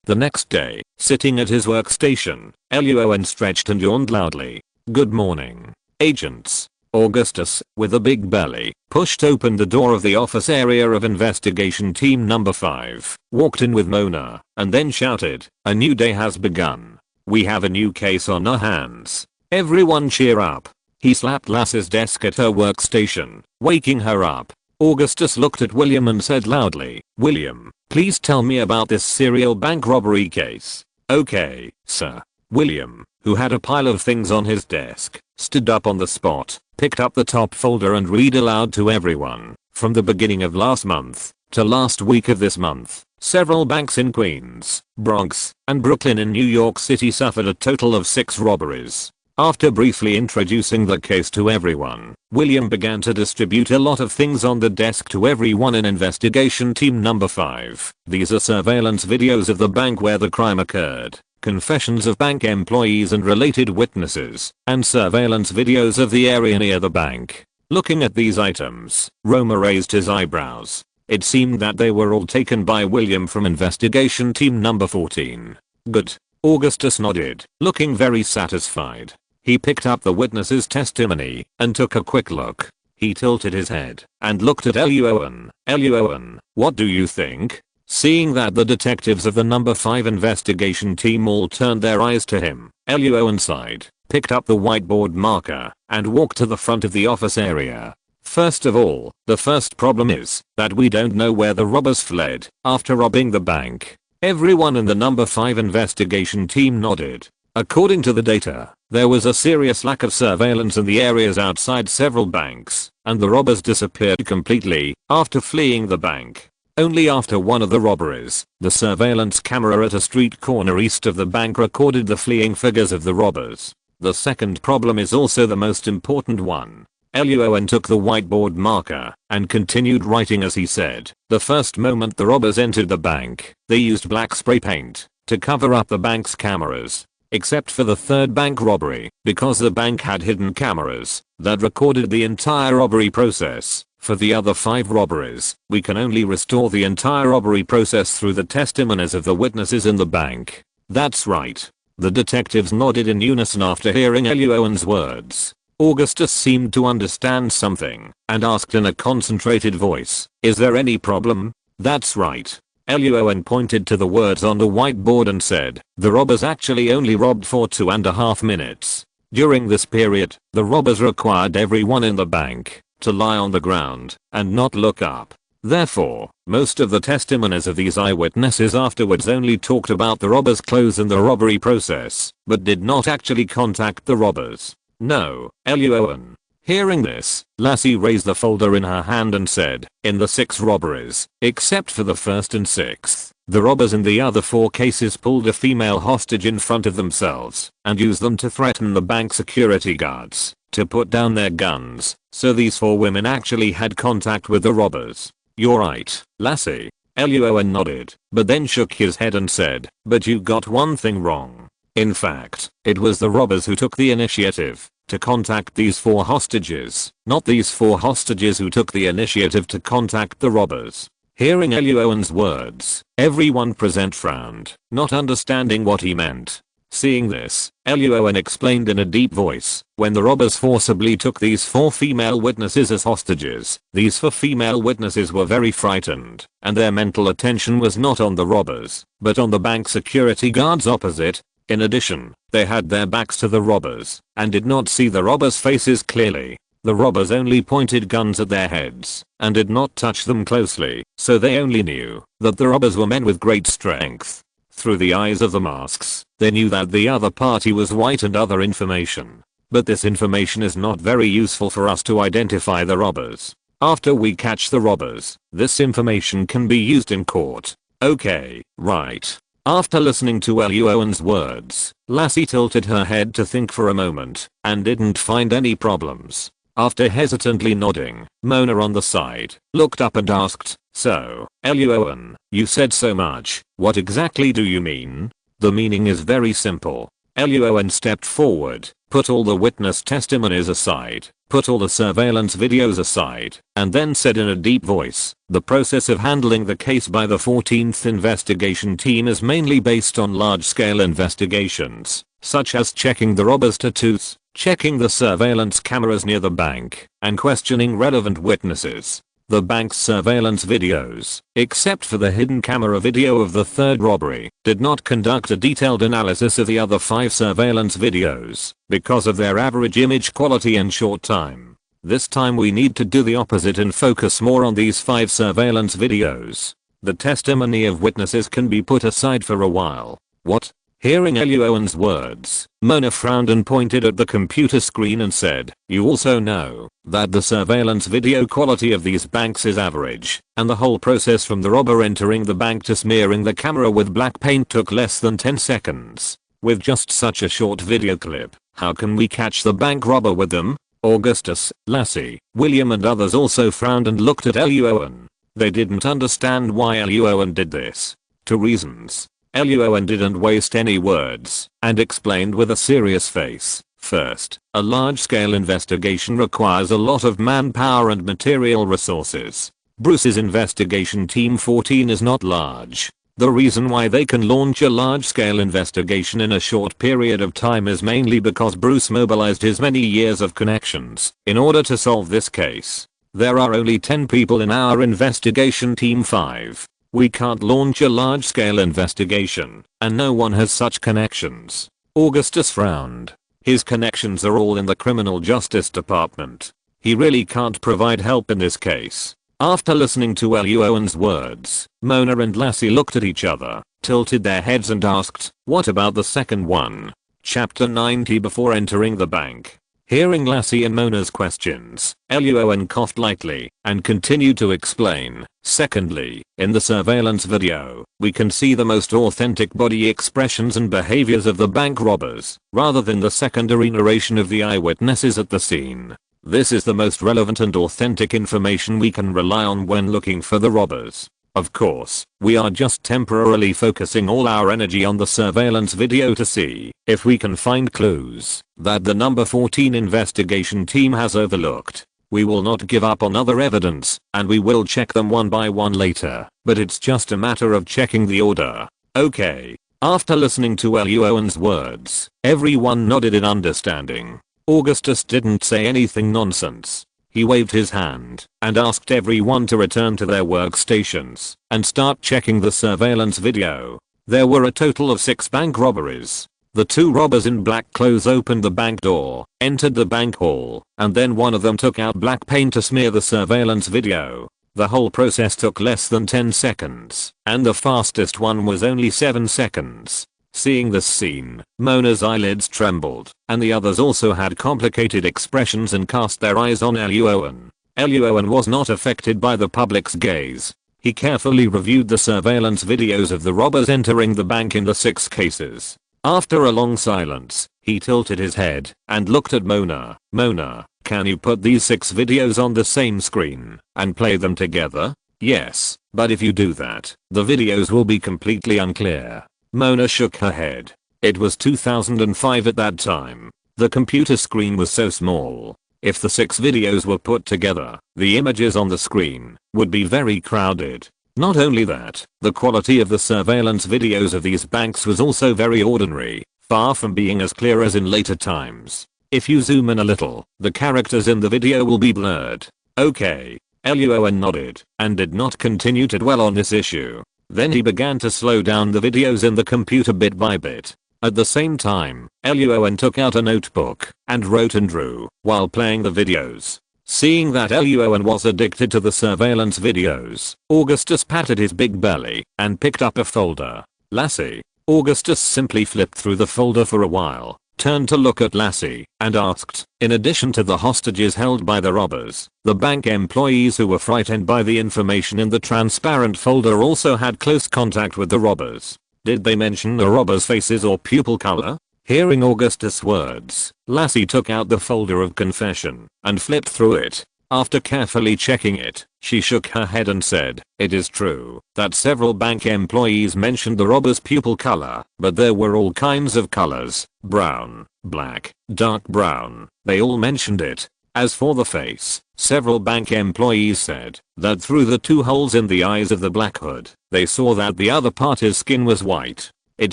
The next day, sitting at his workstation, Luo An stretched and yawned loudly. Good morning, agents. Augustus, with a big belly, pushed open the door of the office area of investigation team number 5, walked in with Mona, and then shouted, a new day has begun. We have a new case on our hands. Everyone cheer up. He slapped Lass's desk at her workstation, waking her up. Augustus looked at William and said loudly, William, please tell me about this serial bank robbery case. Okay, sir. William, who had a pile of things on his desk, stood up on the spot, picked up the top folder and read aloud to everyone. From the beginning of last month to last week of this month, several banks in Queens, Bronx, and Brooklyn in New York City suffered a total of 6 robberies. After briefly introducing the case to everyone, William began to distribute a lot of things on the desk to everyone in investigation team number 5. These are surveillance videos of the bank where the crime occurred, confessions of bank employees and related witnesses, and surveillance videos of the area near the bank. Looking at these items, Roma raised his eyebrows. It seemed that they were all taken by William from investigation team number 14. Good. Augustus nodded, looking very satisfied. He picked up the witness's testimony and took a quick look. He tilted his head and looked at Luo An. Luo An, what do you think? Seeing that the detectives of the number 5 investigation team all turned their eyes to him, Luo An sighed, picked up the whiteboard marker, and walked to the front of the office area. First of all, the first problem is that we don't know where the robbers fled after robbing the bank. Everyone in the number 5 investigation team nodded. According to the data, there was a serious lack of surveillance in the areas outside several banks, and the robbers disappeared completely after fleeing the bank. Only after one of the robberies, the surveillance camera at a street corner east of the bank recorded the fleeing figures of the robbers. The second problem is also the most important one. Luo An took the whiteboard marker and continued writing as he said. The first moment the robbers entered the bank, they used black spray paint to cover up the bank's cameras. Except for the third bank robbery, because the bank had hidden cameras that recorded the entire robbery process. For the other 5 robberies, we can only restore the entire robbery process through the testimonies of the witnesses in the bank. That's right. The detectives nodded in unison after hearing Luo An's words. Augustus seemed to understand something and asked in a concentrated voice, is there any problem? That's right. Luo An pointed to the words on the whiteboard and said, the robbers actually only robbed for 2.5 minutes. During this period, the robbers required everyone in the bank to lie on the ground and not look up. Therefore, most of the testimonies of these eyewitnesses afterwards only talked about the robbers' clothes and the robbery process, but did not actually contact the robbers. No, Luo An. Hearing this, Lassie raised the folder in her hand and said, in the 6 robberies, except for the first and 6th, the robbers in the other 4 cases pulled a female hostage in front of themselves and used them to threaten the bank security guards to put down their guns. So these 4 women actually had contact with the robbers. You're right, Lassie. Luo An nodded, but then shook his head and said, but you got one thing wrong. In fact, it was the robbers who took the initiative to contact these 4 hostages, not these 4 hostages who took the initiative to contact the robbers. Hearing Luo An's words, everyone present frowned, not understanding what he meant. Seeing this, Luo An explained in a deep voice, when the robbers forcibly took these 4 female witnesses as hostages, these 4 female witnesses were very frightened, and their mental attention was not on the robbers, but on the bank security guards opposite. In addition, they had their backs to the robbers and did not see the robbers' faces clearly. The robbers only pointed guns at their heads and did not touch them closely, so they only knew that the robbers were men with great strength. Through the eyes of the masks, they knew that the other party was white and other information. But this information is not very useful for us to identify the robbers. After we catch the robbers, this information can be used in court. Okay, right. After listening to Luo An's words, Lassie tilted her head to think for a moment and didn't find any problems. After hesitantly nodding, Mona on the side looked up and asked, so, Luo An, you said so much, what exactly do you mean? The meaning is very simple. Luo An stepped forward, put all the witness testimonies aside, put all the surveillance videos aside, and then said in a deep voice, the process of handling the case by the 14th investigation team is mainly based on large-scale investigations, such as checking the robbers' tattoos, checking the surveillance cameras near the bank, and questioning relevant witnesses. The bank's surveillance videos, except for the hidden camera video of the 3rd robbery, did not conduct a detailed analysis of the other 5 surveillance videos because of their average image quality and short time. This time we need to do the opposite and focus more on these 5 surveillance videos. The testimony of witnesses can be put aside for a while. What? Hearing Luo An's words, Mona frowned and pointed at the computer screen and said, you also know that the surveillance video quality of these banks is average, and the whole process from the robber entering the bank to smearing the camera with black paint took less than 10 seconds. With just such a short video clip, how can we catch the bank robber with them? Augustus, Lassie, William and others also frowned and looked at Luo An. They didn't understand why Luo An did this. 2 reasons. Luo An didn't waste any words and explained with a serious face. First, a large-scale investigation requires a lot of manpower and material resources. Bruce's investigation team 14 is not large. The reason why they can launch a large-scale investigation in a short period of time is mainly because Bruce mobilized his many years of connections in order to solve this case. There are only 10 people in our investigation team 5. We can't launch a large-scale investigation, and no one has such connections. Augustus frowned. His connections are all in the criminal justice department. He really can't provide help in this case. After listening to Luo An's words, Mona and Lassie looked at each other, tilted their heads and asked, "What about the second one?" Chapter 90. Before entering the bank. Hearing Lassie and Mona's questions, Luo An coughed lightly and continued to explain. Secondly, in the surveillance video, we can see the most authentic body expressions and behaviors of the bank robbers, rather than the secondary narration of the eyewitnesses at the scene. This is the most relevant and authentic information we can rely on when looking for the robbers. Of course, we are just temporarily focusing all our energy on the surveillance video to see if we can find clues that the number 14 investigation team has overlooked. We will not give up on other evidence, and we will check them one by one later, but it's just a matter of checking the order. Okay. After listening to Luo An's words, everyone nodded in understanding. Augustus didn't say anything nonsense. He waved his hand and asked everyone to return to their workstations and start checking the surveillance video. There were a total of 6 bank robberies. The 2 robbers in black clothes opened the bank door, entered the bank hall, and then one of them took out black paint to smear the surveillance video. The whole process took less than 10 seconds, and the fastest one was only 7 seconds. Seeing this scene, Mona's eyelids trembled, and the others also had complicated expressions and cast their eyes on Luo An. Luo An was not affected by the public's gaze. He carefully reviewed the surveillance videos of the robbers entering the bank in the 6 cases. After a long silence, he tilted his head and looked at Mona. "Mona, can you put these 6 videos on the same screen and play them together?" "Yes, but if you do that, the videos will be completely unclear." Mona shook her head. It was 2005 at that time. The computer screen was so small. If the 6 videos were put together, the images on the screen would be very crowded. Not only that, the quality of the surveillance videos of these banks was also very ordinary, far from being as clear as in later times. If you zoom in a little, the characters in the video will be blurred. Okay. Luo An nodded and did not continue to dwell on this issue. Then he began to slow down the videos in the computer bit by bit. At the same time, Luo An took out a notebook and wrote and drew while playing the videos. Seeing that Luo An was addicted to the surveillance videos, Augustus patted his big belly and picked up a folder. "Lassie." Augustus simply flipped through the folder for a while, turned to look at Lassie, and asked, "In addition to the hostages held by the robbers, the bank employees who were frightened by the information in the transparent folder also had close contact with the robbers. Did they mention the robbers' faces or pupil color?" Hearing Augustus' words, Lassie took out the folder of confession and flipped through it. After carefully checking it, she shook her head and said, "It is true that several bank employees mentioned the robber's pupil color, but there were all kinds of colors: brown, black, dark brown. They all mentioned it. As for the face, several bank employees said that through the 2 holes in the eyes of the black hood, they saw that the other part his skin was white. It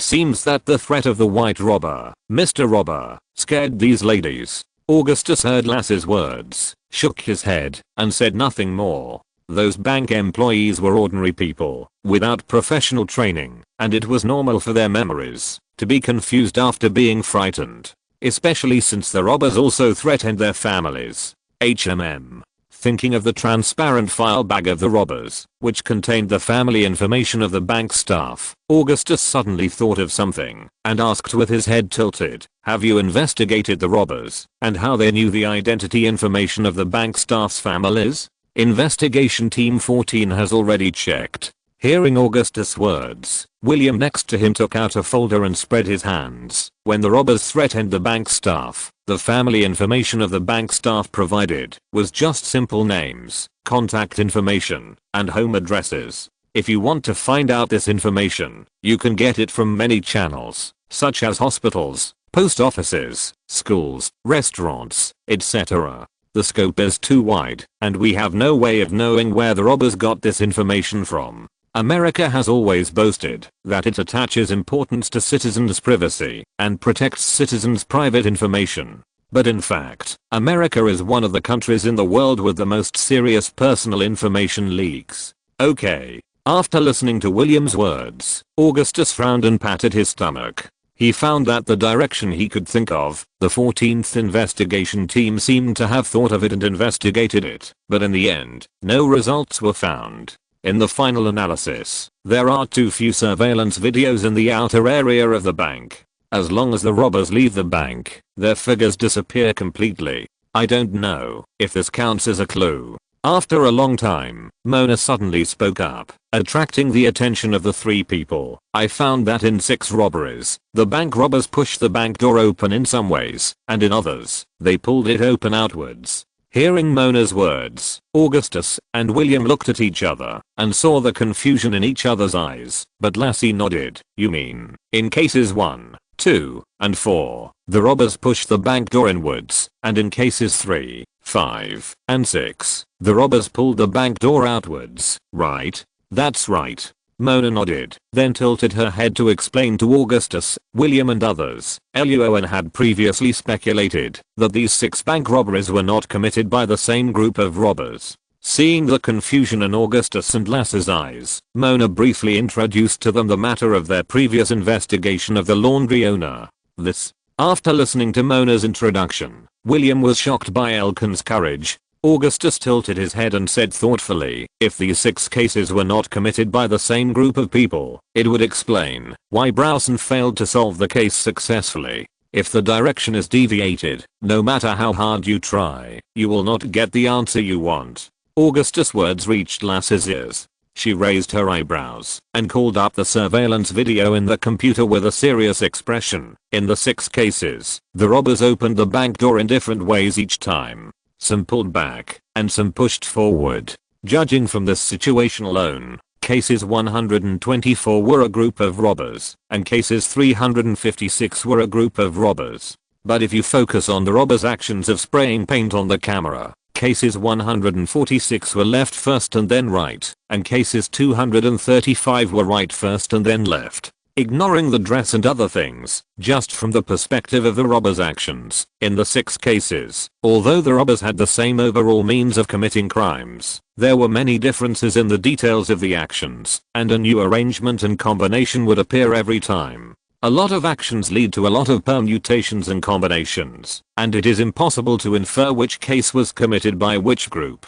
seems that the threat of the white robber, Mr. Robber, scared these ladies." Augustus heard Lassie's words, shook his head, and said nothing more. Those bank employees were ordinary people, without professional training, and it was normal for their memories to be confused after being frightened. Especially since the robbers also threatened their families. Thinking of the transparent file bag of the robbers, which contained the family information of the bank staff, Augustus suddenly thought of something and asked with his head tilted, "Have you investigated the robbers and how they knew the identity information of the bank staff's families?" Investigation Team 14 has already checked. Hearing Augustus' words, William next to him took out a folder and spread his hands. When the robbers threatened the bank staff, the family information of the bank staff provided was just simple names, contact information, and home addresses. If you want to find out this information, you can get it from many channels, such as hospitals, post offices, schools, restaurants, etc. The scope is too wide, and we have no way of knowing where the robbers got this information from. America has always boasted that it attaches importance to citizens' privacy and protects citizens' private information. But in fact, America is one of the countries in the world with the most serious personal information leaks. Okay. After listening to William's words, Augustus frowned and patted his stomach. He found that the direction he could think of, the 14th investigation team seemed to have thought of it and investigated it, but in the end, no results were found. In the final analysis, there are too few surveillance videos in the outer area of the bank. As long as the robbers leave the bank, their figures disappear completely. I don't know if this counts as a clue. After a long time, Mona suddenly spoke up, attracting the attention of the three people. I found that in 6 robberies, the bank robbers pushed the bank door open in some ways, and in others, they pulled it open outwards. Hearing Mona's words, Augustus and William looked at each other and saw the confusion in each other's eyes, but Lassie nodded. You mean, in cases 1, 2, and 4, the robbers pushed the bank door inwards, and in cases 3, 5, and 6, the robbers pulled the bank door outwards, right? That's right. Mona nodded, then tilted her head to explain to Augustus, William and others. Luo An had previously speculated that these 6 bank robberies were not committed by the same group of robbers. Seeing the confusion in Augustus and Lassie's eyes, Mona briefly introduced to them the matter of their previous investigation of the laundry owner. After listening to Mona's introduction, William was shocked by Elkan's courage. Augustus tilted his head and said thoughtfully, if these 6 cases were not committed by the same group of people, it would explain why Browson failed to solve the case successfully. If the direction is deviated, no matter how hard you try, you will not get the answer you want. Augustus' words reached Lassie's ears. She raised her eyebrows and called up the surveillance video in the computer with a serious expression. In the 6 cases, the robbers opened the bank door in different ways each time. Some pulled back, and some pushed forward. Judging from this situation alone, cases 124 were a group of robbers, and cases 356 were a group of robbers. But if you focus on the robbers' actions of spraying paint on the camera, cases 146 were left first and then right, and cases 235 were right first and then left. Ignoring the dress and other things, just from the perspective of the robbers' actions, in the 6 cases, although the robbers had the same overall means of committing crimes, there were many differences in the details of the actions, and a new arrangement and combination would appear every time. A lot of actions lead to a lot of permutations and combinations, and it is impossible to infer which case was committed by which group.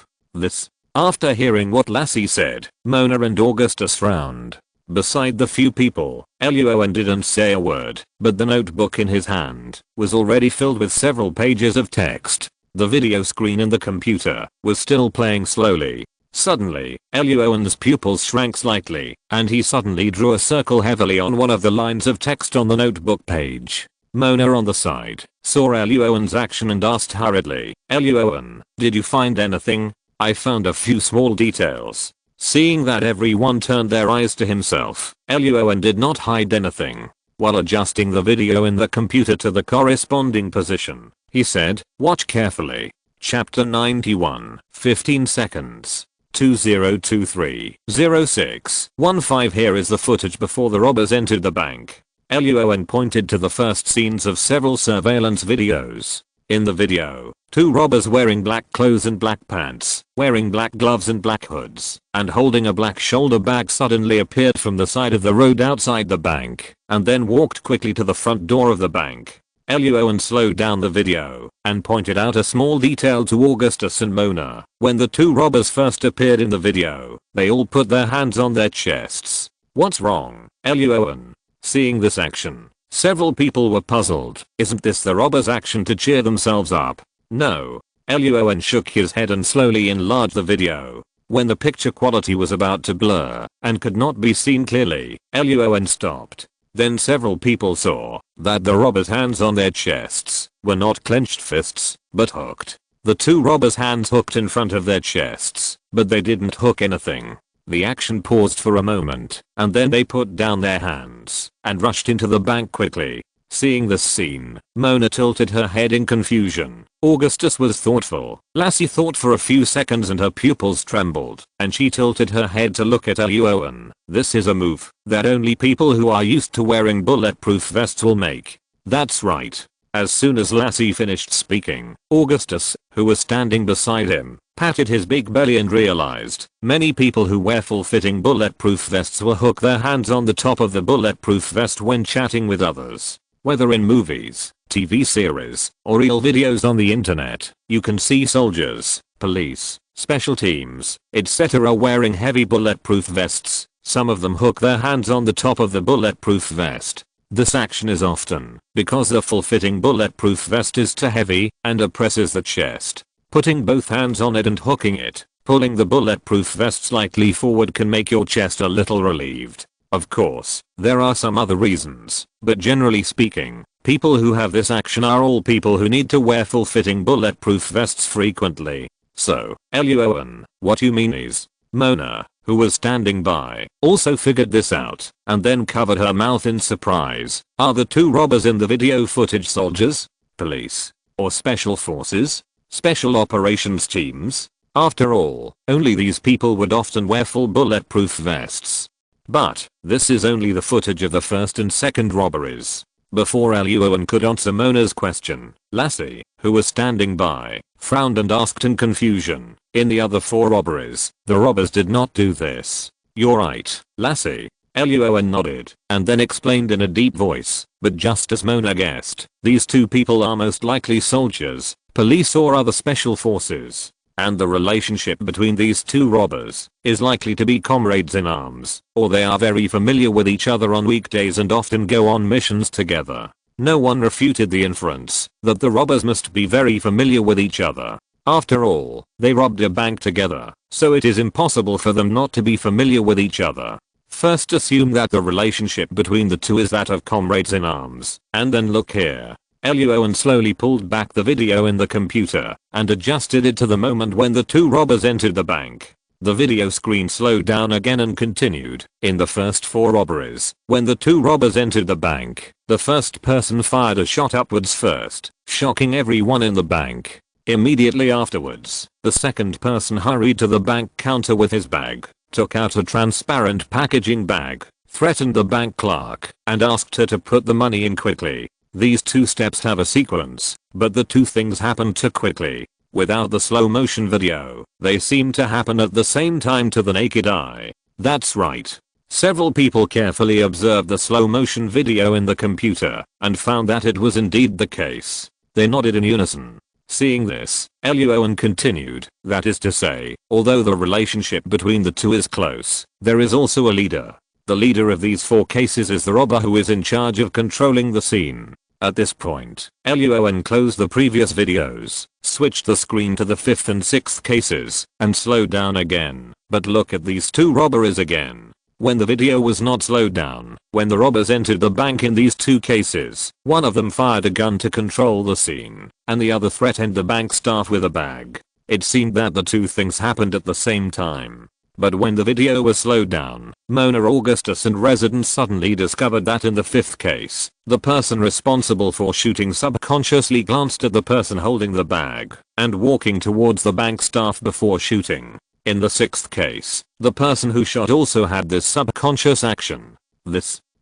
After hearing what Lassie said, Mona and Augustus frowned. Beside the few people, Luo An didn't say a word, but the notebook in his hand was already filled with several pages of text. The video screen in the computer was still playing slowly. Suddenly, Luo An's pupils shrank slightly, and he suddenly drew a circle heavily on one of the lines of text on the notebook page. Mona on the side saw Luo An's action and asked hurriedly, Luo An, did you find anything? I found a few small details. Seeing that everyone turned their eyes to himself, Luo An did not hide anything. While adjusting the video in the computer to the corresponding position, he said, watch carefully. Chapter 91, 15 seconds. 2023-06-15. Here is the footage before the robbers entered the bank. Luo An pointed to the first scenes of several surveillance videos. In the video, 2 robbers wearing black clothes and black pants, wearing black gloves and black hoods, and holding a black shoulder bag suddenly appeared from the side of the road outside the bank, and then walked quickly to the front door of the bank. Luo An slowed down the video, and pointed out a small detail to Augustus and Mona. When the 2 robbers first appeared in the video, they all put their hands on their chests. What's wrong, Luo An? Seeing this action, several people were puzzled. Isn't this the robbers' action to cheer themselves up? No. Luo An shook his head and slowly enlarged the video. When the picture quality was about to blur and could not be seen clearly, Luo An stopped. Then several people saw that the robbers' hands on their chests were not clenched fists, but hooked. The 2 robbers' hands hooked in front of their chests, but they didn't hook anything. The action paused for a moment, and then they put down their hands and rushed into the bank quickly. Seeing this scene, Mona tilted her head in confusion. Augustus was thoughtful. Lassie thought for a few seconds and her pupils trembled, and she tilted her head to look at Luo An. This is a move that only people who are used to wearing bulletproof vests will make. That's right. As soon as Lassie finished speaking, Augustus, who was standing beside him, patted his big belly and realized many people who wear full-fitting bulletproof vests will hook their hands on the top of the bulletproof vest when chatting with others. Whether in movies, TV series, or real videos on the internet, you can see soldiers, police, special teams, etc. wearing heavy bulletproof vests. Some of them hook their hands on the top of the bulletproof vest. This action is often because the full-fitting bulletproof vest is too heavy and oppresses the chest. Putting both hands on it and hooking it, pulling the bulletproof vest slightly forward can make your chest a little relieved. Of course, there are some other reasons, but generally speaking, people who have this action are all people who need to wear full-fitting bulletproof vests frequently. So, Luo An, what you mean is, Mona, who was standing by, also figured this out, and then covered her mouth in surprise. Are the two robbers in the video footage soldiers? Police? Or special forces? Special operations teams? After all, only these people would often wear full bulletproof vests. But, this is only the footage of the first and second robberies. Before Luo An could answer Mona's question, Lassie, who was standing by, frowned and asked in confusion, in the other 4 robberies, the robbers did not do this. You're right, Lassie. Luo An nodded, and then explained in a deep voice, but just as Mona guessed, these 2 people are most likely soldiers, police or other special forces. And the relationship between these 2 robbers is likely to be comrades in arms, or they are very familiar with each other on weekdays and often go on missions together. No one refuted the inference that the robbers must be very familiar with each other. After all, they robbed a bank together, so it is impossible for them not to be familiar with each other. First assume that the relationship between the 2 is that of comrades in arms, and then look here. Luo An slowly pulled back the video in the computer and adjusted it to the moment when the 2 robbers entered the bank. The video screen slowed down again and continued. In the first 4 robberies, when the 2 robbers entered the bank, the first person fired a shot upwards first, shocking everyone in the bank. Immediately afterwards, the second person hurried to the bank counter with his bag, took out a transparent packaging bag, threatened the bank clerk, and asked her to put the money in quickly. These 2 steps have a sequence, but the 2 things happened too quickly. Without the slow motion video, they seem to happen at the same time to the naked eye. That's right. Several people carefully observed the slow motion video in the computer and found that it was indeed the case. They nodded in unison. Seeing this, Luo An continued, that is to say, although the relationship between the 2 is close, there is also a leader. The leader of these 4 cases is the robber who is in charge of controlling the scene. At this point, Luo An closed the previous videos, switched the screen to the 5th and 6th cases, and slowed down again. But look at these 2 robberies again. When the video was not slowed down, when the robbers entered the bank in these 2 cases, one of them fired a gun to control the scene, and the other threatened the bank staff with a bag. It seemed that the 2 things happened at the same time. But when the video was slowed down, Mona, Augustus and residents suddenly discovered that in the 5th case, the person responsible for shooting subconsciously glanced at the person holding the bag and walking towards the bank staff before shooting. In the 6th case, the person who shot also had this subconscious action.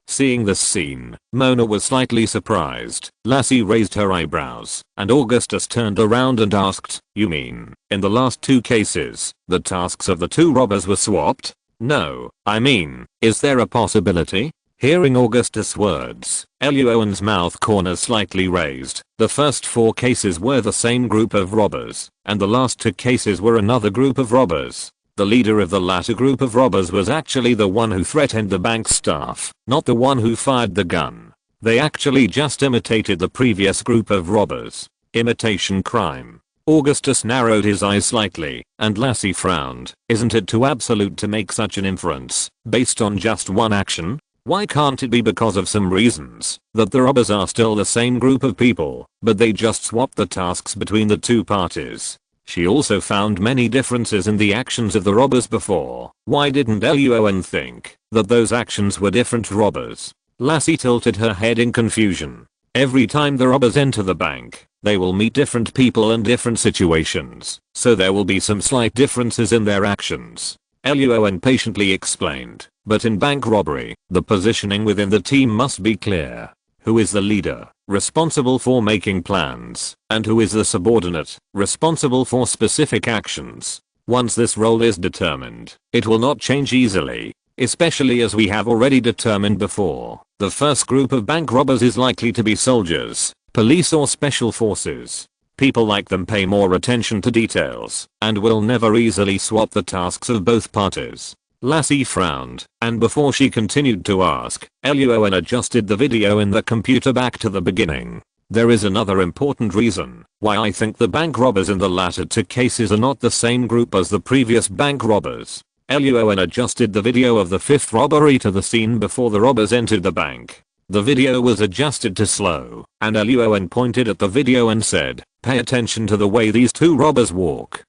Seeing this scene, Mona was slightly surprised. Lassie raised her eyebrows, and Augustus turned around and asked, you mean, in the last 2 cases, the tasks of the 2 robbers were swapped? No, I mean, is there a possibility? Hearing Augustus' words, Luo An's mouth corners slightly raised. The first 4 cases were the same group of robbers, and the last 2 cases were another group of robbers. The leader of the latter group of robbers was actually the one who threatened the bank staff, not the one who fired the gun. They actually just imitated the previous group of robbers. Imitation crime. Augustus narrowed his eyes slightly, and Lassie frowned. Isn't it too absolute to make such an inference, based on just one action? Why can't it be because of some reasons, that the robbers are still the same group of people, but they just swapped the tasks between the 2 parties? She also found many differences in the actions of the robbers before. Why didn't Luo An think that those actions were different robbers? Lassie tilted her head in confusion. Every time the robbers enter the bank, they will meet different people and different situations, so there will be some slight differences in their actions. Luo An patiently explained, but in bank robbery, the positioning within the team must be clear. Who is the leader, responsible for making plans, and who is the subordinate, responsible for specific actions? Once this role is determined, it will not change easily, especially as we have already determined before. The first group of bank robbers is likely to be soldiers, police or special forces. People like them pay more attention to details, and will never easily swap the tasks of both parties. Lassie frowned, and before she continued to ask, Luo An adjusted the video in the computer back to the beginning. There is another important reason why I think the bank robbers in the latter two cases are not the same group as the previous bank robbers. Luo An adjusted the video of the fifth robbery to the scene before the robbers entered the bank. The video was adjusted to slow, and Luo An pointed at the video and said, "Pay attention to the way these two robbers walk."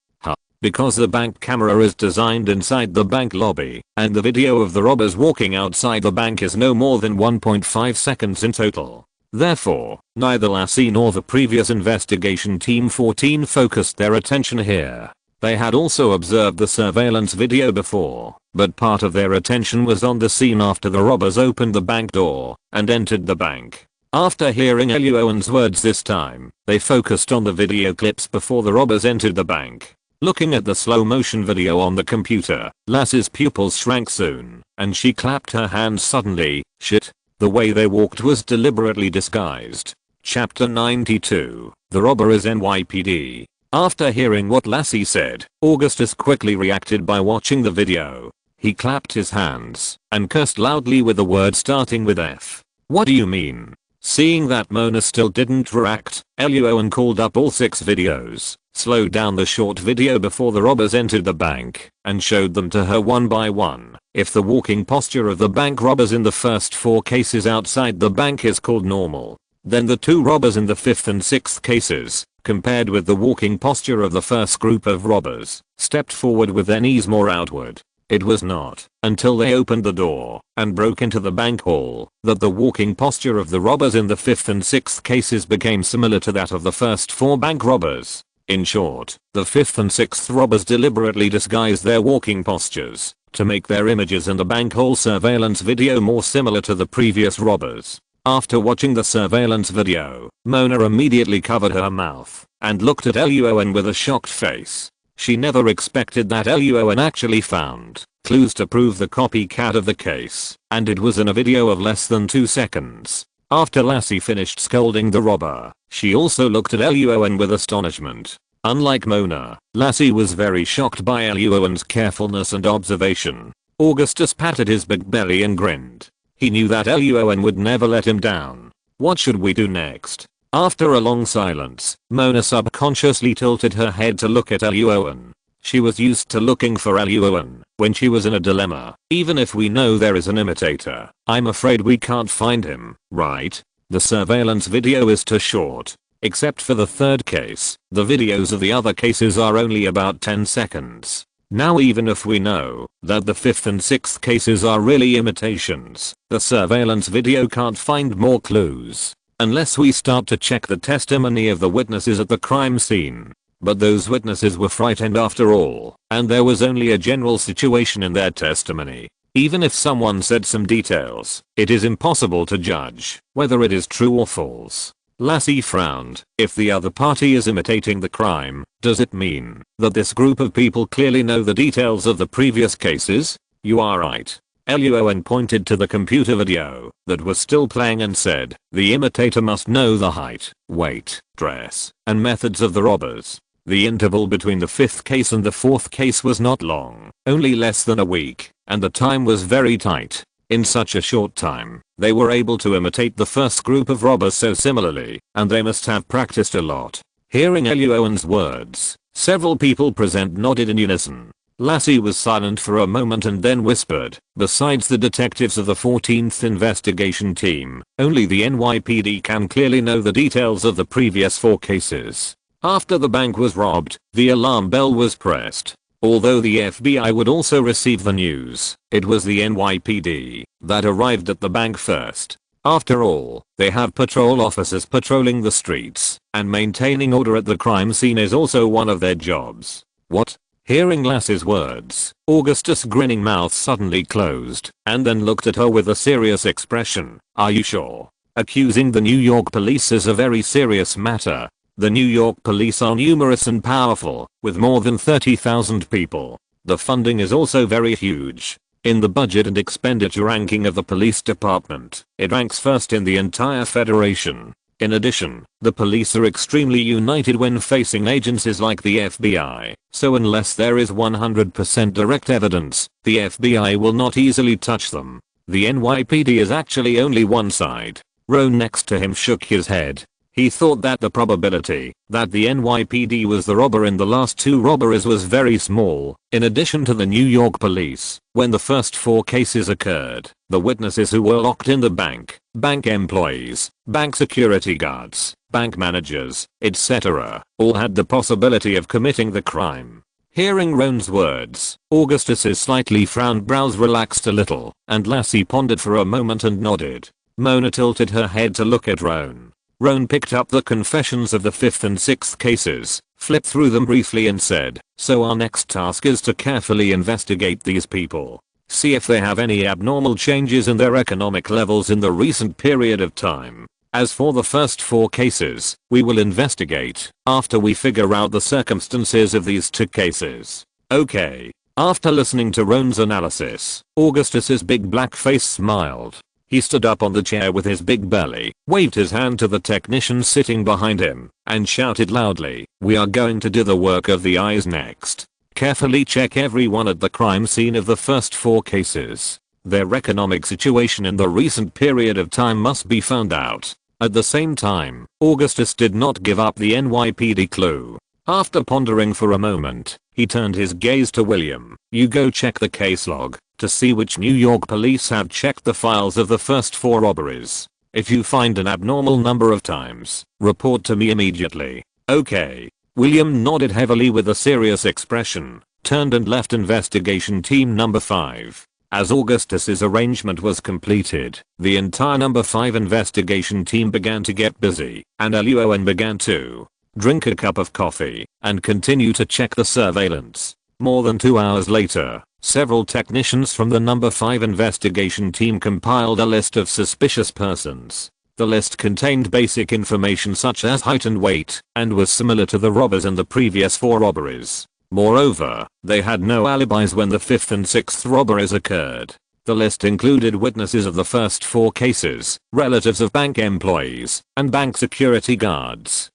Because the bank camera is designed inside the bank lobby, and the video of the robbers walking outside the bank is no more than 1.5 seconds in total. Therefore, neither Lassie nor the previous investigation team 14 focused their attention here. They had also observed the surveillance video before, but part of their attention was on the scene after the robbers opened the bank door and entered the bank. After hearing Luo An's words this time, they focused on the video clips before the robbers entered the bank. Looking at the slow motion video on the computer, Lassie's pupils shrank soon, and she clapped her hands suddenly. Shit. The way they walked was deliberately disguised. Chapter 92. The robber is NYPD. After hearing what Lassie said, Augustus quickly reacted by watching the video. He clapped his hands and cursed loudly with a word starting with F. What do you mean? Seeing that Mona still didn't react, Luo An called up all 6 videos, slowed down the short video before the robbers entered the bank, and showed them to her one by one. If the walking posture of the bank robbers in the first 4 cases outside the bank is called normal, then the 2 robbers in the 5th and 6th cases, compared with the walking posture of the first group of robbers, stepped forward with their knees more outward. It was not until they opened the door and broke into the bank hall that the walking posture of the robbers in the 5th and 6th cases became similar to that of the first 4 bank robbers. In short, the 5th and 6th robbers deliberately disguised their walking postures to make their images in the bank hall surveillance video more similar to the previous robbers. After watching the surveillance video, Mona immediately covered her mouth and looked at Luo An with a shocked face. She never expected that Luo An actually found clues to prove the copycat of the case, and it was in a video of less than 2 seconds. After Lassie finished scolding the robber, she also looked at Luo An with astonishment. Unlike Mona, Lassie was very shocked by Luo An's carefulness and observation. Augustus patted his big belly and grinned. He knew that Luo An would never let him down. What should we do next? After a long silence, Mona subconsciously tilted her head to look at Luo An. She was used to looking for Luo An when she was in a dilemma. Even if we know there is an imitator, I'm afraid we can't find him, right? The surveillance video is too short. Except for the 3rd case, the videos of the other cases are only about 10 seconds. Now even if we know that the 5th and 6th cases are really imitations, the surveillance video can't find more clues. Unless we start to check the testimony of the witnesses at the crime scene. But those witnesses were frightened after all, and there was only a general situation in their testimony. Even if someone said some details, it is impossible to judge whether it is true or false. Lassie frowned. If the other party is imitating the crime, does it mean that this group of people clearly know the details of the previous cases? You are right. Luo An pointed to the computer video that was still playing and said, the imitator must know the height, weight, dress, and methods of the robbers. The interval between the 5th case and the 4th case was not long, only less than a week, and the time was very tight. In such a short time, they were able to imitate the first group of robbers so similarly, and they must have practiced a lot. Hearing Luo An's words, several people present nodded in unison. Lassie was silent for a moment and then whispered, besides the detectives of the 14th investigation team, only the NYPD can clearly know the details of the previous 4 cases. After the bank was robbed, the alarm bell was pressed. Although the FBI would also receive the news, it was the NYPD that arrived at the bank first. After all, they have patrol officers patrolling the streets, and maintaining order at the crime scene is also one of their jobs. What? Hearing Lassie's words, Augustus' grinning mouth suddenly closed, and then looked at her with a serious expression. Are you sure? Accusing the New York police is a very serious matter. The New York police are numerous and powerful, with more than 30,000 people. The funding is also very huge. In the budget and expenditure ranking of the police department, it ranks first in the entire federation. In addition, the police are extremely united when facing agencies like the FBI, so unless there is 100% direct evidence, the FBI will not easily touch them. The NYPD is actually only one side. Roan next to him shook his head. He thought that the probability that the NYPD was the robber in the last 2 robberies was very small. In addition to the New York police, when the first 4 cases occurred, the witnesses who were locked in the bank employees, bank security guards, bank managers, etc., all had the possibility of committing the crime. Hearing Roan's words, Augustus's slightly frowned brows relaxed a little, and Lassie pondered for a moment and nodded. Mona tilted her head to look at Roan. Roan picked up the confessions of the 5th and 6th cases, flipped through them briefly and said, so our next task is to carefully investigate these people. See if they have any abnormal changes in their economic levels in the recent period of time. As for the first 4 cases, we will investigate after we figure out the circumstances of these 2 cases. Okay. After listening to Roan's analysis, Augustus's big black face smiled. He stood up on the chair with his big belly, waved his hand to the technicians sitting behind him, and shouted loudly, we are going to do the work of the eyes next. Carefully check everyone at the crime scene of the first 4 cases. Their economic situation in the recent period of time must be found out. At the same time, Augustus did not give up the NYPD clue. After pondering for a moment, he turned his gaze to William. You go check the case log to see which New York police have checked the files of the first 4 robberies. If you find an abnormal number of times, report to me immediately. Okay. William nodded heavily with a serious expression, turned and left investigation team number 5. As Augustus's arrangement was completed, the entire number 5 investigation team began to get busy, and Luo An began to drink a cup of coffee and continue to check the surveillance. More than 2 hours later, several technicians from the number 5 investigation team compiled a list of suspicious persons. The list contained basic information such as height and weight, and was similar to the robbers in the previous 4 robberies. Moreover, they had no alibis when the 5th and 6th robberies occurred. The list included witnesses of the first 4 cases, relatives of bank employees, and bank security guards.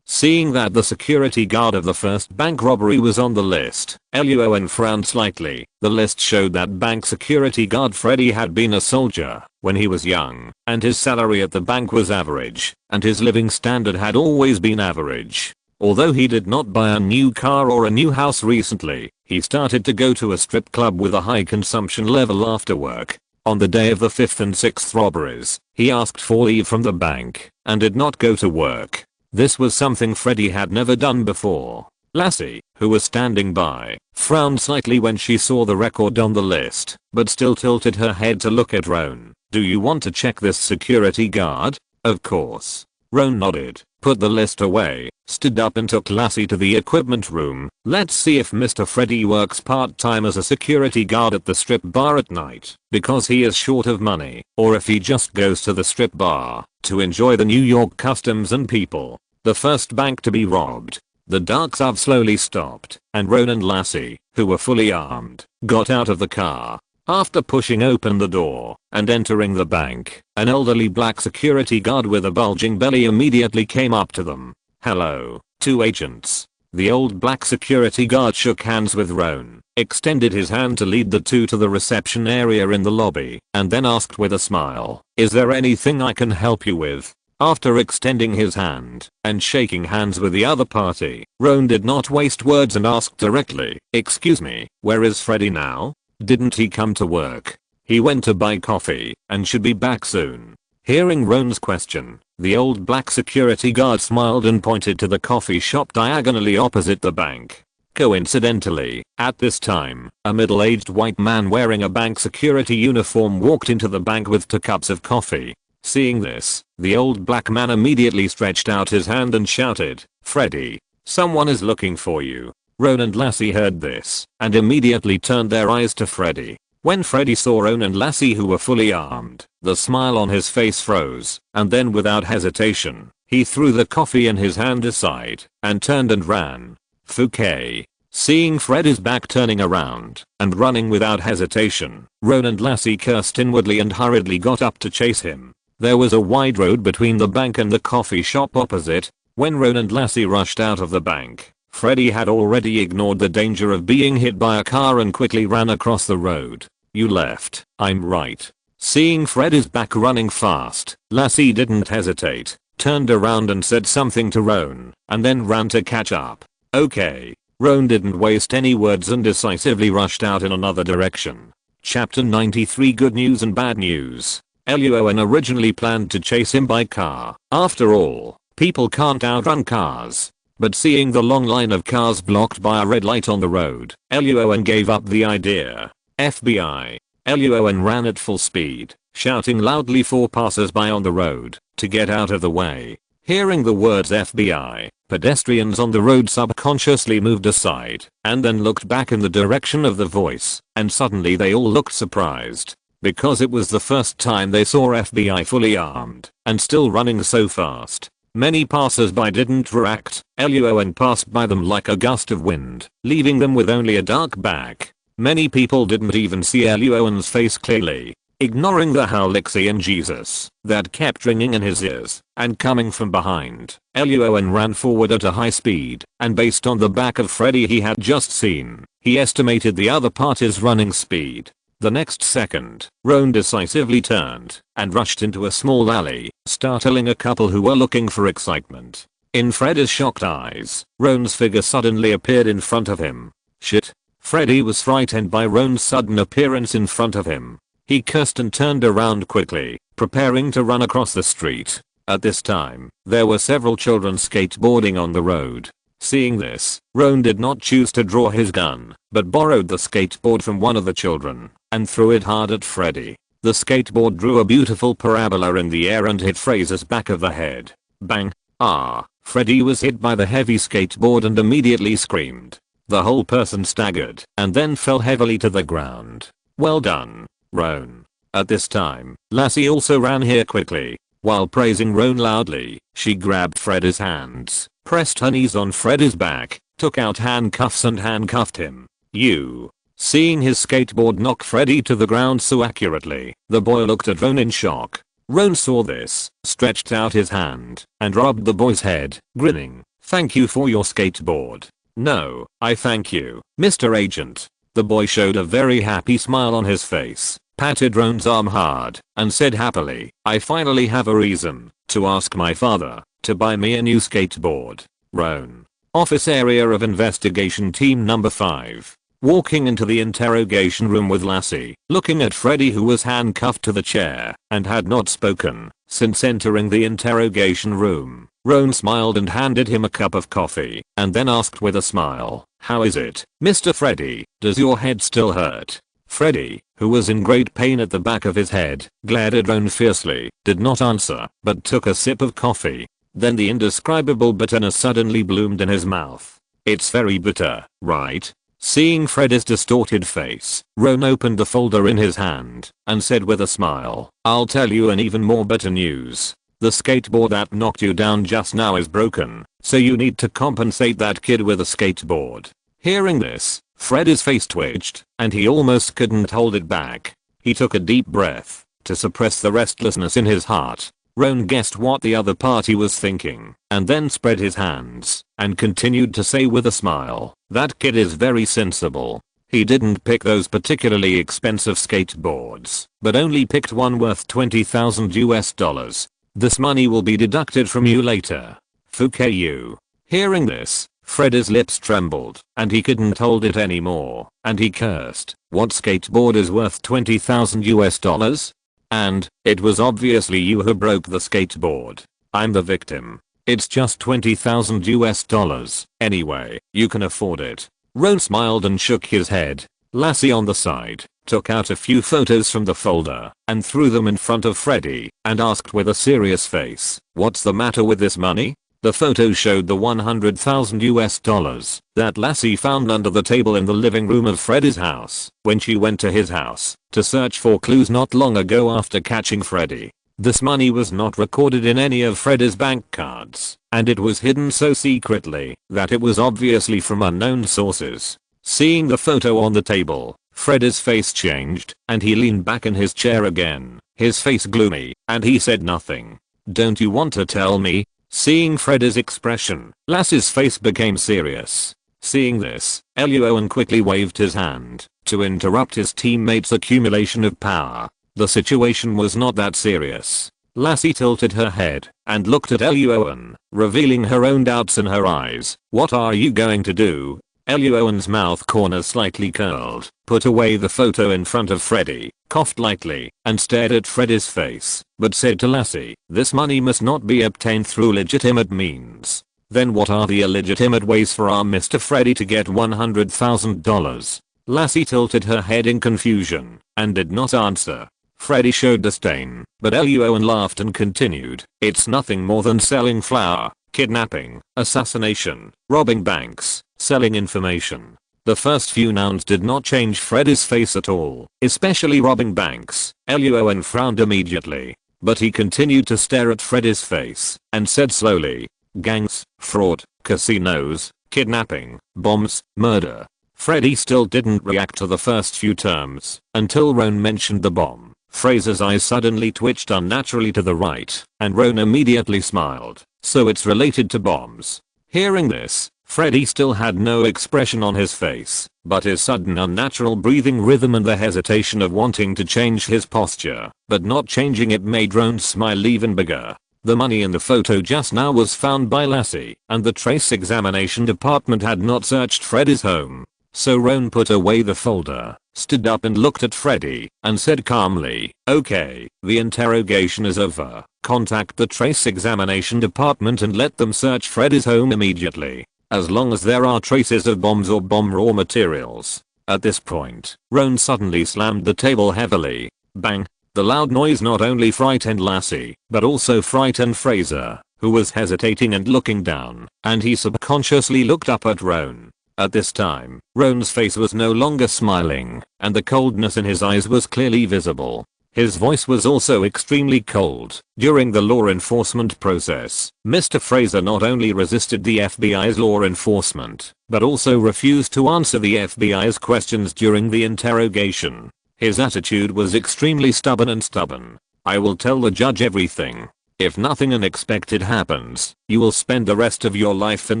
Seeing that the security guard of the first bank robbery was on the list, Luo An frowned slightly. The list showed that bank security guard Freddy had been a soldier when he was young, and his salary at the bank was average, and his living standard had always been average. Although he did not buy a new car or a new house recently, he started to go to a strip club with a high consumption level after work. On the day of the 5th and 6th robberies, he asked for leave from the bank and did not go to work. This was something Freddy had never done before. Lassie, who was standing by, frowned slightly when she saw the record on the list, but still tilted her head to look at Roan. Do you want to check this security guard? Of course. Roan nodded, put the list away, stood up and took Lassie to the equipment room. Let's see if Mr. Freddy works part-time as a security guard at the strip bar at night, because he is short of money, or if he just goes to the strip bar to enjoy the New York customs and people. The first bank to be robbed. The darks have slowly stopped, and Roan and Lassie, who were fully armed, got out of the car. After pushing open the door and entering the bank, an elderly black security guard with a bulging belly immediately came up to them. Hello, 2 agents. The old black security guard shook hands with Roan, extended his hand to lead the 2 to the reception area in the lobby, and then asked with a smile, is there anything I can help you with? After extending his hand and shaking hands with the other party, Roan did not waste words and asked directly, excuse me, where is Freddy now? Didn't he come to work? He went to buy coffee and should be back soon. Hearing Roan's question, the old black security guard smiled and pointed to the coffee shop diagonally opposite the bank. Coincidentally, at this time, a middle-aged white man wearing a bank security uniform walked into the bank with 2 cups of coffee. Seeing this, the old black man immediately stretched out his hand and shouted, "Freddy, someone is looking for you." Roan and Lassie heard this and immediately turned their eyes to Freddy. When Freddy saw Roan and Lassie, who were fully armed, the smile on his face froze, and then without hesitation, he threw the coffee in his hand aside and turned and ran. Fouquet. Seeing Freddy's back turning around and running without hesitation, Roan and Lassie cursed inwardly and hurriedly got up to chase him. There was a wide road between the bank and the coffee shop opposite. When Roan and Lassie rushed out of the bank, Freddy had already ignored the danger of being hit by a car and quickly ran across the road. "You left, I'm right." Seeing Freddy's back running fast, Lassie didn't hesitate, turned around and said something to Roan, and then ran to catch up. Okay. Roan didn't waste any words and decisively rushed out in another direction. Chapter 93 Good News and Bad News. Luo An originally planned to chase him by car. After all, people can't outrun cars. But seeing the long line of cars blocked by a red light on the road, Luo An gave up the idea. FBI. Luo An ran at full speed, shouting loudly for passers-by on the road to get out of the way. Hearing the words FBI, pedestrians on the road subconsciously moved aside and then looked back in the direction of the voice, and suddenly they all looked surprised. Because it was the first time they saw FBI fully armed and still running so fast. Many passers-by didn't react. Luo An passed by them like a gust of wind, leaving them with only a dark back. Many people didn't even see Luo An's face clearly, ignoring the Howlixi and Jesus that kept ringing in his ears and coming from behind. Luo An ran forward at a high speed, and based on the back of Freddy he had just seen, he estimated the other party's running speed. The next second, Roan decisively turned and rushed into a small alley, startling a couple who were looking for excitement. In Freddy's shocked eyes, Roan's figure suddenly appeared in front of him. Shit. Freddy was frightened by Roan's sudden appearance in front of him. He cursed and turned around quickly, preparing to run across the street. At this time, there were several children skateboarding on the road. Seeing this, Roan did not choose to draw his gun, but borrowed the skateboard from one of the children and threw it hard at Freddy. The skateboard drew a beautiful parabola in the air and hit Fraser's back of the head. Bang. Ah. Freddy was hit by the heavy skateboard and immediately screamed. The whole person staggered and then fell heavily to the ground. Well done, Roan. At this time, Lassie also ran here quickly. While praising Roan loudly, she grabbed Freddy's hands, pressed her knees on Freddy's back, took out handcuffs and handcuffed him. You. Seeing his skateboard knock Freddy to the ground so accurately, the boy looked at Roan in shock. Roan saw this, stretched out his hand, and rubbed the boy's head, grinning. "Thank you for your skateboard." "No, I thank you, Mr. Agent." The boy showed a very happy smile on his face, patted Roan's arm hard, and said happily, "I finally have a reason to ask my father to buy me a new skateboard." Roan. Office area of investigation team number 5. Walking into the interrogation room with Lassie, looking at Freddy, who was handcuffed to the chair and had not spoken since entering the interrogation room. Roan smiled and handed him a cup of coffee, and then asked with a smile, "How is it, Mr. Freddy? Does your head still hurt?" Freddy, who was in great pain at the back of his head, glared at Roan fiercely, did not answer, but took a sip of coffee. Then the indescribable bitterness suddenly bloomed in his mouth. "It's very bitter, right?" Seeing Freddy's distorted face, Roan opened the folder in his hand and said with a smile, "I'll tell you an even more bitter news. The skateboard that knocked you down just now is broken, so you need to compensate that kid with a skateboard." Hearing this, Freddy's face twitched, and he almost couldn't hold it back. He took a deep breath to suppress the restlessness in his heart. Roan guessed what the other party was thinking, and then spread his hands and continued to say with a smile, "That kid is very sensible. He didn't pick those particularly expensive skateboards, but only picked one worth $20,000. This money will be deducted from you later. Fouquet you." Hearing this, Freddy's lips trembled, and he couldn't hold it anymore, and he cursed. "What skateboard is worth $20,000? And it was obviously you who broke the skateboard. I'm the victim. It's just $20,000. Anyway, you can afford it." Roan smiled and shook his head. Lassie on the side took out a few photos from the folder, and threw them in front of Freddy, and asked with a serious face, "What's the matter with this money?" The photo showed the $100,000 that Lassie found under the table in the living room of Freddy's house when she went to his house to search for clues not long ago after catching Freddy. This money was not recorded in any of Freddy's bank cards, and it was hidden so secretly that it was obviously from unknown sources. Seeing the photo on the table, Freddy's face changed, and he leaned back in his chair again, his face gloomy, and he said nothing. "Don't you want to tell me?" Seeing Freddy's expression, Lassie's face became serious. Seeing this, Luo An quickly waved his hand to interrupt his teammate's accumulation of power. The situation was not that serious. Lassie tilted her head and looked at Luo An, revealing her own doubts in her eyes. "What are you going to do?" Luo An's mouth corners slightly curled, put away the photo in front of Freddy, coughed lightly, and stared at Freddy's face, but said to Lassie, "This money must not be obtained through legitimate means." "Then what are the illegitimate ways for our Mr. Freddy to get $100,000? Lassie tilted her head in confusion, and did not answer. Freddy showed disdain, but Luo An laughed and continued, "It's nothing more than selling flour, kidnapping, assassination, robbing banks, selling information." The first few nouns did not change Freddy's face at all, especially robbing banks. Luo An frowned immediately, but he continued to stare at Freddy's face and said slowly, "Gangs, fraud, casinos, kidnapping, bombs, murder." Freddy still didn't react to the first few terms until Roan mentioned the bomb. Fraser's eyes suddenly twitched unnaturally to the right, and Roan immediately smiled. "So it's related to bombs." Hearing this, Freddy still had no expression on his face, but his sudden unnatural breathing rhythm and the hesitation of wanting to change his posture, but not changing it, made Roan's smile even bigger. The money in the photo just now was found by Lassie, and the trace examination department had not searched Freddy's home. So Roan put away the folder, stood up and looked at Freddy, and said calmly, "Okay, the interrogation is over. Contact the trace examination department and let them search Freddy's home immediately, as long as there are traces of bombs or bomb raw materials." At this point, Roan suddenly slammed the table heavily. Bang! The loud noise not only frightened Lassie, but also frightened Fraser, who was hesitating and looking down, and he subconsciously looked up at Roan. At this time, Roan's face was no longer smiling, and the coldness in his eyes was clearly visible. His voice was also extremely cold. During the law enforcement process, Mr. Fraser not only resisted the FBI's law enforcement, but also refused to answer the FBI's questions during the interrogation. His attitude was extremely stubborn. "I will tell the judge everything. If nothing unexpected happens, you will spend the rest of your life in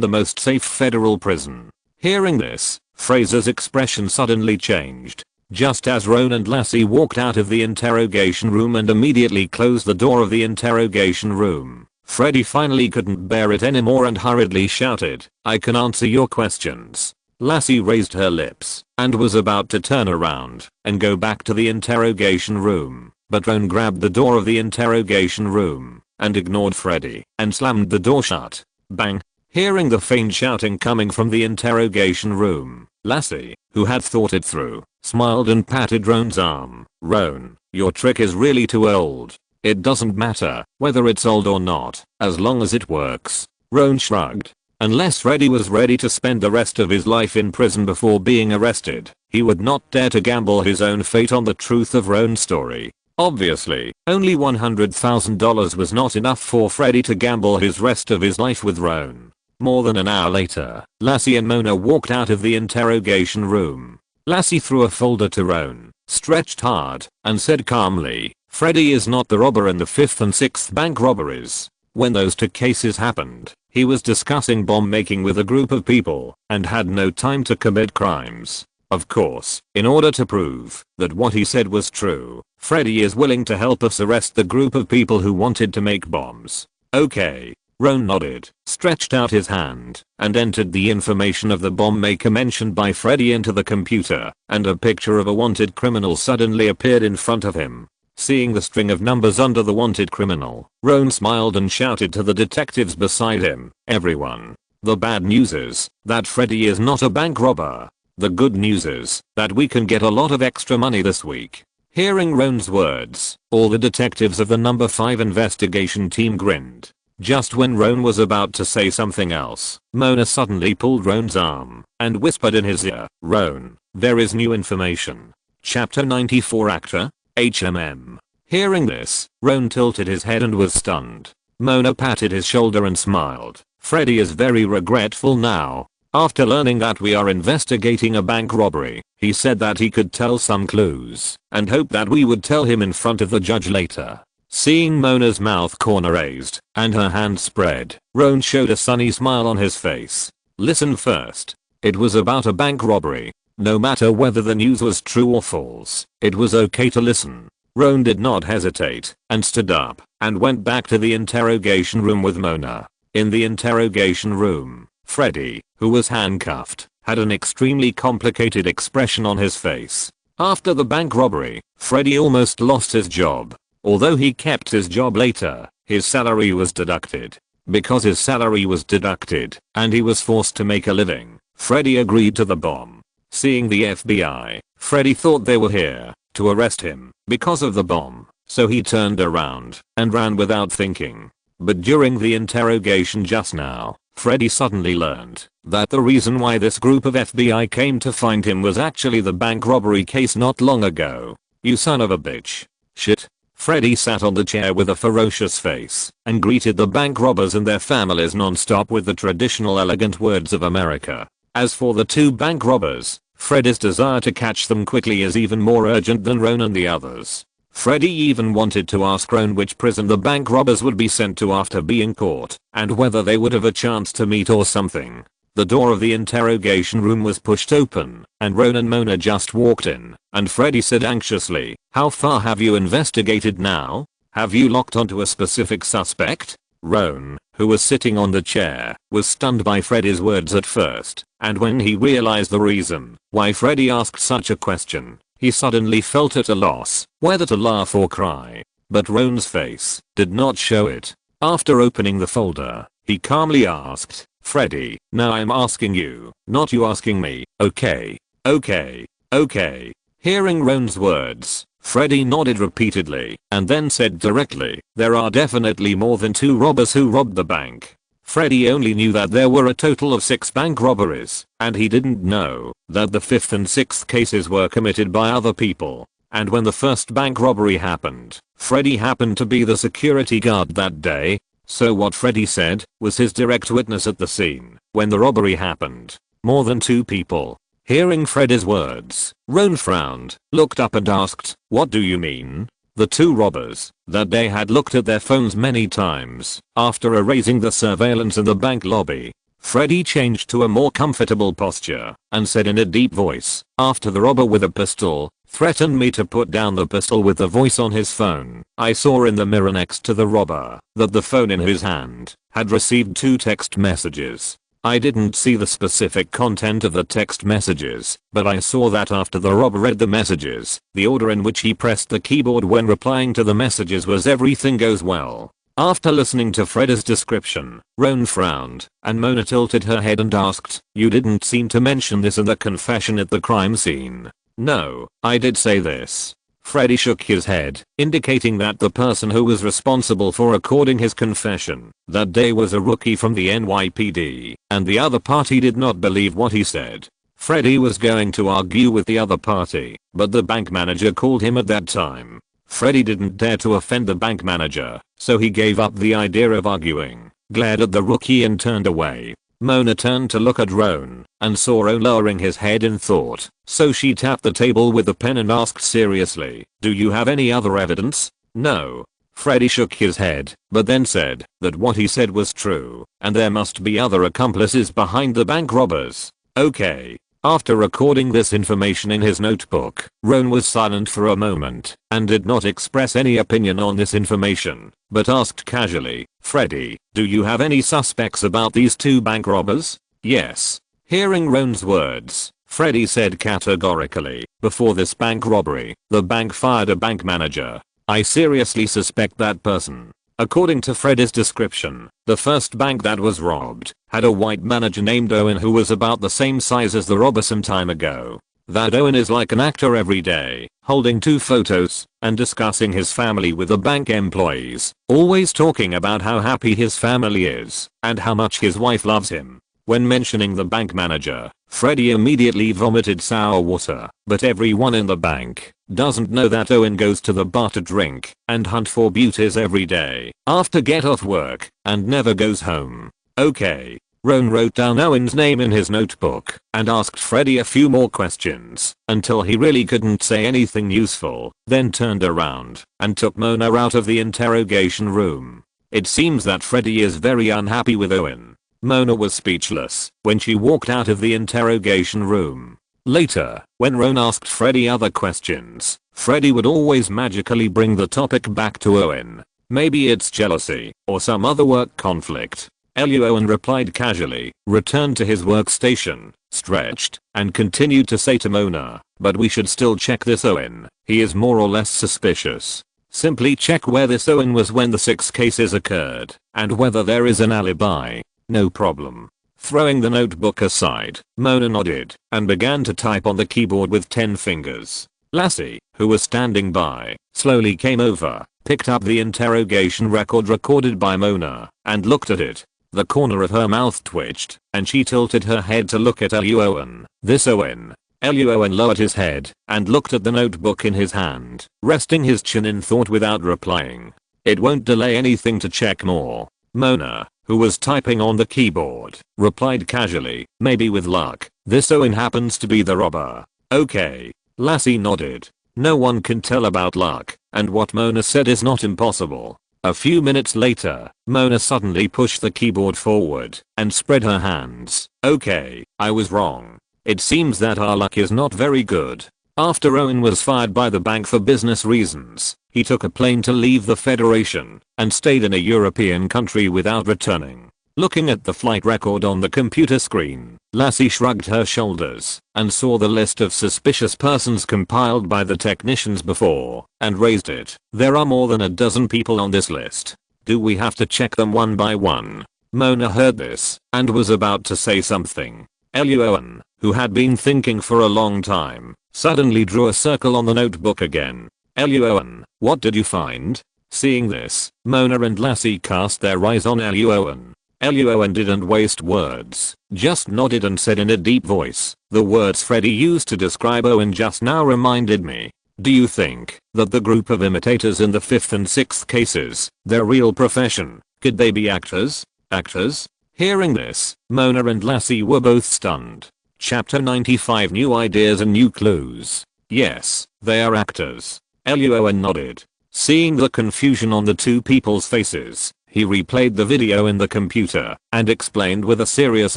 the most safe federal prison." Hearing this, Fraser's expression suddenly changed. Just as Roan and Lassie walked out of the interrogation room and immediately closed the door of the interrogation room, Freddy finally couldn't bear it anymore and hurriedly shouted, "I can answer your questions." Lassie raised her lips and was about to turn around and go back to the interrogation room, but Roan grabbed the door of the interrogation room and ignored Freddy and slammed the door shut. Bang! Hearing the faint shouting coming from the interrogation room, Lassie, who had thought it through, smiled and patted Roan's arm. "Roan, your trick is really too old. It doesn't matter whether it's old or not, as long as it works." Roan shrugged. Unless Freddy was ready to spend the rest of his life in prison before being arrested, he would not dare to gamble his own fate on the truth of Roan's story. Obviously, only $100,000 was not enough for Freddy to gamble his rest of his life with Roan. More than an hour later, Lassie and Mona walked out of the interrogation room. Lassie threw a folder to Roan, stretched hard, and said calmly, "Freddy is not the robber in the 5th and 6th bank robberies. When those two cases happened, he was discussing bomb making with a group of people and had no time to commit crimes. Of course, in order to prove that what he said was true, Freddy is willing to help us arrest the group of people who wanted to make bombs." "Okay." Roan nodded, stretched out his hand, and entered the information of the bomb maker mentioned by Freddy into the computer, and a picture of a wanted criminal suddenly appeared in front of him. Seeing the string of numbers under the wanted criminal, Roan smiled and shouted to the detectives beside him, "Everyone, the bad news is that Freddy is not a bank robber. The good news is that we can get a lot of extra money this week." Hearing Roan's words, all the detectives of the number 5 investigation team grinned. Just when Roan was about to say something else, Mona suddenly pulled Roan's arm and whispered in his ear, "Roan, there is new information. Chapter 94 Actor, HMM." Hearing this, Roan tilted his head and was stunned. Mona patted his shoulder and smiled. "Freddy is very regretful now. After learning that we are investigating a bank robbery, he said that he could tell some clues and hoped that we would tell him in front of the judge later." Seeing Mona's mouth corner raised and her hand spread, Roan showed a sunny smile on his face. "Listen first. It was about a bank robbery. No matter whether the news was true or false, it was okay to listen." Roan did not hesitate and stood up and went back to the interrogation room with Mona. In the interrogation room, Freddy, who was handcuffed, had an extremely complicated expression on his face. After the bank robbery, Freddy almost lost his job. Although he kept his job later, his salary was deducted. Because his salary was deducted and he was forced to make a living, Freddy agreed to the bomb. Seeing the FBI, Freddy thought they were here to arrest him because of the bomb, so he turned around and ran without thinking. But during the interrogation just now, Freddy suddenly learned that the reason why this group of FBI came to find him was actually the bank robbery case not long ago. "You son of a bitch." "Shit." Freddy sat on the chair with a ferocious face and greeted the bank robbers and their families non-stop with the traditional elegant words of America. As for the 2 bank robbers, Freddy's desire to catch them quickly is even more urgent than Roan and the others. Freddy even wanted to ask Roan which prison the bank robbers would be sent to after being caught, and whether they would have a chance to meet or something. The door of the interrogation room was pushed open, and Roan and Mona just walked in, and Freddy said anxiously, "How far have you investigated now? Have you locked onto a specific suspect?" Roan, who was sitting on the chair, was stunned by Freddy's words at first, and when he realized the reason why Freddy asked such a question, he suddenly felt at a loss whether to laugh or cry. But Roan's face did not show it. After opening the folder, he calmly asked, "Freddy, now I'm asking you, not you asking me, okay? Okay. Okay." Hearing Roan's words, Freddy nodded repeatedly and then said directly, "There are definitely more than 2 robbers who robbed the bank." Freddy only knew that there were a total of 6 bank robberies, and he didn't know that the 5th and 6th cases were committed by other people. And when the first bank robbery happened, Freddy happened to be the security guard that day. So what Freddy said was his direct witness at the scene when the robbery happened. More than 2 people. Hearing Freddy's words, Roan frowned, looked up and asked, "What do you mean?" The 2 robbers that day had looked at their phones many times after erasing the surveillance in the bank lobby. Freddy changed to a more comfortable posture and said in a deep voice, "After the robber with a pistol threatened me to put down the pistol with the voice on his phone, I saw in the mirror next to the robber that the phone in his hand had received 2 text messages. I didn't see the specific content of the text messages, but I saw that after the robber read the messages, the order in which he pressed the keyboard when replying to the messages was everything goes well." After listening to Freddy's description, Roan frowned, and Mona tilted her head and asked, "You didn't seem to mention this in the confession at the crime scene." "No, I did say this." Freddy shook his head, indicating that the person who was responsible for recording his confession that day was a rookie from the NYPD, and the other party did not believe what he said. Freddy was going to argue with the other party, but the bank manager called him at that time. Freddy didn't dare to offend the bank manager, so he gave up the idea of arguing, glared at the rookie and turned away. Mona turned to look at Roan and saw Roan lowering his head in thought, so she tapped the table with a pen and asked seriously, "Do you have any other evidence?" "No." Freddy shook his head, but then said that what he said was true, and there must be other accomplices behind the bank robbers. "Okay." After recording this information in his notebook, Roan was silent for a moment and did not express any opinion on this information, but asked casually, "Freddy, do you have any suspects about these 2 bank robbers?" "Yes." Hearing Roan's words, Freddy said categorically, "Before this bank robbery, the bank fired a bank manager. I seriously suspect that person." According to Freddy's description, the first bank that was robbed had a white manager named Owen who was about the same size as the robber some time ago. That Owen is like an actor every day, holding 2 photos and discussing his family with the bank employees, always talking about how happy his family is and how much his wife loves him. When mentioning the bank manager, Freddy immediately vomited sour water, but everyone in the bank doesn't know that Owen goes to the bar to drink and hunt for beauties every day after get off work and never goes home. Okay. Ron wrote down Owen's name in his notebook and asked Freddy a few more questions until he really couldn't say anything useful, then turned around and took Mona out of the interrogation room. It seems that Freddy is very unhappy with Owen. Mona was speechless when she walked out of the interrogation room. Later, when Ron asked Freddy other questions, Freddy would always magically bring the topic back to Owen. Maybe it's jealousy or some other work conflict. Owen replied casually, returned to his workstation, stretched, and continued to say to Mona, "But we should still check this Owen. He is more or less suspicious. Simply check where this Owen was when the 6 cases occurred, and whether there is an alibi." "No problem." Throwing the notebook aside, Mona nodded and began to type on the keyboard with 10 fingers. Lassie, who was standing by, slowly came over, picked up the interrogation record recorded by Mona, and looked at it. The corner of her mouth twitched, and she tilted her head to look at Owen. "This Owen." Owen lowered his head and looked at the notebook in his hand, resting his chin in thought without replying. "It won't delay anything to check more." Mona, who was typing on the keyboard, replied casually, "Maybe with luck, this Owen happens to be the robber." "Okay." Lassie nodded. No one can tell about luck, and what Mona said is not impossible. A few minutes later, Mona suddenly pushed the keyboard forward and spread her hands. "Okay, I was wrong. It seems that our luck is not very good." After Owen was fired by the bank for business reasons, he took a plane to leave the Federation and stayed in a European country without returning. Looking at the flight record on the computer screen, Lassie shrugged her shoulders and saw the list of suspicious persons compiled by the technicians before and raised it. "There are more than a dozen people on this list. Do we have to check them one by one?" Mona heard this and was about to say something. Owen, who had been thinking for a long time, suddenly drew a circle on the notebook again. "Owen, what did you find?" Seeing this, Mona and Lassie cast their eyes on Owen. Owen didn't waste words, just nodded and said in a deep voice, "The words Freddy used to describe Owen just now reminded me. Do you think that the group of imitators in the 5th and 6th cases, their real profession, could they be actors?" "Actors?" Hearing this, Mona and Lassie were both stunned. Chapter 95 New Ideas and New Clues. "Yes, they are actors." Owen nodded. Seeing the confusion on the 2 people's faces, he replayed the video in the computer and explained with a serious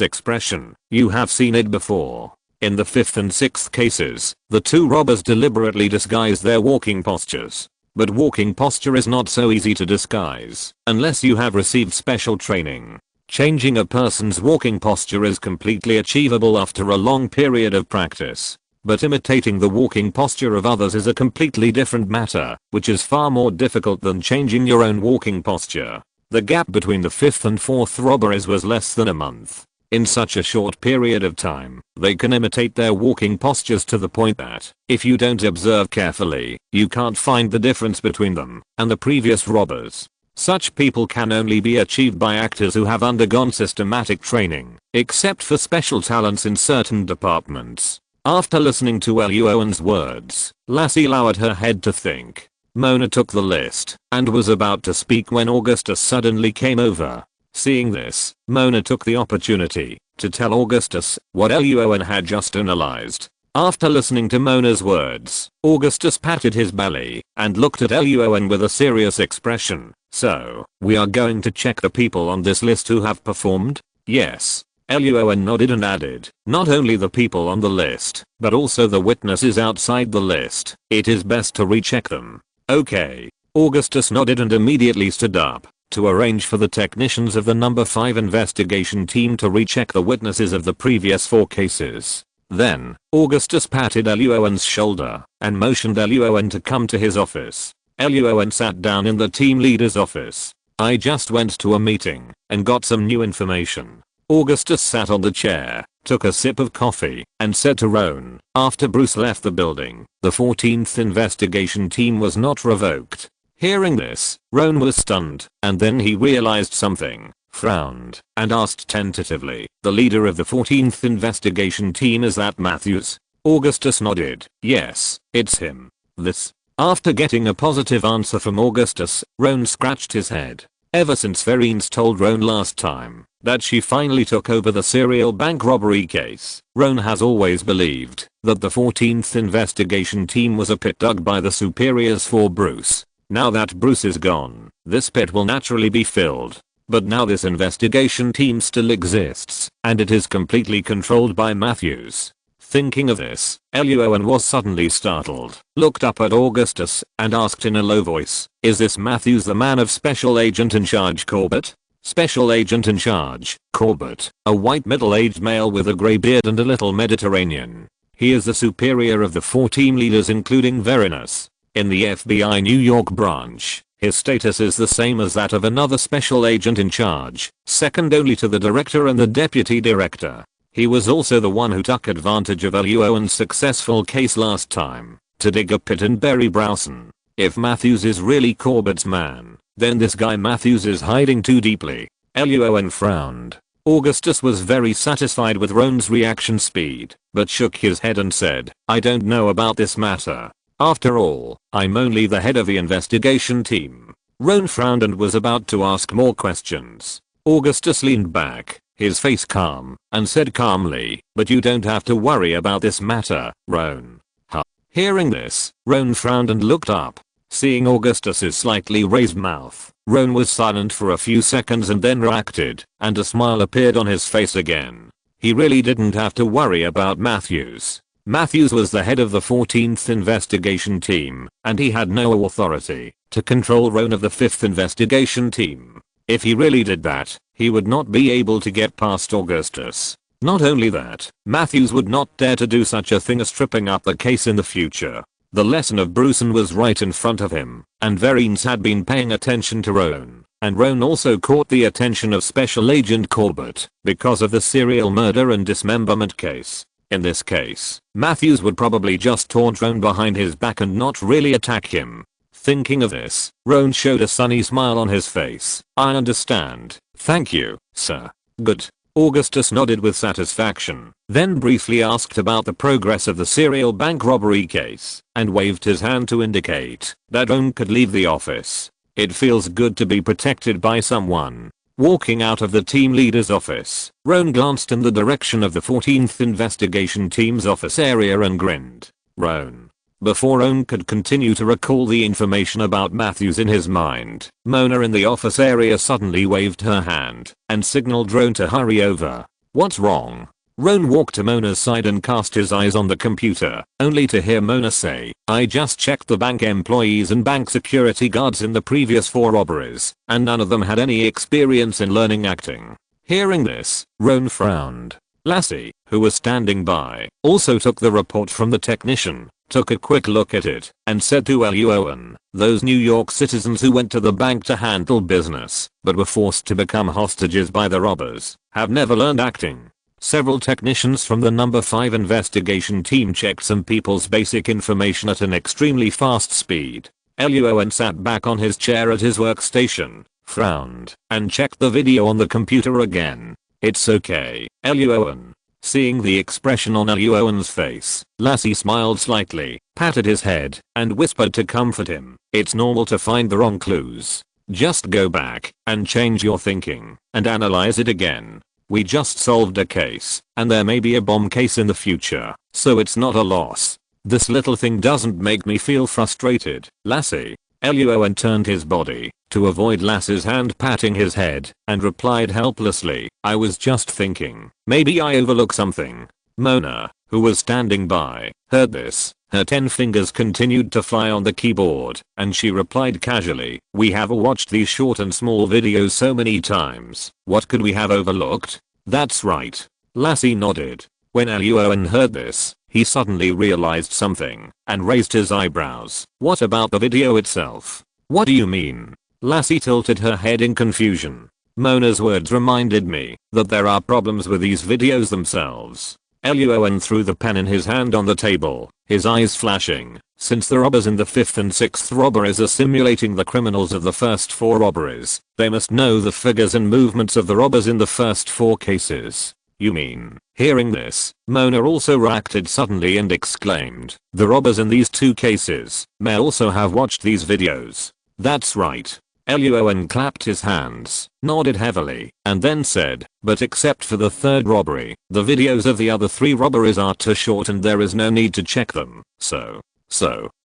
expression, "You have seen it before. In the 5th and 6th cases, the 2 robbers deliberately disguised their walking postures. But walking posture is not so easy to disguise unless you have received special training. Changing a person's walking posture is completely achievable after a long period of practice. But imitating the walking posture of others is a completely different matter, which is far more difficult than changing your own walking posture." The gap between the 5th and 4th robberies was less than a month. In such a short period of time, they can imitate their walking postures to the point that, if you don't observe carefully, you can't find the difference between them and the previous robbers. Such people can only be achieved by actors who have undergone systematic training, except for special talents in certain departments. After listening to Owen's words, Lassie lowered her head to think. Mona took the list and was about to speak when Augustus suddenly came over. Seeing this, Mona took the opportunity to tell Augustus what Owen had just analyzed. After listening to Mona's words, Augustus patted his belly and looked at Owen with a serious expression. "So, we are going to check the people on this list who have performed?" "Yes." Owen nodded and added, "Not only the people on the list, but also the witnesses outside the list. It is best to recheck them." "Okay." Augustus nodded and immediately stood up to arrange for the technicians of the number 5 investigation team to recheck the witnesses of the previous 4 cases. Then, Augustus patted Owen's shoulder and motioned Owen to come to his office. Owen sat down in the team leader's office. "I just went to a meeting and got some new information. Augustus sat on the chair, took a sip of coffee, and said to Roan, after Bruce left the building, the 14th investigation team was not revoked. Hearing this, Roan was stunned, and then he realized something, frowned, and asked tentatively, the leader of the 14th investigation team, is that Matthews? Augustus nodded, yes, it's him. This. After getting a positive answer from Augustus, Roan scratched his head. Ever since Vereen's told Roan last time that she finally took over the serial bank robbery case, Roan has always believed that the 14th investigation team was a pit dug by the superiors for Bruce. Now that Bruce is gone, this pit will naturally be filled. But now this investigation team still exists, and it is completely controlled by Matthews. Thinking of this, Luo An was suddenly startled, looked up at Augustus, and asked in a low voice, is this Matthews the man of Special Agent in Charge Corbett? Special Agent in Charge, Corbett, a white middle-aged male with a grey beard and a little Mediterranean. He is the superior of the 4 team leaders including Verinus. In the FBI New York branch, his status is the same as that of another special agent in charge, second only to the director and the deputy director. He was also the one who took advantage of Luo An's successful case last time to dig a pit and bury Browson. If Matthews is really Corbett's man, then this guy Matthews is hiding too deeply. Luo An frowned. Augustus was very satisfied with Roan's reaction speed, but shook his head and said, I don't know about this matter. After all, I'm only the head of the investigation team. Roan frowned and was about to ask more questions. Augustus leaned back, his face calm, and said calmly, but you don't have to worry about this matter, Roan. Huh. Hearing this, Roan frowned and looked up. Seeing Augustus's slightly raised mouth, Roan was silent for a few seconds and then reacted, and a smile appeared on his face again. He really didn't have to worry about Matthews. Matthews was the head of the 14th investigation team, and he had no authority to control Roan of the 5th investigation team. If he really did that, he would not be able to get past Augustus. Not only that, Matthews would not dare to do such a thing as tripping up the case in the future. The lesson of Brewson was right in front of him, and Vereen's had been paying attention to Roan, and Roan also caught the attention of Special Agent Corbett because of the serial murder and dismemberment case. In this case, Matthews would probably just taunt Roan behind his back and not really attack him. Thinking of this, Roan showed a sunny smile on his face. I understand. Thank you, sir. Good. Augustus nodded with satisfaction, then briefly asked about the progress of the serial bank robbery case, and waved his hand to indicate that Roan could leave the office. It feels good to be protected by someone. Walking out of the team leader's office, Roan glanced in the direction of the 14th investigation team's office area and grinned. Roan. Before Roan could continue to recall the information about Matthews in his mind, Mona in the office area suddenly waved her hand and signaled Roan to hurry over. What's wrong? Roan walked to Mona's side and cast his eyes on the computer, only to hear Mona say, I just checked the bank employees and bank security guards in the previous 4 robberies, and none of them had any experience in learning acting. Hearing this, Roan frowned. Lassie, who was standing by, also took the report from the technician, took a quick look at it, and said to Luo An, those New York citizens who went to the bank to handle business, but were forced to become hostages by the robbers, have never learned acting. Several technicians from the number 5 investigation team checked some people's basic information at an extremely fast speed. Luo An sat back on his chair at his workstation, frowned, and checked the video on the computer again. It's okay, Luo An. Seeing the expression on Luo An's face, Lassie smiled slightly, patted his head, and whispered to comfort him, it's normal to find the wrong clues. Just go back and change your thinking and analyze it again. We just solved a case, and there may be a bomb case in the future, so it's not a loss. This little thing doesn't make me feel frustrated, Lassie. Luo An turned his body to avoid Lassie's hand patting his head and replied helplessly, I was just thinking, maybe I overlooked something. Mona, who was standing by, heard this. Her 10 fingers continued to fly on the keyboard, and she replied casually, we have watched these short and small videos so many times, what could we have overlooked? That's right. Lassie nodded. When Luo An heard this, he suddenly realized something, and raised his eyebrows. What about the video itself? What do you mean? Lassie tilted her head in confusion. Mona's words reminded me that there are problems with these videos themselves. Luo An threw the pen in his hand on the table, his eyes flashing, since the robbers in the 5th and 6th robberies are simulating the criminals of the first 4 robberies, they must know the figures and movements of the robbers in the first 4 cases. You mean? Hearing this, Mona also reacted suddenly and exclaimed, the robbers in these 2 cases may also have watched these videos. That's right. Luo An clapped his hands, nodded heavily, and then said, but except for the 3rd robbery, the videos of the other 3 robberies are too short and there is no need to check them, so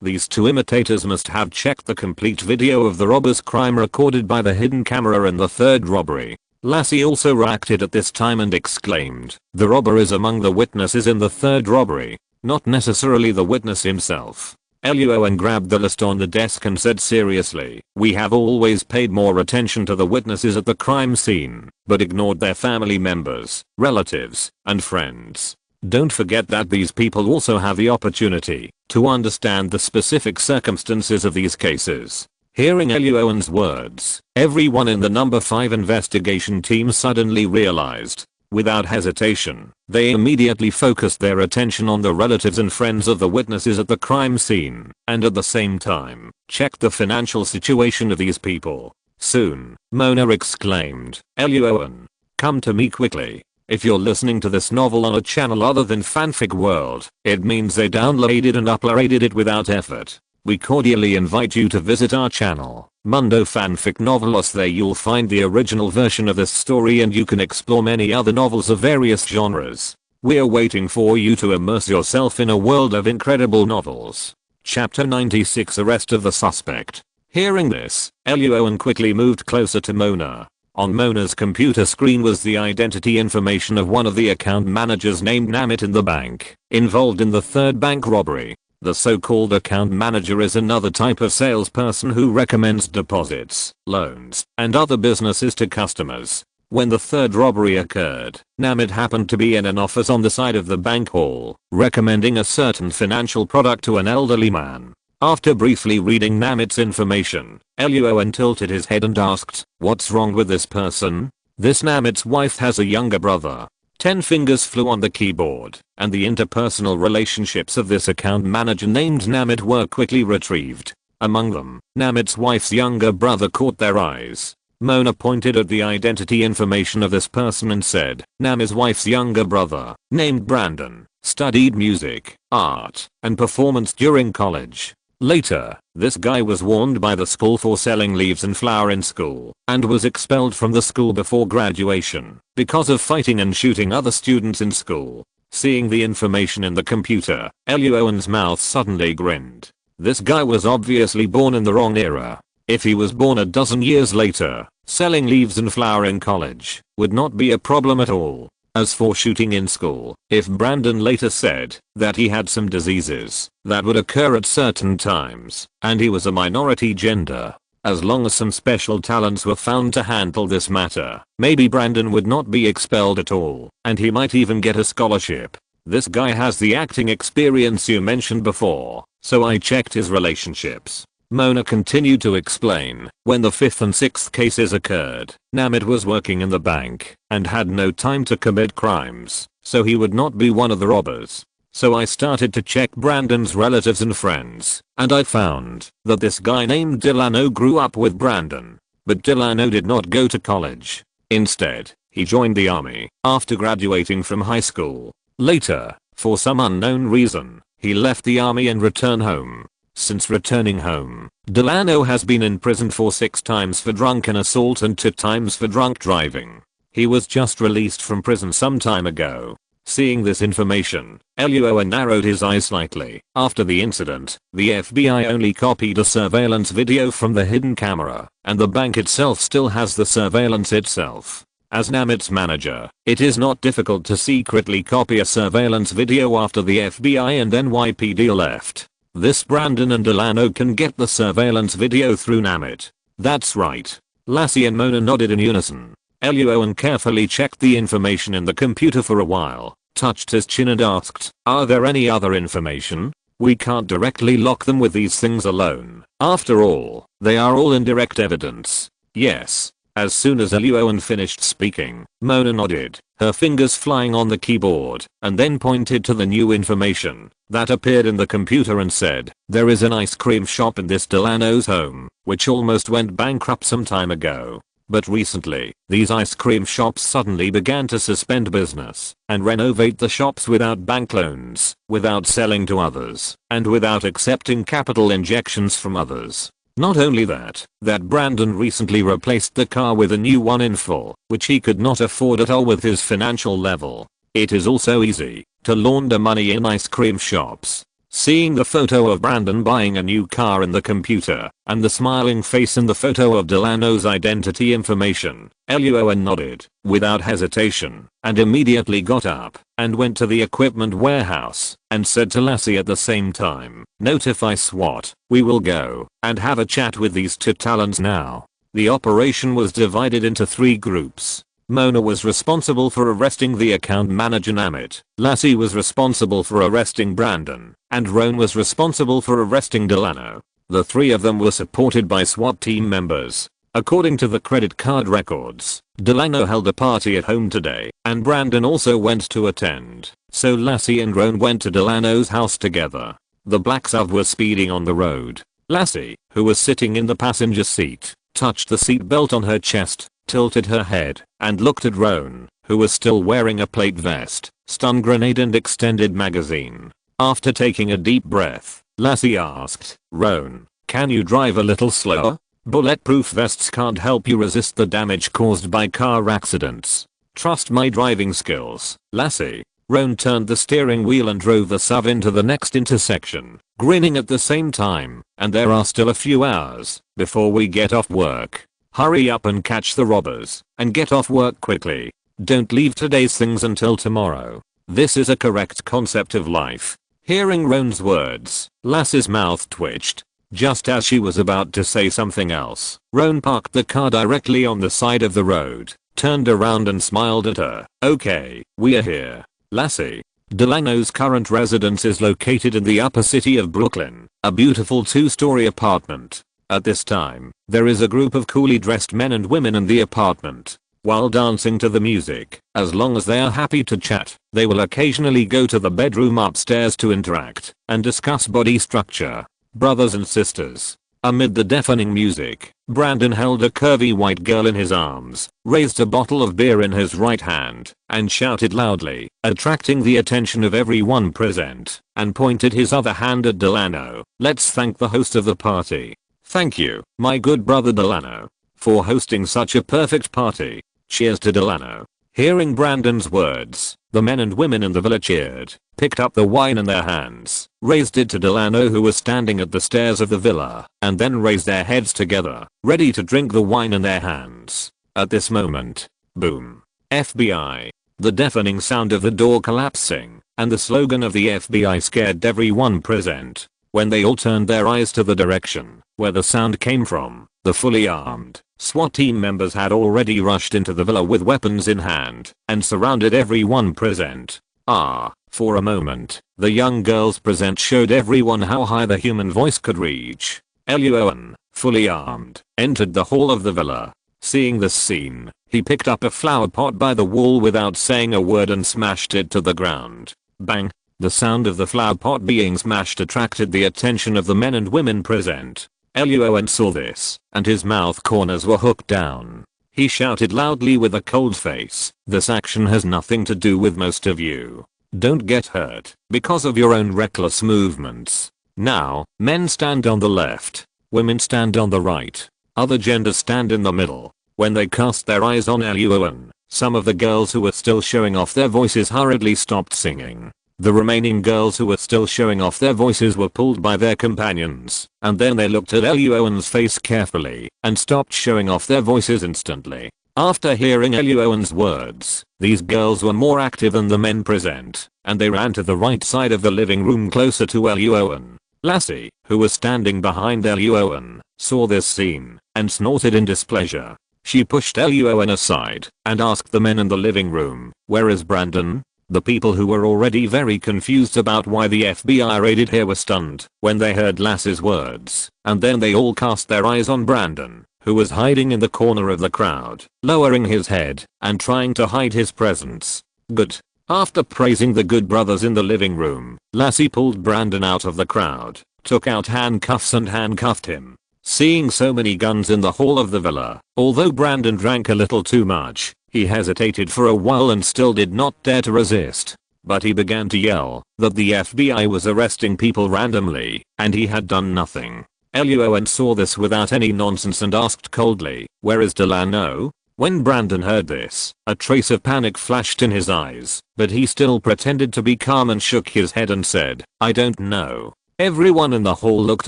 these 2 imitators must have checked the complete video of the robber's crime recorded by the hidden camera in the 3rd robbery. Lassie also reacted at this time and exclaimed, the robber is among the witnesses in the 3rd robbery, not necessarily the witness himself. Luo An grabbed the list on the desk and said seriously, we have always paid more attention to the witnesses at the crime scene, but ignored their family members, relatives, and friends. Don't forget that these people also have the opportunity to understand the specific circumstances of these cases. Hearing Luo An's words, everyone in the number 5 investigation team suddenly realized. Without hesitation, they immediately focused their attention on the relatives and friends of the witnesses at the crime scene, and at the same time, checked the financial situation of these people. Soon, Mona exclaimed, Luo An, come to me quickly. If you're listening to this novel on a channel other than Fanfic World, it means they downloaded and uploaded it without effort. We cordially invite you to visit our channel, Mundo Fanfic Novelos. There you'll find the original version of this story and you can explore many other novels of various genres. We're waiting for you to immerse yourself in a world of incredible novels. Chapter 96, Arrest of the Suspect. Hearing this, Luo An quickly moved closer to Mona. On Mona's computer screen was the identity information of one of the account managers named Namit in the bank, involved in the 3rd bank robbery. The so-called account manager is another type of salesperson who recommends deposits, loans, and other businesses to customers. When the 3rd robbery occurred, Namit happened to be in an office on the side of the bank hall, recommending a certain financial product to an elderly man. After briefly reading Namit's information, Luo An tilted his head and asked, what's wrong with this person? This Namit's wife has a younger brother. 10 fingers flew on the keyboard, and the interpersonal relationships of this account manager named Namit were quickly retrieved. Among them, Namit's wife's younger brother caught their eyes. Mona pointed at the identity information of this person and said, Namit's wife's younger brother, named Brandon, studied music, art, and performance during college. Later, this guy was warned by the school for selling leaves and flour in school, and was expelled from the school before graduation, because of fighting and shooting other students in school. Seeing the information in the computer, Luo An's mouth suddenly grinned. This guy was obviously born in the wrong era. If he was born a dozen years later, selling leaves and flour in college would not be a problem at all. As for shooting in school, if Brandon later said that he had some diseases that would occur at certain times, and he was a minority gender, as long as some special talents were found to handle this matter, maybe Brandon would not be expelled at all, and he might even get a scholarship. This guy has the acting experience you mentioned before, so I checked his relationships. Mona continued to explain, when the 5th and 6th cases occurred, Namit was working in the bank and had no time to commit crimes, so he would not be one of the robbers. So I started to check Brandon's relatives and friends, and I found that this guy named Delano grew up with Brandon. But Delano did not go to college. Instead, he joined the army after graduating from high school. Later, for some unknown reason, he left the army and returned home. Since returning home, Delano has been in prison for 6 times for drunken assault and 2 times for drunk driving. He was just released from prison some time ago. Seeing this information, Luo An narrowed his eyes slightly. After the incident, the FBI only copied a surveillance video from the hidden camera, and the bank itself still has the surveillance itself. As Namit's manager, it is not difficult to secretly copy a surveillance video after the FBI and NYPD left. This Brandon and Delano can get the surveillance video through Namit. That's right. Lassie and Mona nodded in unison. Luo An carefully checked the information in the computer for a while, touched his chin and asked, are there any other information? We can't directly lock them with these things alone. After all, they are all indirect evidence. Yes. As soon as Luo An finished speaking, Mona nodded, her fingers flying on the keyboard, and then pointed to the new information that appeared in the computer and said, "There is an ice cream shop in this Delano's home, which almost went bankrupt some time ago. But recently, these ice cream shops suddenly began to suspend business and renovate the shops without bank loans, without selling to others, and without accepting capital injections from others. Not only that Brandon recently replaced the car with a new one in full, which he could not afford at all with his financial level. It is also easy to launder money in ice cream shops." Seeing the photo of Brandon buying a new car in the computer, and the smiling face in the photo of Delano's identity information, Luo An nodded, without hesitation, and immediately got up, and went to the equipment warehouse, and said to Lassie at the same time, "Notify SWAT, we will go, and have a chat with these two talents now." The operation was divided into 3 groups. Mona was responsible for arresting the account manager Namit, Lassie was responsible for arresting Brandon, and Roan was responsible for arresting Delano. The 3 of them were supported by SWAT team members. According to the credit card records, Delano held a party at home today, and Brandon also went to attend, so Lassie and Roan went to Delano's house together. The black SUV was speeding on the road. Lassie, who was sitting in the passenger seat, touched the seat belt on her chest, tilted her head, and looked at Roan, who was still wearing a plate vest, stun grenade and extended magazine. After taking a deep breath, Lassie asked, "Roan, can you drive a little slower? Bulletproof vests can't help you resist the damage caused by car accidents. Trust my driving skills, Lassie." Roan turned the steering wheel and drove the SUV into the next intersection, grinning at the same time, "And there are still a few hours before we get off work. Hurry up and catch the robbers, and get off work quickly. Don't leave today's things until tomorrow. This is a correct concept of life." Hearing Roan's words, Lassie's mouth twitched. Just as she was about to say something else, Roan parked the car directly on the side of the road, turned around and smiled at her. "Okay, we're here, Lassie. Delano's current residence is located in the upper city of Brooklyn, a beautiful 2-story apartment. At this time, there is a group of coolly dressed men and women in the apartment. While dancing to the music, as long as they are happy to chat, they will occasionally go to the bedroom upstairs to interact and discuss body structure. Brothers and sisters." Amid the deafening music, Brandon held a curvy white girl in his arms, raised a bottle of beer in his right hand, and shouted loudly, attracting the attention of everyone present, and pointed his other hand at Delano. "Let's thank the host of the party. Thank you, my good brother Delano, for hosting such a perfect party. Cheers to Delano." Hearing Brandon's words, the men and women in the villa cheered, picked up the wine in their hands, raised it to Delano who was standing at the stairs of the villa, and then raised their heads together, ready to drink the wine in their hands. At this moment, boom. FBI. The deafening sound of the door collapsing, and the slogan of the FBI scared everyone present. When they all turned their eyes to the direction where the sound came from, the fully armed SWAT team members had already rushed into the villa with weapons in hand and surrounded everyone present. For a moment, the young girls present showed everyone how high the human voice could reach. Luo An, fully armed, entered the hall of the villa. Seeing this scene, he picked up a flower pot by the wall without saying a word and smashed it to the ground. Bang! The sound of the flower pot being smashed attracted the attention of the men and women present. Luo An saw this, and his mouth corners were hooked down. He shouted loudly with a cold face, "This action has nothing to do with most of you. Don't get hurt because of your own reckless movements. Now, men stand on the left, women stand on the right, other genders stand in the middle." When they cast their eyes on Luo An, some of the girls who were still showing off their voices hurriedly stopped singing. The remaining girls who were still showing off their voices were pulled by their companions, and then they looked at Luo An's face carefully and stopped showing off their voices instantly. After hearing Luo An's words, these girls were more active than the men present, and they ran to the right side of the living room closer to Luo An. Lassie, who was standing behind Luo An, saw this scene and snorted in displeasure. She pushed Luo An aside and asked the men in the living room, "Where is Brandon?" The people who were already very confused about why the FBI raided here were stunned when they heard Lassie's words, and then they all cast their eyes on Brandon. who was hiding in the corner of the crowd, lowering his head and trying to hide his presence. Good. After praising the good brothers in the living room, Lassie pulled Brandon out of the crowd, took out handcuffs and handcuffed him. Seeing so many guns in the hall of the villa, although Brandon drank a little too much, he hesitated for a while and still did not dare to resist. But he began to yell that the FBI was arresting people randomly, and he had done nothing. Luo An saw this without any nonsense and asked coldly, "Where is Delano?" When Brandon heard this, a trace of panic flashed in his eyes, but he still pretended to be calm and shook his head and said, "I don't know." Everyone in the hall looked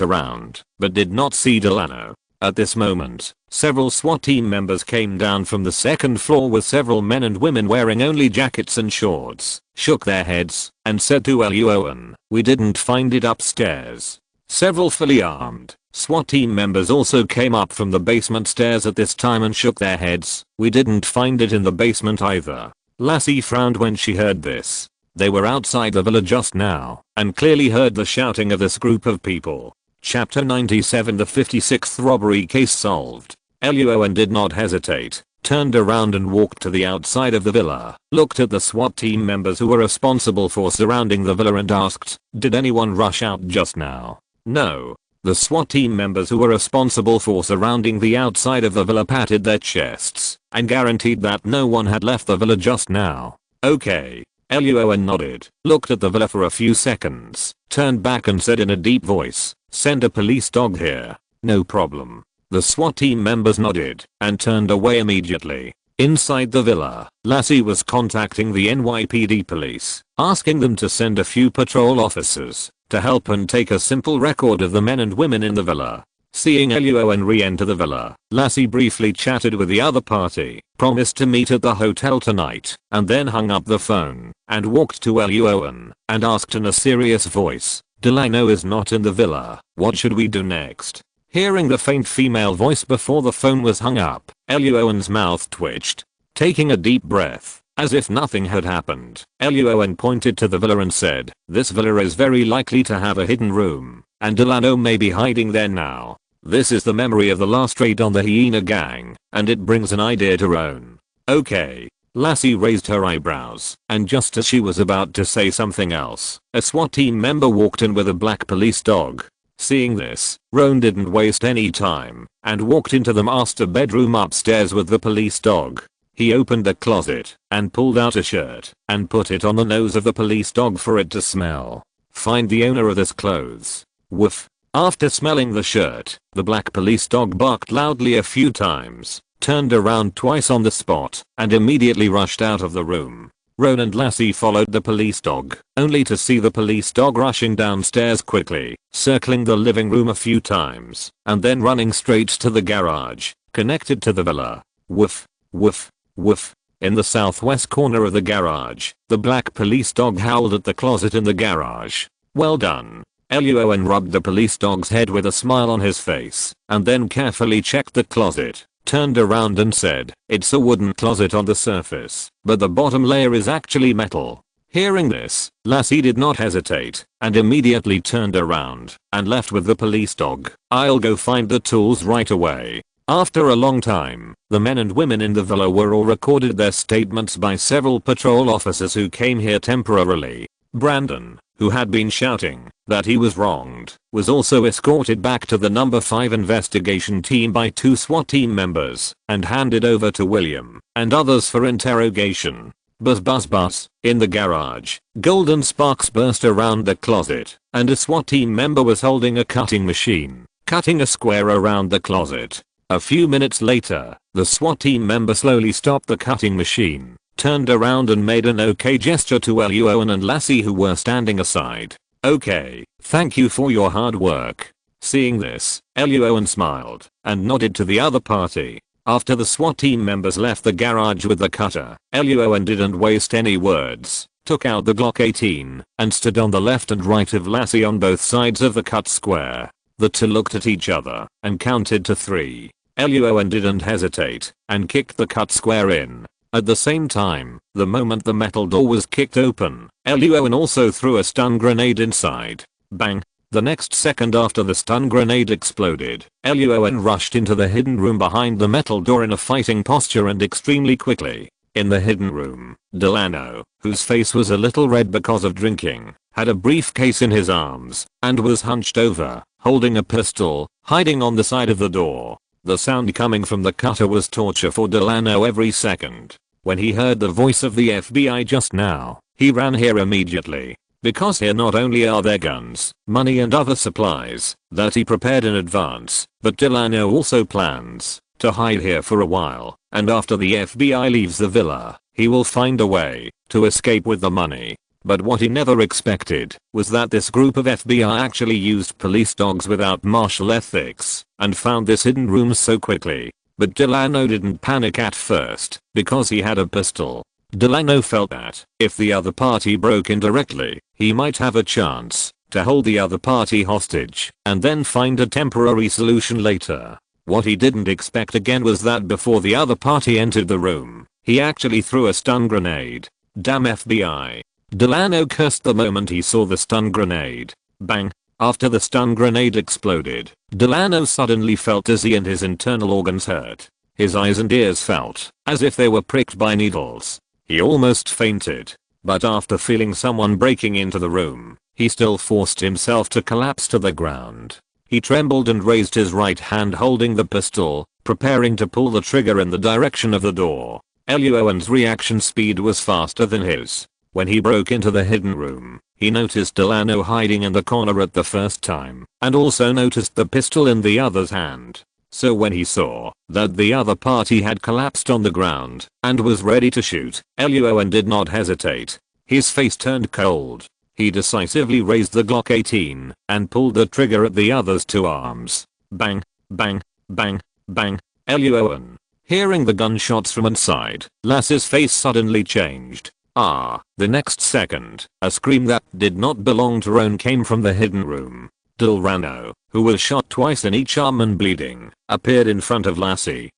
around, but did not see Delano. At this moment, several SWAT team members came down from the second floor with several men and women wearing only jackets and shorts, shook their heads, and said to Luo An, "We didn't find it upstairs." Several fully armed SWAT team members also came up from the basement stairs at this time and shook their heads. "We didn't find it in the basement either." Lassie frowned when she heard this. They were outside the villa just now, and clearly heard the shouting of this group of people. Chapter 97 The 56th robbery case solved. Luo An did not hesitate, turned around and walked to the outside of the villa, looked at the SWAT team members who were responsible for surrounding the villa and asked, "Did anyone rush out just now?" No. The SWAT team members who were responsible for surrounding the outside of the villa patted their chests and guaranteed that no one had left the villa just now. Okay. Luo An nodded, looked at the villa for a few seconds, turned back and said in a deep voice, "Send a police dog here." "No problem." The SWAT team members nodded and turned away immediately. Inside the villa, Lassie was contacting the NYPD police, asking them to send a few patrol officers to help and take a simple record of the men and women in the villa. Seeing Luo An re-enter the villa, Lassie briefly chatted with the other party, promised to meet at the hotel tonight, and then hung up the phone and walked to Luo An and asked in a serious voice, "Delano is not in the villa. What should we do next?" Hearing the faint female voice before the phone was hung up, Luo An's mouth twitched. Taking a deep breath, as if nothing had happened, Luo An pointed to the villa and said, "This villa is very likely to have a hidden room, and Delano may be hiding there now. This is the memory of the last raid on the Hyena gang, and it brings an idea to own." Okay. Lassie raised her eyebrows, and just as she was about to say something else, a SWAT team member walked in with a black police dog. Seeing this, Roan didn't waste any time, and walked into the master bedroom upstairs with the police dog. He opened the closet, and pulled out a shirt, and put it on the nose of the police dog for it to smell. "Find the owner of this clothes." Woof. After smelling the shirt, the black police dog barked loudly a few times, turned around twice on the spot, and immediately rushed out of the room. Roan and Lassie followed the police dog, only to see the police dog rushing downstairs quickly, circling the living room a few times, and then running straight to the garage, connected to the villa. Woof, woof, woof. In the southwest corner of the garage, the black police dog howled at the closet in the garage. "Well done." Luo An rubbed the police dog's head with a smile on his face, and then carefully checked the closet, turned around and said, "It's a wooden closet on the surface, but the bottom layer is actually metal." Hearing this, Lassie did not hesitate, and immediately turned around and left with the police dog. "I'll go find the tools right away." After a long time, the men and women in the villa were all recorded their statements by several patrol officers who came here temporarily. Brandon, who had been shouting that he was wronged, was also escorted back to the number 5 investigation team by 2 SWAT team members and handed over to William and others for interrogation. Buzz buzz buzz. In the garage, golden sparks burst around the closet, and a SWAT team member was holding a cutting machine, cutting a square around the closet. A few minutes later, the SWAT team member slowly stopped the cutting machine, turned around and made an okay gesture to Luo An and Lassie who were standing aside. "Okay, thank you for your hard work." Seeing this, Luo An smiled and nodded to the other party. After the SWAT team members left the garage with the cutter, Luo An didn't waste any words, took out the Glock 18 and stood on the left and right of Lassie on both sides of the cut square. The two looked at each other and counted to 3. Luo An didn't hesitate and kicked the cut square in. At the same time, the moment the metal door was kicked open, Luo An also threw a stun grenade inside. Bang! The next second after the stun grenade exploded, Luo An rushed into the hidden room behind the metal door in a fighting posture and extremely quickly. In the hidden room, Delano, whose face was a little red because of drinking, had a briefcase in his arms and was hunched over, holding a pistol, hiding on the side of the door. The sound coming from the cutter was torture for Delano every second. When he heard the voice of the FBI just now, he ran here immediately. Because here not only are there guns, money and other supplies that he prepared in advance, but Delano also plans to hide here for a while, and after the FBI leaves the villa, he will find a way to escape with the money. But what he never expected was that this group of FBI actually used police dogs without martial ethics and found this hidden room so quickly. But Delano didn't panic at first because he had a pistol. Delano felt that if the other party broke in directly, he might have a chance to hold the other party hostage and then find a temporary solution later. What he didn't expect again was that before the other party entered the room, he actually threw a stun grenade. Damn FBI. Delano cursed the moment he saw the stun grenade. Bang. After the stun grenade exploded, Delano suddenly felt dizzy and his internal organs hurt. His eyes and ears felt as if they were pricked by needles. He almost fainted. But after feeling someone breaking into the room, he still forced himself to collapse to the ground. He trembled and raised his right hand holding the pistol, preparing to pull the trigger in the direction of the door. Luo An's reaction speed was faster than his. When he broke into the hidden room, he noticed Delano hiding in the corner at the first time, and also noticed the pistol in the other's hand. So when he saw that the other party had collapsed on the ground and was ready to shoot, Luo An did not hesitate. His face turned cold. He decisively raised the Glock 18 and pulled the trigger at the other's two arms. Bang, bang, bang, bang. Luo An. Hearing the gunshots from inside, Lass's face suddenly changed. The next second, a scream that did not belong to Roan came from the hidden room. Delano, who was shot twice in each arm and bleeding, appeared in front of Lassie.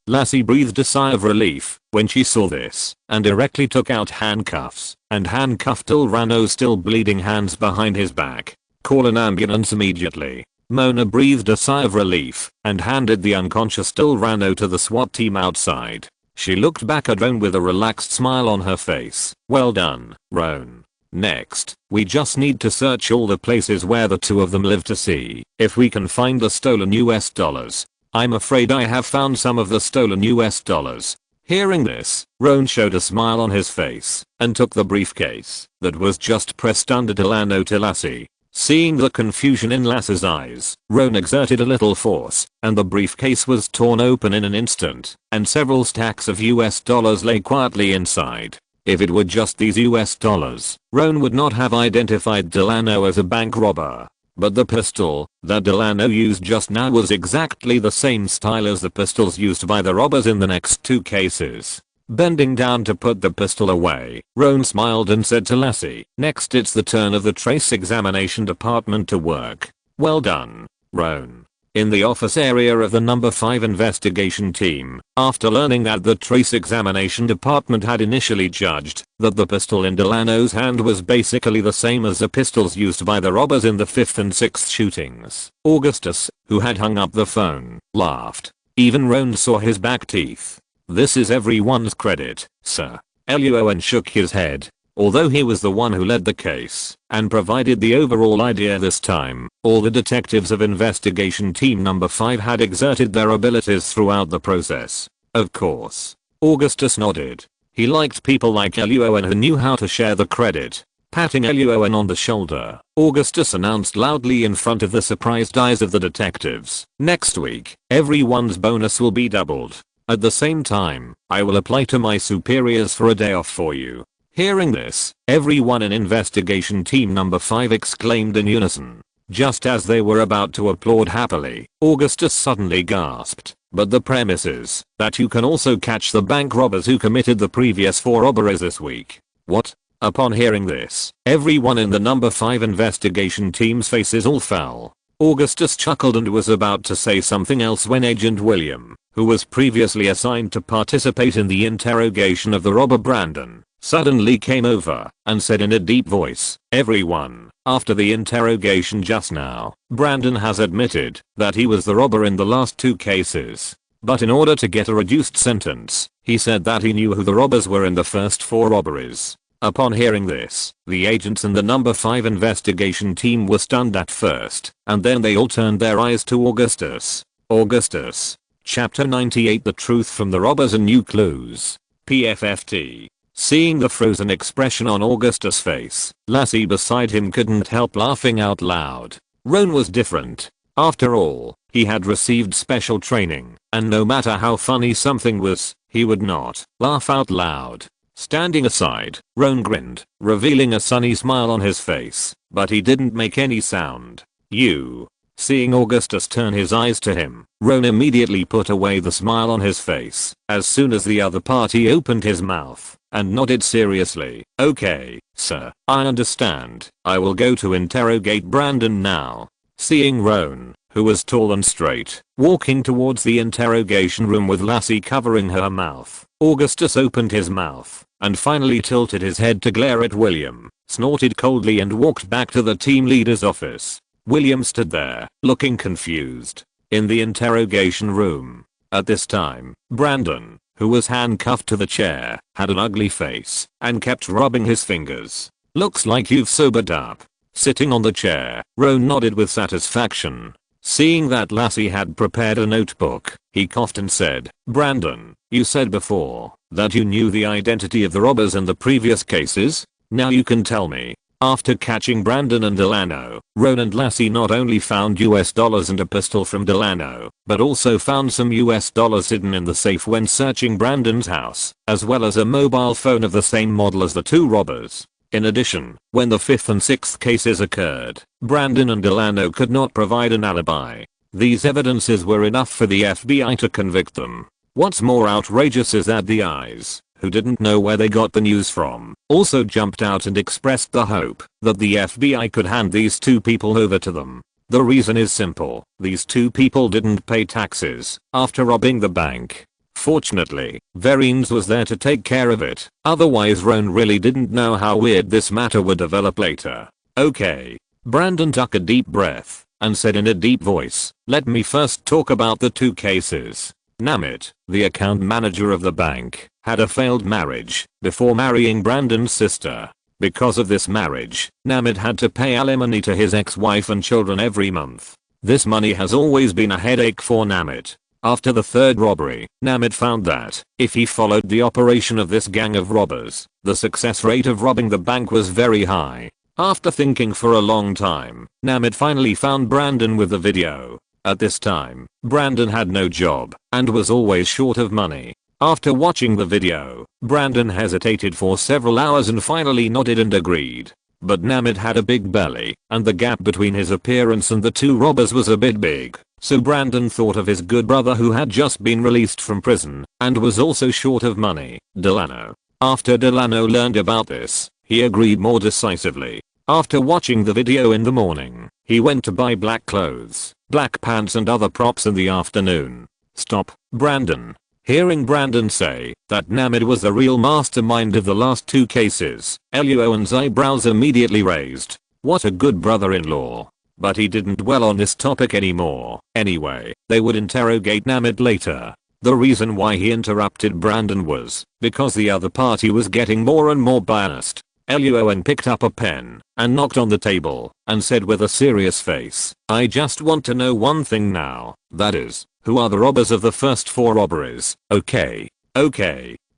Lassie breathed a sigh of relief when she saw this and directly took out handcuffs and handcuffed Delano's still bleeding hands behind his back. Call an ambulance immediately. Mona breathed a sigh of relief and handed the unconscious Delano to the SWAT team outside. She looked back at Roan with a relaxed smile on her face. Well done, Roan. Next, we just need to search all the places where the two of them live to see if we can find the stolen US dollars. I'm afraid I have found some of the stolen US dollars. Hearing this, Roan showed a smile on his face and took the briefcase that was just pressed under Delano to Lassie. Seeing the confusion in Lass's eyes, Roan exerted a little force and the briefcase was torn open in an instant and several stacks of US dollars lay quietly inside. If it were just these US dollars, Roan would not have identified Delano as a bank robber. But the pistol that Delano used just now was exactly the same style as the pistols used by the robbers in the next two cases. Bending down to put the pistol away, Roan smiled and said to Lassie, next it's the turn of the trace examination department to work. Well done, Roan. In the office area of the number 5 investigation team, after learning that the trace examination department had initially judged that the pistol in Delano's hand was basically the same as the pistols used by the robbers in the 5th and 6th shootings, Augustus, who had hung up the phone, laughed. Even Roan saw his back teeth. This is everyone's credit, sir. Luo An shook his head. Although he was the one who led the case and provided the overall idea this time, all the detectives of investigation team number 5 had exerted their abilities throughout the process. Of course. Augustus nodded. He liked people like Luo An who knew how to share the credit. Patting Luo An on the shoulder, Augustus announced loudly in front of the surprised eyes of the detectives. Next week, everyone's bonus will be doubled. At the same time, I will apply to my superiors for a day off for you. Hearing this, everyone in investigation team number 5 exclaimed in unison. Just as they were about to applaud happily, Augustus suddenly gasped. But the premise is that you can also catch the bank robbers who committed the previous 4 robberies this week. What? Upon hearing this, everyone in the number 5 investigation team's faces all fell. Augustus chuckled and was about to say something else when Agent William, who was previously assigned to participate in the interrogation of the robber Brandon, suddenly came over and said in a deep voice, "Everyone, after the interrogation just now, Brandon has admitted that he was the robber in the last 2 cases. But in order to get a reduced sentence, he said that he knew who the robbers were in the first 4 robberies." Upon hearing this, the agents in the number 5 investigation team were stunned at first, and then they all turned their eyes to Augustus. Augustus. Chapter 98, The Truth from the Robbers and New Clues. PFFT. Seeing the frozen expression on Augustus' face, Lassie beside him couldn't help laughing out loud. Roan was different. After all, he had received special training, and no matter how funny something was, he would not laugh out loud. Standing aside, Roan grinned, revealing a sunny smile on his face, but he didn't make any sound. "You." Seeing Augustus turn his eyes to him, Roan immediately put away the smile on his face as soon as the other party opened his mouth, and nodded seriously. "Okay, sir, I understand. I will go to interrogate Brandon now." Seeing Roan, who was tall and straight, walking towards the interrogation room with Lassie covering her mouth, Augustus opened his mouth and finally tilted his head to glare at William, snorted coldly and walked back to the team leader's office. William stood there, looking confused, in the interrogation room. At this time, Brandon, who was handcuffed to the chair, had an ugly face and kept rubbing his fingers. "Looks like you've sobered up." Sitting on the chair, Roan nodded with satisfaction. Seeing that Lassie had prepared a notebook, he coughed and said, "Brandon, you said before that you knew the identity of the robbers in the previous cases. Now you can tell me." After catching Brandon and Delano, Roan and Lassie not only found US dollars and a pistol from Delano, but also found some US dollars hidden in the safe when searching Brandon's house, as well as a mobile phone of the same model as the 2 robbers. In addition, when the 5th and 6th cases occurred, Brandon and Delano could not provide an alibi. These evidences were enough for the FBI to convict them. What's more outrageous is that the eyes, who didn't know where they got the news from, also jumped out and expressed the hope that the FBI could hand these 2 people over to them. The reason is simple: these 2 people didn't pay taxes after robbing the bank. Fortunately, Vereen's was there to take care of it, otherwise Roan really didn't know how weird this matter would develop later. "Okay." Brandon took a deep breath and said in a deep voice, "Let me first talk about the 2 cases. Namit, the account manager of the bank, had a failed marriage before marrying Brandon's sister. Because of this marriage, Namit had to pay alimony to his ex-wife and children every month. This money has always been a headache for Namit. After the 3rd robbery, Namit found that if he followed the operation of this gang of robbers, the success rate of robbing the bank was very high. After thinking for a long time, Namit finally found Brandon with the video. At this time, Brandon had no job and was always short of money. After watching the video, Brandon hesitated for several hours and finally nodded and agreed. But Namit had a big belly, and the gap between his appearance and the 2 robbers was a bit big. So Brandon thought of his good brother who had just been released from prison and was also short of money, Delano. After Delano learned about this, he agreed more decisively. After watching the video in the morning, he went to buy black clothes, black pants and other props in the afternoon. "Stop, Brandon." Hearing Brandon say that Namit was the real mastermind of the last 2 cases, Luo An's eyebrows immediately raised. What a good brother-in-law. But he didn't dwell on this topic anymore. Anyway, they would interrogate Namit later. The reason why he interrupted Brandon was because the other party was getting more and more biased. Luo An picked up a pen and knocked on the table and said with a serious face, "I just want to know one thing now, that is, who are the robbers of the first 4 robberies?" "Okay.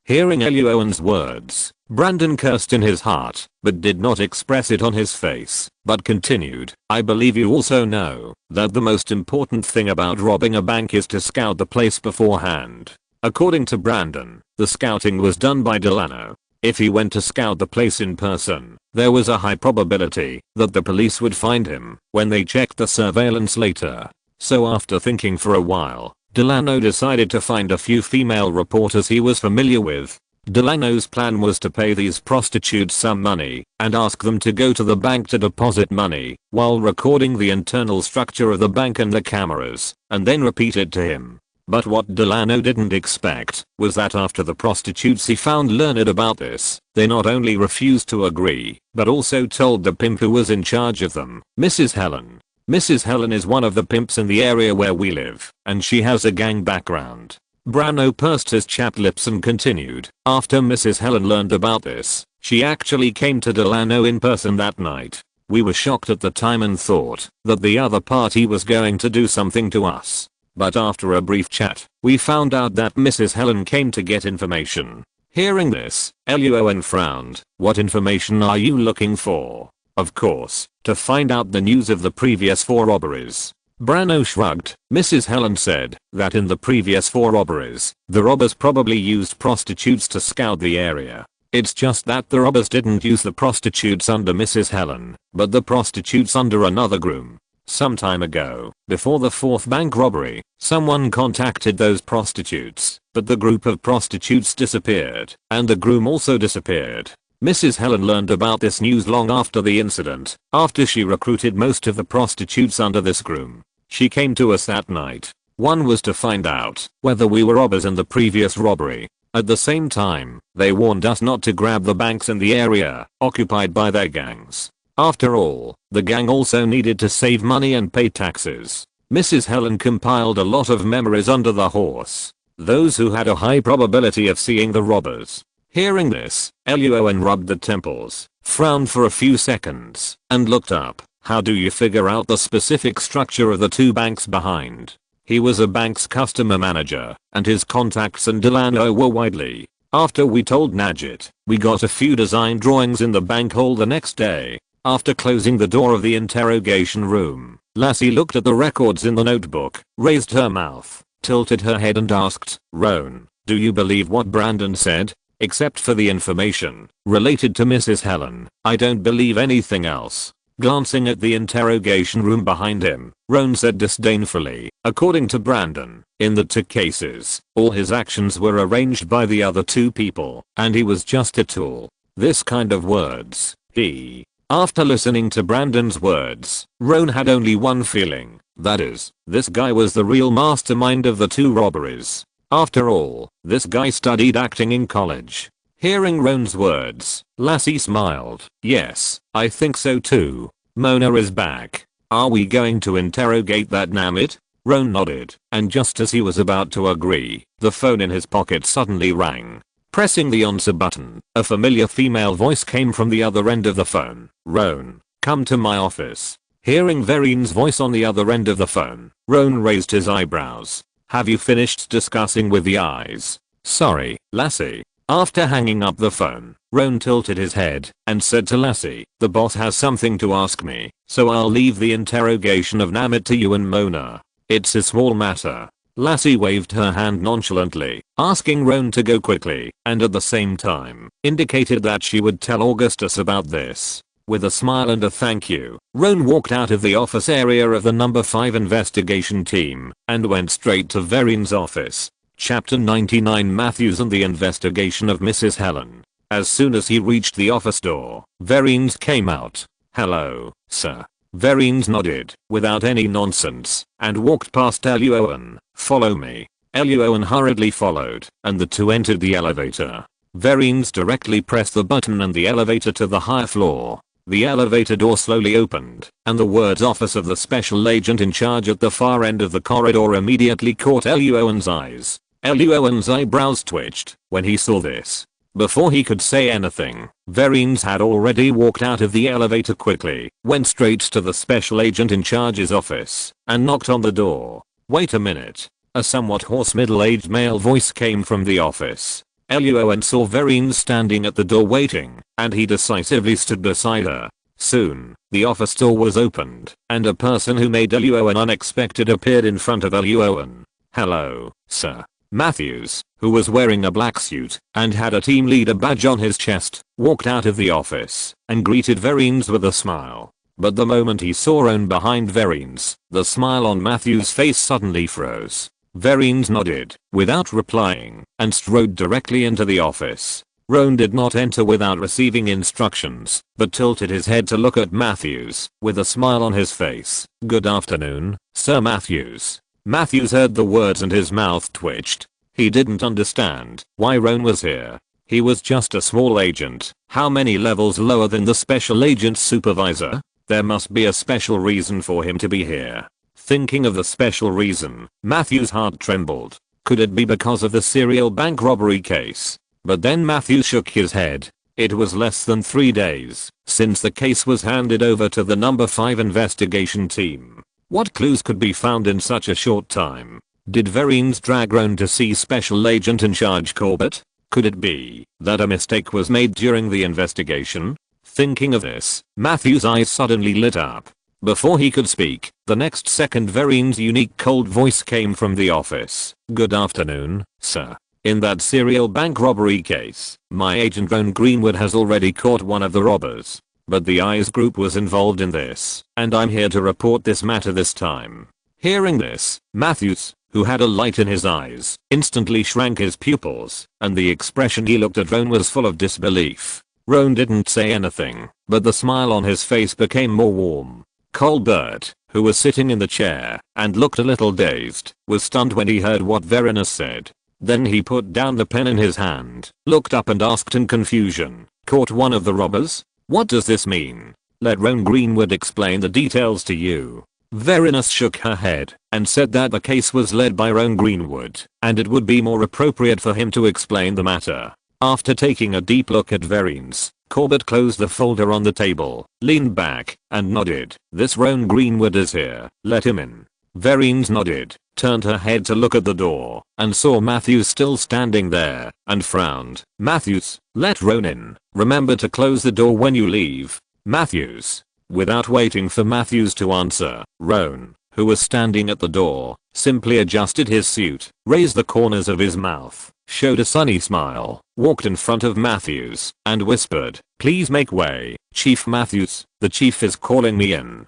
Hearing Luo An's words, Brandon cursed in his heart, but did not express it on his face, but continued, "I believe you also know that the most important thing about robbing a bank is to scout the place beforehand." According to Brandon, the scouting was done by Delano. If he went to scout the place in person, there was a high probability that the police would find him when they checked the surveillance later. So after thinking for a while, Delano decided to find a few female reporters he was familiar with. Delano's plan was to pay these prostitutes some money and ask them to go to the bank to deposit money while recording the internal structure of the bank and the cameras, and then repeat it to him. But what Delano didn't expect was that after the prostitutes he found learned about this, they not only refused to agree, but also told the pimp who was in charge of them, Mrs. Helen. Mrs. Helen is one of the pimps in the area where we live, and she has a gang background. Brano pursed his chapped lips and continued, after Mrs. Helen learned about this, she actually came to Delano in person that night. We were shocked at the time and thought that the other party was going to do something to us. But after a brief chat, we found out that Mrs. Helen came to get information. Hearing this, Luo An frowned. What information are you looking for? Of course, to find out the news of the previous 4 robberies. Brano shrugged. Mrs. Helen said that in the previous 4 robberies, the robbers probably used prostitutes to scout the area. It's just that the robbers didn't use the prostitutes under Mrs. Helen, but the prostitutes under another groom. Some time ago, before the 4th bank robbery, someone contacted those prostitutes, but the group of prostitutes disappeared, and the groom also disappeared. Mrs. Helen learned about this news long after the incident, after she recruited most of the prostitutes under this groom. She came to us that night. One was to find out whether we were robbers in the previous robbery. At the same time, they warned us not to grab the banks in the area occupied by their gangs. After all, the gang also needed to save money and pay taxes. Mrs. Helen compiled a lot of memories under the horse. Those who had a high probability of seeing the robbers. Hearing this, Luo An rubbed the temples, frowned for a few seconds, and looked up. How do you figure out the specific structure of the 2 banks behind? He was a bank's customer manager, and his contacts in Delano were widely. After we told Najit, we got a few design drawings in the bank hall the next day. After closing the door of the interrogation room, Lassie looked at the records in the notebook, raised her mouth, tilted her head and asked, Roan, do you believe what Brandon said? Except for the information related to Mrs. Helen, I don't believe anything else. Glancing at the interrogation room behind him, Roan said disdainfully, according to Brandon, in the 2 cases, all his actions were arranged by the other 2 people, and he was just a tool. This kind of words, he. After listening to Brandon's words, Roan had only one feeling, that is, this guy was the real mastermind of the 2 robberies. After all, this guy studied acting in college. Hearing Roan's words, Lassie smiled. Yes, I think so too. Mona is back. Are we going to interrogate that Namit? Roan nodded, and just as he was about to agree, the phone in his pocket suddenly rang. Pressing the answer button, a familiar female voice came from the other end of the phone. Roan, come to my office. Hearing Verine's voice on the other end of the phone, Roan raised his eyebrows. Have you finished discussing with the eyes? Sorry, Lassie. After hanging up the phone, Roan tilted his head and said to Lassie, the boss has something to ask me, so I'll leave the interrogation of Namit to you and Mona. It's a small matter. Lassie waved her hand nonchalantly, asking Roan to go quickly, and at the same time, indicated that she would tell Augustus about this. With a smile and a thank you, Roan walked out of the office area of the number 5 investigation team, and went straight to Verine's office. Chapter 99 Matthews and the investigation of Mrs. Helen. As soon as he reached the office door, Verines came out. Hello, sir. Verines nodded, without any nonsense, and walked past Luo An. Follow me. Luo An hurriedly followed, and the 2 entered the elevator. Verines directly pressed the button and the elevator to the higher floor. The elevator door slowly opened, and the words office of the special agent in charge at the far end of the corridor immediately caught Luo An's eyes. Luo An's eyebrows twitched when he saw this. Before he could say anything, Verines had already walked out of the elevator quickly, went straight to the special agent in charge's office, and knocked on the door. Wait a minute. A somewhat hoarse middle-aged male voice came from the office. Luo An saw Verines standing at the door waiting, and he decisively stood beside her. Soon, the office door was opened, and a person who made Luo An unexpected appeared in front of Luo An. Hello, sir. Matthews, who was wearing a black suit and had a team leader badge on his chest, walked out of the office and greeted Verines with a smile. But the moment he saw Roan behind Verines, the smile on Matthews' face suddenly froze. Verines nodded, without replying, and strode directly into the office. Roan did not enter without receiving instructions, but tilted his head to look at Matthews, with a smile on his face. Good afternoon, Sir Matthews. Matthews heard the words and his mouth twitched. He didn't understand why Roan was here. He was just a small agent. How many levels lower than the special agent's supervisor? There must be a special reason for him to be here. Thinking of the special reason, Matthews' heart trembled. Could it be because of the serial bank robbery case? But then Matthews shook his head. It was less than 3 days since the case was handed over to the number 5 investigation team. What clues could be found in such a short time? Did Vereen's drag Roan to see Special Agent in charge Corbett? Could it be that a mistake was made during the investigation? Thinking of this, Matthews' eyes suddenly lit up. Before he could speak, the next second Vereen's unique cold voice came from the office. Good afternoon, sir. In that serial bank robbery case, my agent Roan Greenwood has already caught one of the robbers. But the Eyes Group was involved in this, and I'm here to report this matter this time. Hearing this, Matthews, who had a light in his eyes, instantly shrank his pupils, and the expression he looked at Roan was full of disbelief. Roan didn't say anything, but the smile on his face became more warm. Colbert, who was sitting in the chair and looked a little dazed, was stunned when he heard what Verena said. Then he put down the pen in his hand, looked up and asked in confusion, "Caught one of the robbers? What does this mean? Let Roan Greenwood explain the details to you." Verena shook her head and said that the case was led by Roan Greenwood, and it would be more appropriate for him to explain the matter. After taking a deep look at Vereen's, Corbett closed the folder on the table, leaned back, and nodded. "This Roan Greenwood is here. Let him in." Vereen's nodded, turned her head to look at the door, and saw Matthews still standing there, and frowned. "Matthews, let Roan in. Remember to close the door when you leave." Matthews. Without waiting for Matthews to answer, Roan, who was standing at the door, simply adjusted his suit, raised the corners of his mouth, showed a sunny smile, walked in front of Matthews, and whispered, "Please make way, Chief Matthews, the chief is calling me in."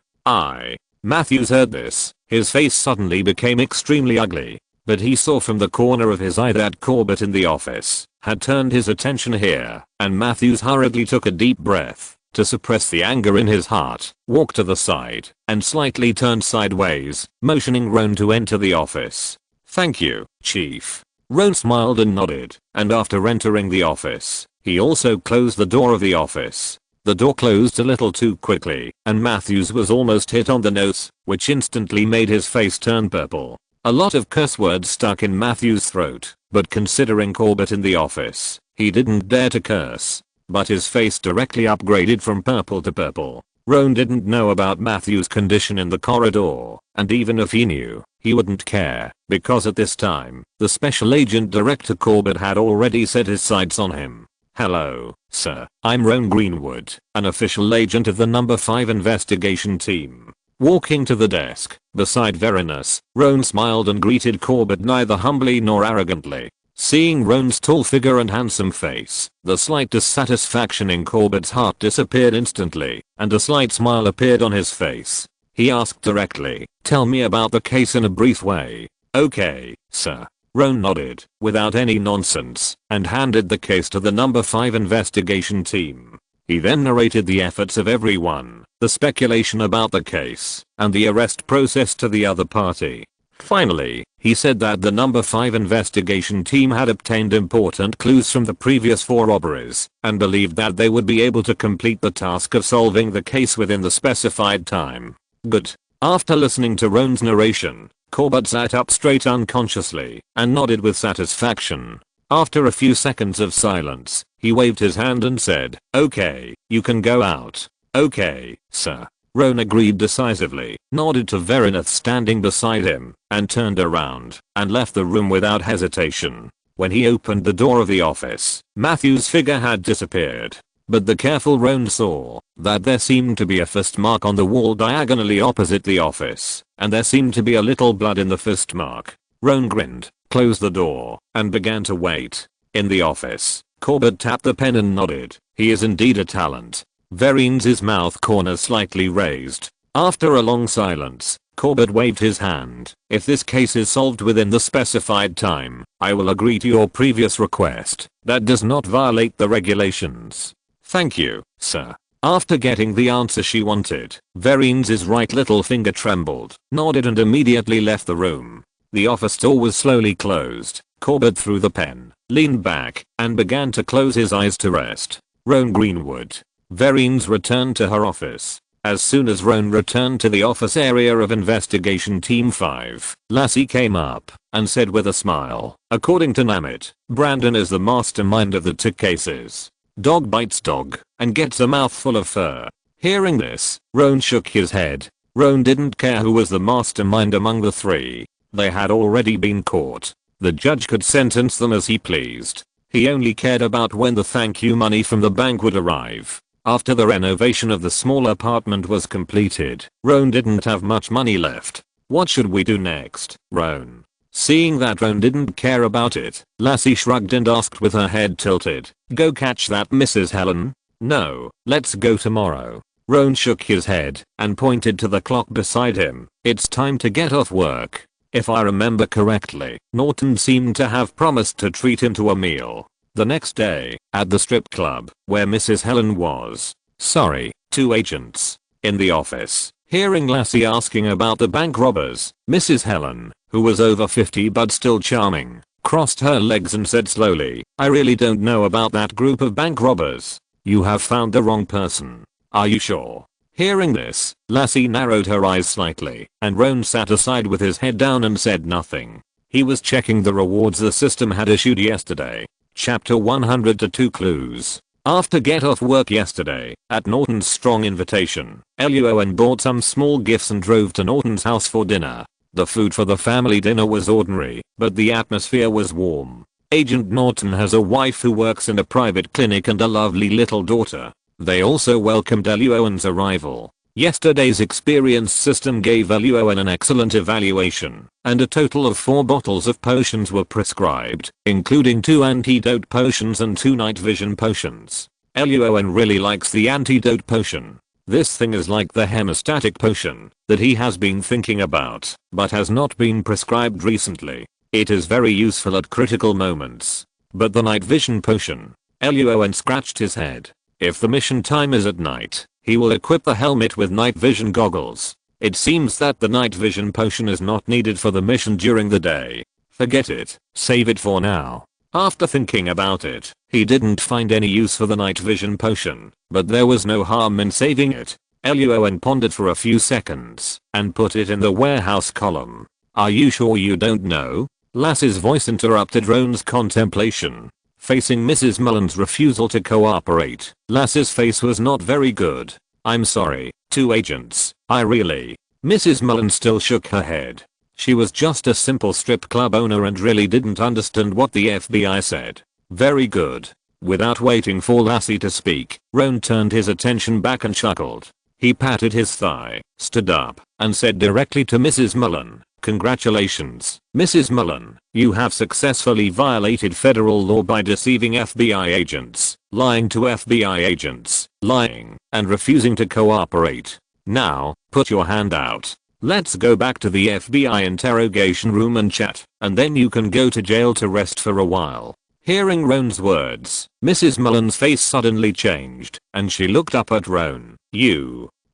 Matthews heard this. His face suddenly became extremely ugly, but he saw from the corner of his eye that Corbett in the office had turned his attention here, and Matthews hurriedly took a deep breath to suppress the anger in his heart, walked to the side, and slightly turned sideways, motioning Roan to enter the office. "Thank you, Chief." Roan smiled and nodded, and after entering the office, he also closed the door of the office. The door closed a little too quickly, and Matthews was almost hit on the nose, which instantly made his face turn purple. A lot of curse words stuck in Matthews' throat, but considering Corbett in the office, he didn't dare to curse. But his face directly upgraded from purple to purple. Roan didn't know about Matthews' condition in the corridor, and even if he knew, he wouldn't care, because at this time, the Special Agent Director Corbett had already set his sights on him. "Hello, sir. I'm Roan Greenwood, an official agent of the number 5 investigation team." Walking to the desk, beside Verenus, Roan smiled and greeted Corbett neither humbly nor arrogantly. Seeing Roan's tall figure and handsome face, the slight dissatisfaction in Corbett's heart disappeared instantly, and a slight smile appeared on his face. He asked directly, "Tell me about the case in a brief way." "Okay, sir." Roan nodded, without any nonsense, and handed the case to the number 5 investigation team. He then narrated the efforts of everyone, the speculation about the case, and the arrest process to the other party. Finally, he said that the number 5 investigation team had obtained important clues from the previous 4 robberies, and believed that they would be able to complete the task of solving the case within the specified time. Good. After listening to Roan's narration, Corbett sat up straight unconsciously, and nodded with satisfaction. After a few seconds of silence, he waved his hand and said, "Okay, you can go out." "Okay, sir." Roan agreed decisively, nodded to Verenus standing beside him, and turned around, and left the room without hesitation. When he opened the door of the office, Matthews' figure had disappeared. But the careful Roan saw that there seemed to be a fist mark on the wall diagonally opposite the office, and there seemed to be a little blood in the fist mark. Roan grinned, closed the door, and began to wait. In the office, Corbett tapped the pen and nodded. He is indeed a talent. Vereen's mouth corners slightly raised. After a long silence, Corbett waved his hand. "If this case is solved within the specified time, I will agree to your previous request. That does not violate the regulations." "Thank you, sir." After getting the answer she wanted, Vereen's right little finger trembled, nodded and immediately left the room. The office door was slowly closed. Corbett threw the pen, leaned back, and began to close his eyes to rest. Roan Greenwood. Vereen's returned to her office. As soon as Roan returned to the office area of Investigation Team 5, Lassie came up and said with a smile, according to Namit, Brandon is the mastermind of the two cases. Dog bites dog and gets a mouthful of fur. Hearing this, Roan shook his head. Roan didn't care who was the mastermind among the three. They had already been caught. The judge could sentence them as he pleased. He only cared about when the thank you money from the bank would arrive. After the renovation of the small apartment was completed, Roan didn't have much money left. What should we do next, Roan? Seeing that Roan didn't care about it, Lassie shrugged and asked with her head tilted, go catch that Mrs. Helen? No, let's go tomorrow. Roan shook his head and pointed to the clock beside him. It's time to get off work. If I remember correctly, Norton seemed to have promised to treat him to a meal. The next day, at the strip club, where Mrs. Helen was. Sorry, two agents. In the office, hearing Lassie asking about the bank robbers, Mrs. Helen, who was over 50 but still charming, crossed her legs and said slowly, I really don't know about that group of bank robbers. You have found the wrong person. Are you sure? Hearing this, Lassie narrowed her eyes slightly, and Roan sat aside with his head down and said nothing. He was checking the rewards the system had issued yesterday. Chapter 102 Clues. After get off work yesterday, at Norton's strong invitation, Luo An bought some small gifts and drove to Norton's house for dinner. The food for the family dinner was ordinary, but the atmosphere was warm. Agent Norton has a wife who works in a private clinic and a lovely little daughter. They also welcomed Luo An's arrival. Yesterday's experience system gave Luo An an excellent evaluation, and a total of 4 bottles of potions were prescribed, including 2 antidote potions and 2 night vision potions. Luo An really likes the antidote potion. This thing is like the hemostatic potion that he has been thinking about, but has not been prescribed recently. It is very useful at critical moments. But the night vision potion? Luo An scratched his head. If the mission time is at night, he will equip the helmet with night vision goggles. It seems that the night vision potion is not needed for the mission during the day. Forget it, save it for now. After thinking about it, he didn't find any use for the night vision potion, but there was no harm in saving it. Luo An pondered for a few seconds, and put it in the warehouse column. Are you sure you don't know? Lassie's voice interrupted Roan's contemplation. Facing Mrs. Mullen's refusal to cooperate, Lassie's face was not very good. I'm sorry, two agents, I really. Mrs. Mullen still shook her head. She was just a simple strip club owner and really didn't understand what the FBI said. Very good. Without waiting for Lassie to speak, Roan turned his attention back and chuckled. He patted his thigh, stood up, and said directly to Mrs. Mullen, congratulations, Mrs. Mullen, you have successfully violated federal law by deceiving FBI agents, lying to FBI agents, lying, and refusing to cooperate. Now, put your hand out. Let's go back to the FBI interrogation room and chat, and then you can go to jail to rest for a while. Hearing Roan's words, Mrs. Mullen's face suddenly changed, and she looked up at Roan.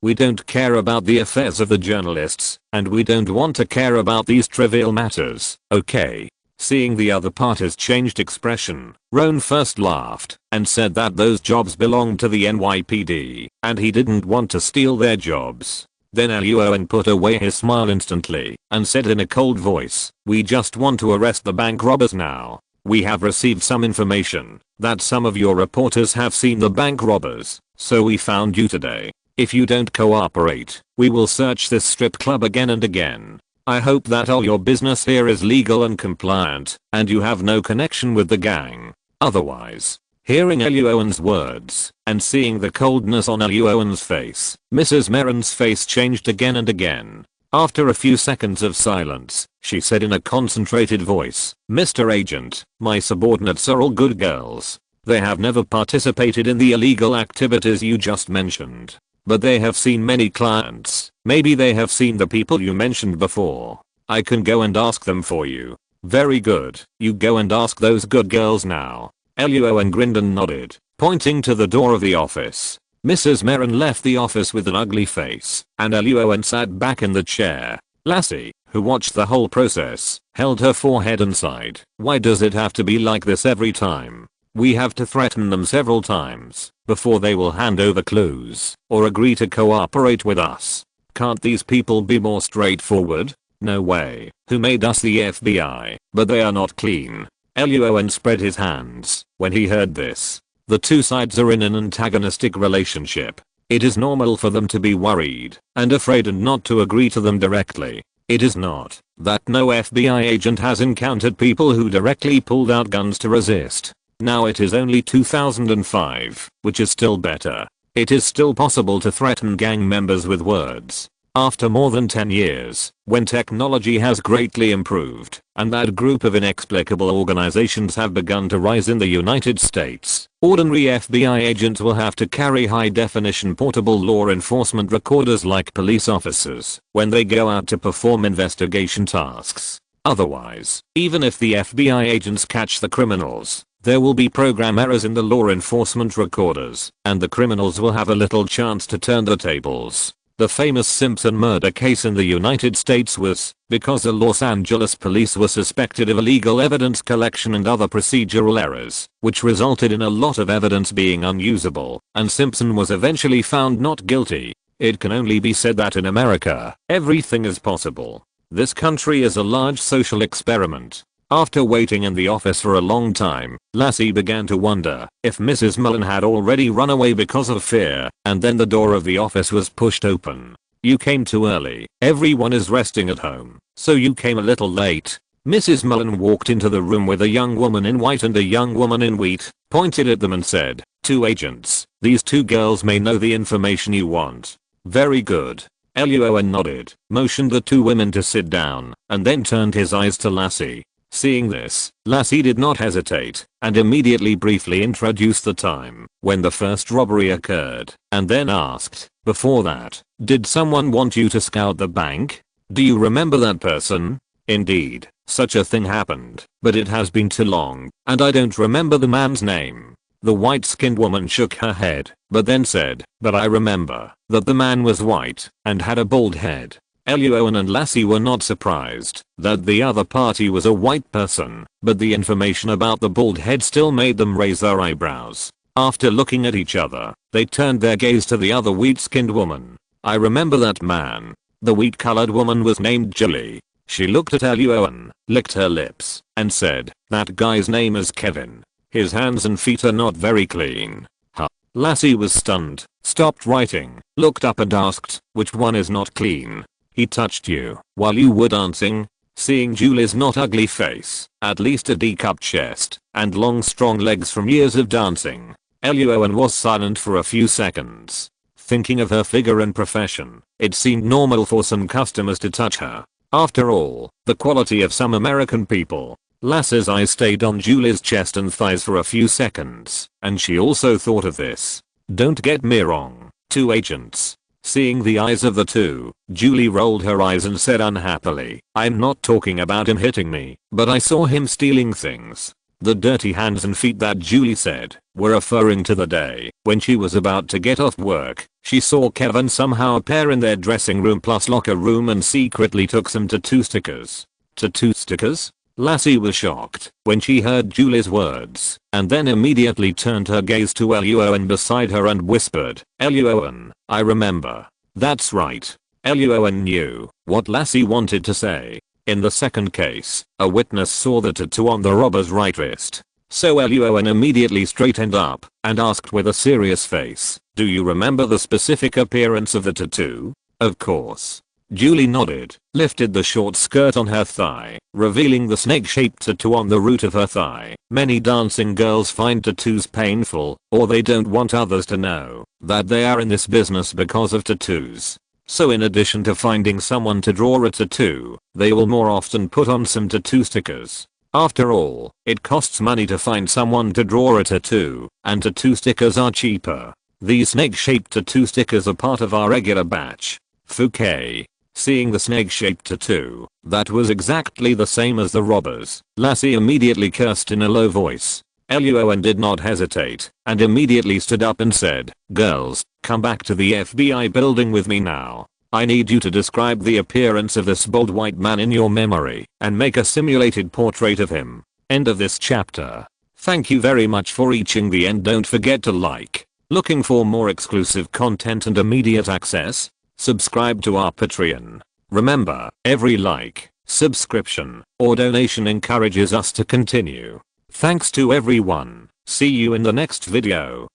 We don't care about the affairs of the journalists, and we don't want to care about these trivial matters, okay? Seeing the other party's changed expression, Roan first laughed and said that those jobs belonged to the NYPD, and he didn't want to steal their jobs. Then Luo An put away his smile instantly and said in a cold voice, we just want to arrest the bank robbers now. We have received some information that some of your reporters have seen the bank robbers, so we found you today. If you don't cooperate, we will search this strip club again and again. I hope that all your business here is legal and compliant, and you have no connection with the gang. Otherwise. Hearing Luo An's words, and seeing the coldness on Luo An's face, Mrs. Merrin's face changed again and again. After a few seconds of silence, she said in a concentrated voice, Mr. Agent, my subordinates are all good girls. They have never participated in the illegal activities you just mentioned. But they have seen many clients. Maybe they have seen the people you mentioned before. I can go and ask them for you. Very good. You go and ask those good girls now. Luo An grinned and nodded, pointing to the door of the office. Mrs. Merrin left the office with an ugly face, and Luo An sat back in the chair. Lassie, who watched the whole process, held her forehead and sighed. Why does it have to be like this every time? We have to threaten them several times before they will hand over clues or agree to cooperate with us. Can't these people be more straightforward? No way. Who made us the FBI? But they are not clean. Luo An spread his hands when he heard this. The two sides are in an antagonistic relationship. It is normal for them to be worried and afraid and not to agree to them directly. It is not that no FBI agent has encountered people who directly pulled out guns to resist. Now it is only 2005, which is still better. It is still possible to threaten gang members with words. After more than 10 years, when technology has greatly improved, and that group of inexplicable organizations have begun to rise in the United States, ordinary FBI agents will have to carry high-definition portable law enforcement recorders like police officers when they go out to perform investigation tasks. Otherwise, even if the FBI agents catch the criminals, there will be program errors in the law enforcement recorders, and the criminals will have a little chance to turn the tables. The famous Simpson murder case in the United States was because the Los Angeles police were suspected of illegal evidence collection and other procedural errors, which resulted in a lot of evidence being unusable, and Simpson was eventually found not guilty. It can only be said that in America, everything is possible. This country is a large social experiment. After waiting in the office for a long time, Lassie began to wonder if Mrs. Mullen had already run away because of fear, and then the door of the office was pushed open. You came too early. Everyone is resting at home, so you came a little late. Mrs. Mullen walked into the room with a young woman in white and a young woman in wheat, pointed at them and said, "Two agents. These two girls may know the information you want." Very good. Luo An nodded, motioned the two women to sit down, and then turned his eyes to Lassie. Seeing this, Lassie did not hesitate, and immediately briefly introduced the time when the first robbery occurred, and then asked, "Before that, did someone want you to scout the bank? Do you remember that person?" "Indeed, such a thing happened, but it has been too long, and I don't remember the man's name." The white-skinned woman shook her head, but then said, "But I remember that the man was white and had a bald head." Luo An and Lassie were not surprised that the other party was a white person, but the information about the bald head still made them raise their eyebrows. After looking at each other, they turned their gaze to the other wheat-skinned woman. "I remember that man. The wheat-colored woman was named Julie." She looked at Luo An, licked her lips, and said, "That guy's name is Kevin. His hands and feet are not very clean." Huh. Lassie was stunned, stopped writing, looked up and asked, "Which one is not clean?" "He touched you while you were dancing?" Seeing Julie's not ugly face, at least a D-cup chest, and long strong legs from years of dancing, Luo An was silent for a few seconds. Thinking of her figure and profession, it seemed normal for some customers to touch her. After all, the quality of some American people. Lassie's eyes stayed on Julie's chest and thighs for a few seconds, and she also thought of this. Don't get me wrong, two agents. Seeing the eyes of the two, Julie rolled her eyes and said unhappily, "I'm not talking about him hitting me, but I saw him stealing things." The dirty hands and feet that Julie said were referring to the day when she was about to get off work. She saw Kevin somehow appear in their dressing room plus locker room and secretly took some tattoo stickers. Tattoo stickers? Lassie was shocked when she heard Julie's words, and then immediately turned her gaze to Luo An beside her and whispered, "Luo An, I remember." That's right. Luo An knew what Lassie wanted to say. In the second case, a witness saw the tattoo on the robber's right wrist. So Luo An immediately straightened up and asked with a serious face, "Do you remember the specific appearance of the tattoo?" Of course. Julie nodded, lifted the short skirt on her thigh, revealing the snake-shaped tattoo on the root of her thigh. Many dancing girls find tattoos painful, or they don't want others to know that they are in this business because of tattoos. So in addition to finding someone to draw a tattoo, they will more often put on some tattoo stickers. After all, it costs money to find someone to draw a tattoo, and tattoo stickers are cheaper. These snake-shaped tattoo stickers are part of our regular batch. Fouquet. Seeing the snake-shaped tattoo, that was exactly the same as the robber's, Lassie immediately cursed in a low voice. Luo An did not hesitate, and immediately stood up and said, "Girls, come back to the FBI building with me now." I need you to describe the appearance of this bald white man in your memory and make a simulated portrait of him. End of this chapter. Thank you very much for reaching the end. Don't forget to like. Looking for more exclusive content and immediate access? Subscribe to our Patreon. Remember, every like, subscription, or donation encourages us to continue. Thanks to everyone. See you in the next video.